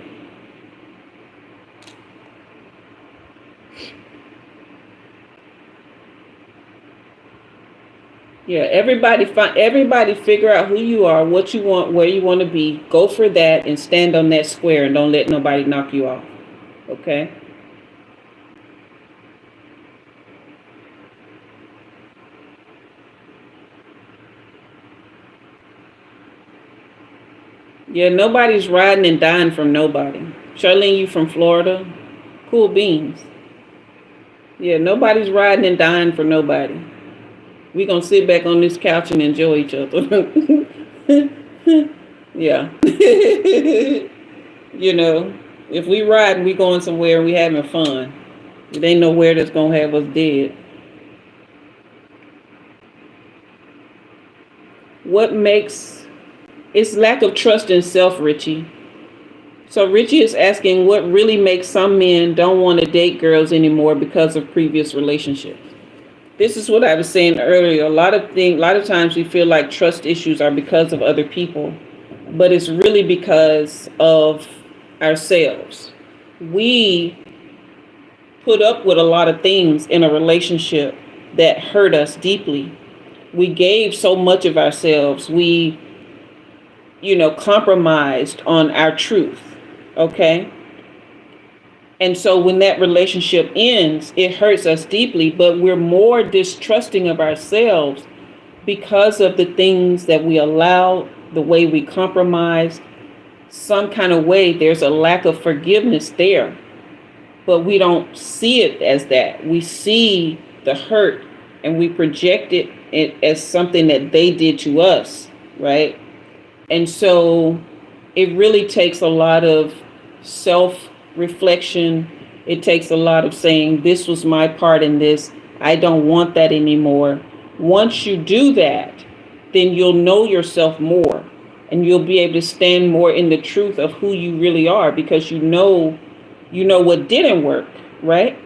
Yeah, everybody figure out who you are, what you want, where you want to be. Go for that and stand on that square and don't let nobody knock you off. Okay? Yeah, nobody's riding and dying from nobody. Charlene, you from Florida? Cool beans. Yeah, nobody's riding and dying for nobody. We're going to sit back on this couch and enjoy each other. Yeah. If we riding, we going somewhere and we having fun. It ain't nowhere that's going to have us dead. What makes... It's lack of trust in self, Richie. So Richie is asking what really makes some men don't want to date girls anymore because of previous relationships. This is what I was saying earlier. A lot of times we feel like trust issues are because of other people, but it's really because of ourselves. We put up with a lot of things in a relationship that hurt us deeply. We gave so much of ourselves. We, compromised on our truth. Okay. And so when that relationship ends, it hurts us deeply, but we're more distrusting of ourselves because of the things that we allow, the way we compromise. Some kind of way, there's a lack of forgiveness there, but we don't see it as that. We see the hurt and we project it as something that they did to us, right? And so it really takes a lot of self-reflection. It takes a lot of saying, this was my part in this. I don't want that anymore. Once you do that, then you'll know yourself more and you'll be able to stand more in the truth of who you really are, because you know what didn't work, right?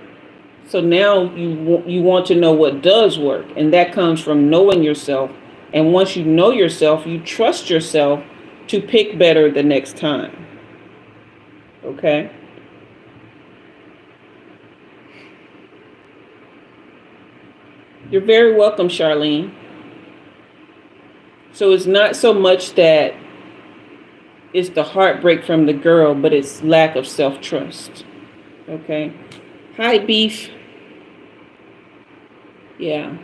So now you want to know what does work, and that comes from knowing yourself. And once you know yourself, you trust yourself to pick better the next time. Okay? You're very welcome, Charlene. So it's not so much that it's the heartbreak from the girl, but it's lack of self-trust. Okay? Hi, Beef. Yeah.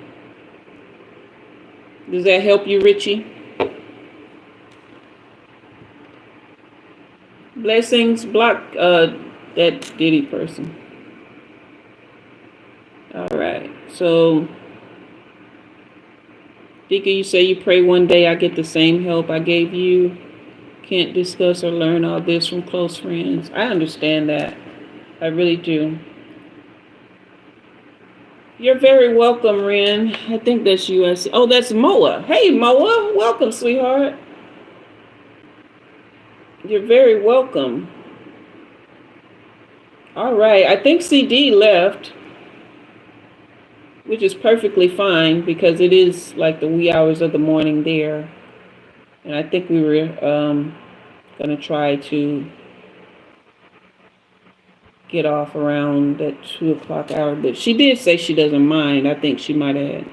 Does that help you, Richie? Blessings, block that Diddy person. All right. So, Dika, you say you pray one day I get the same help I gave you. Can't discuss or learn all this from close friends. I understand that. I really do. You're very welcome, Ren. I think that's US. Oh, that's Moa. Hey, Moa. Welcome, sweetheart. You're very welcome. All right. I think CD left, which is perfectly fine because it is like the wee hours of the morning there. And I think we were going to try to get off around that 2:00 hour, but she did say she doesn't mind. I think she might have.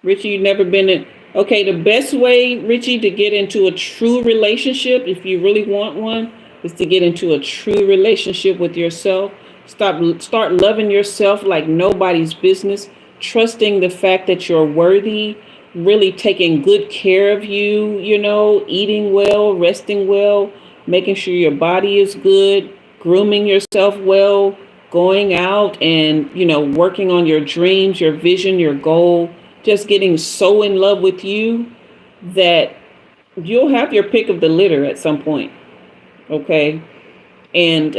Richie, you've never been in. Okay, the best way, Richie, to get into a true relationship, if you really want one, is to get into a true relationship with yourself. Start loving yourself like nobody's business, trusting the fact that you're worthy, really taking good care of you, eating well, resting well, making sure your body is good, grooming yourself well, going out and, working on your dreams, your vision, your goal, just getting so in love with you that you'll have your pick of the litter at some point. Okay. And,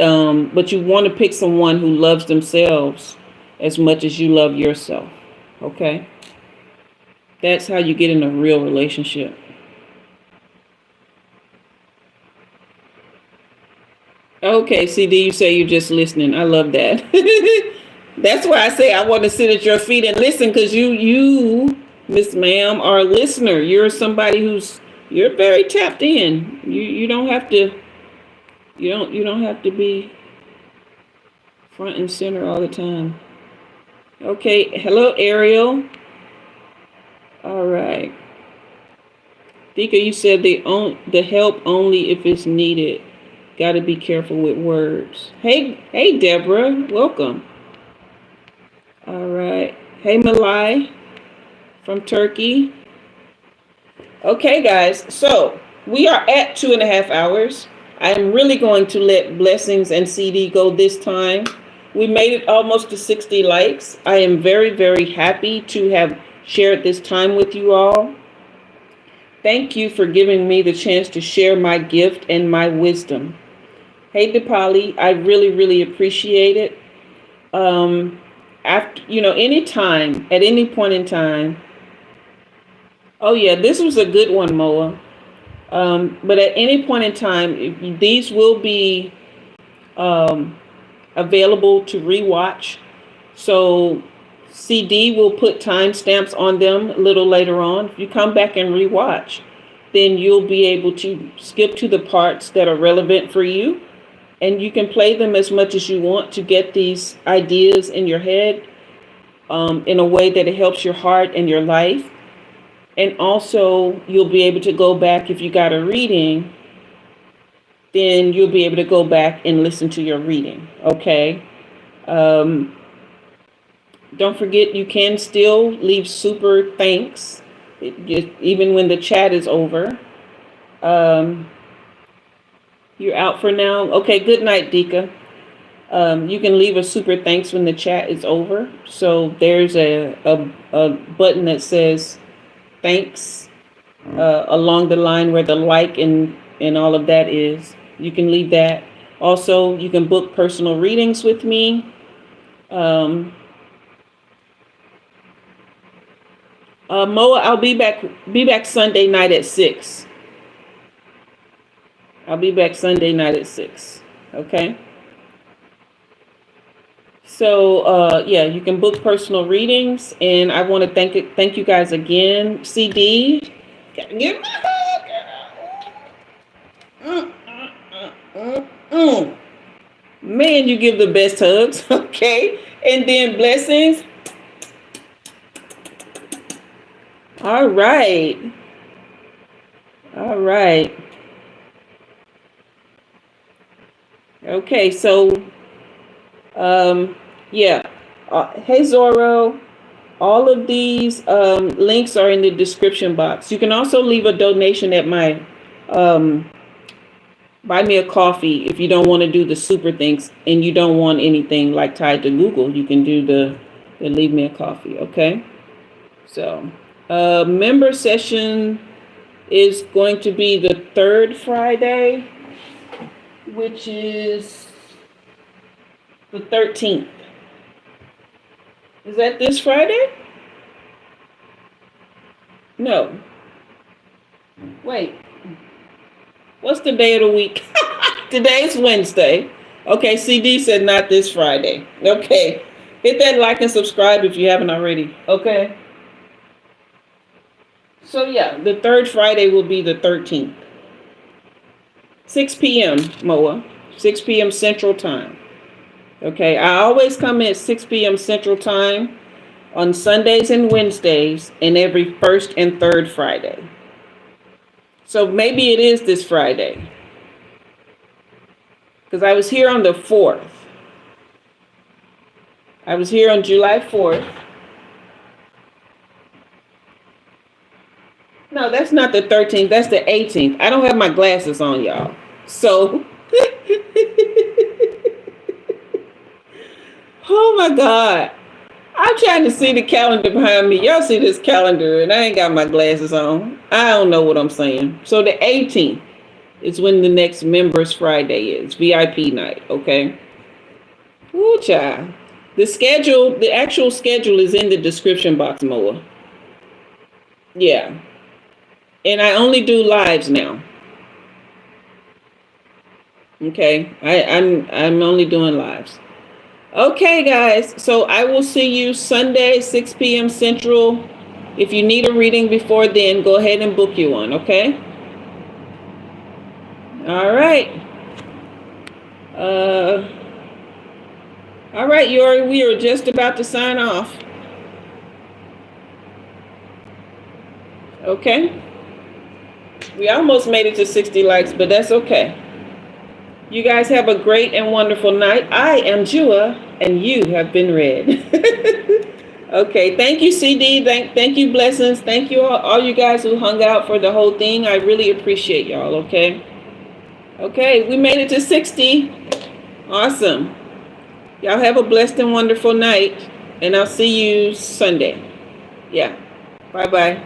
but you want to pick someone who loves themselves as much as you love yourself. Okay. That's how you get in a real relationship. Okay, CD, you say you're just listening. I love that. That's why I say I want to sit at your feet and listen, because you, Miss Ma'am, are a listener. You're somebody you're very tapped in. You don't have to, you don't have to be front and center all the time. Okay, hello, Ariel. All right. Dika, you said the help only if it's needed. Got to be careful with words. Hey, Deborah, welcome. All right. Hey, Malai from Turkey. Okay, guys. So we are at 2.5 hours. I am really going to let Blessings and CD go this time. We made it almost to 60 likes. I am very, very happy to have shared this time with you all. Thank you for giving me the chance to share my gift and my wisdom. Hey, Dipali, I really, really appreciate it. After, anytime, at any point in time. Oh yeah, this was a good one, Moa. But at any point in time, these will be available to rewatch. So CD will put timestamps on them a little later on. If you come back and rewatch, then you'll be able to skip to the parts that are relevant for you. And you can play them as much as you want to get these ideas in your head in a way that it helps your heart and your life. And also, you'll be able to go back if you got a reading, then you'll be able to go back and listen to your reading, okay? Don't forget, you can still leave super thanks, even when the chat is over. You're out for now? Okay, good night, Dika. You can leave a super thanks when the chat is over. So there's a button that says thanks along the line where the like and all of that is. You can leave that. Also, you can book personal readings with me. Moa, I'll be back Sunday night at 6. I'll be back Sunday night at 6. Okay. So yeah, you can book personal readings, and I want to thank you guys again. CD, give my hug, girl. Man, you give the best hugs. Okay, and then blessings. All right. All right. Okay, so, yeah. Hey, Zorro, all of these links are in the description box. You can also leave a donation at my Buy Me a Coffee if you don't want to do the super things and you don't want anything like tied to Google. You can do the Leave Me a Coffee, okay? So, member session is going to be the 3rd Friday, which is the 13th. Is that this Friday? No. Wait. What's the day of the week? Today's Wednesday. Okay, CD said not this Friday. Okay. Hit that like and subscribe if you haven't already. Okay. So yeah, the 3rd Friday will be the 13th. 6 p.m. Moa. 6 p.m. Central Time. Okay, I always come in at 6 p.m. Central Time on Sundays and Wednesdays and every 1st and 3rd Friday. So maybe it is this Friday. Because I was here on the 4th. I was here on July 4th. No, that's not the 13th. That's the 18th. I don't have my glasses on, y'all. So, oh my God. I'm trying to see the calendar behind me. Y'all see this calendar and I ain't got my glasses on. I don't know what I'm saying. So the 18th is when the next Members Friday is. VIP night, okay? Ooh, child. The actual schedule is in the description box, Moa. Yeah. And I only do lives now. Okay, I'm only doing lives. Okay, guys. So I will see you Sunday, 6 p.m. Central. If you need a reading before then, go ahead and book you one. Okay. All right. All right, Yori. We are just about to sign off. Okay. We almost made it to 60 likes, but that's okay. You guys have a great and wonderful night. I am Jua, and you have been read. Okay, thank you, CD. Thank you, blessings. Thank you all you guys who hung out for the whole thing. I really appreciate y'all, okay? Okay, we made it to 60. Awesome. Y'all have a blessed and wonderful night, and I'll see you Sunday. Yeah, bye-bye.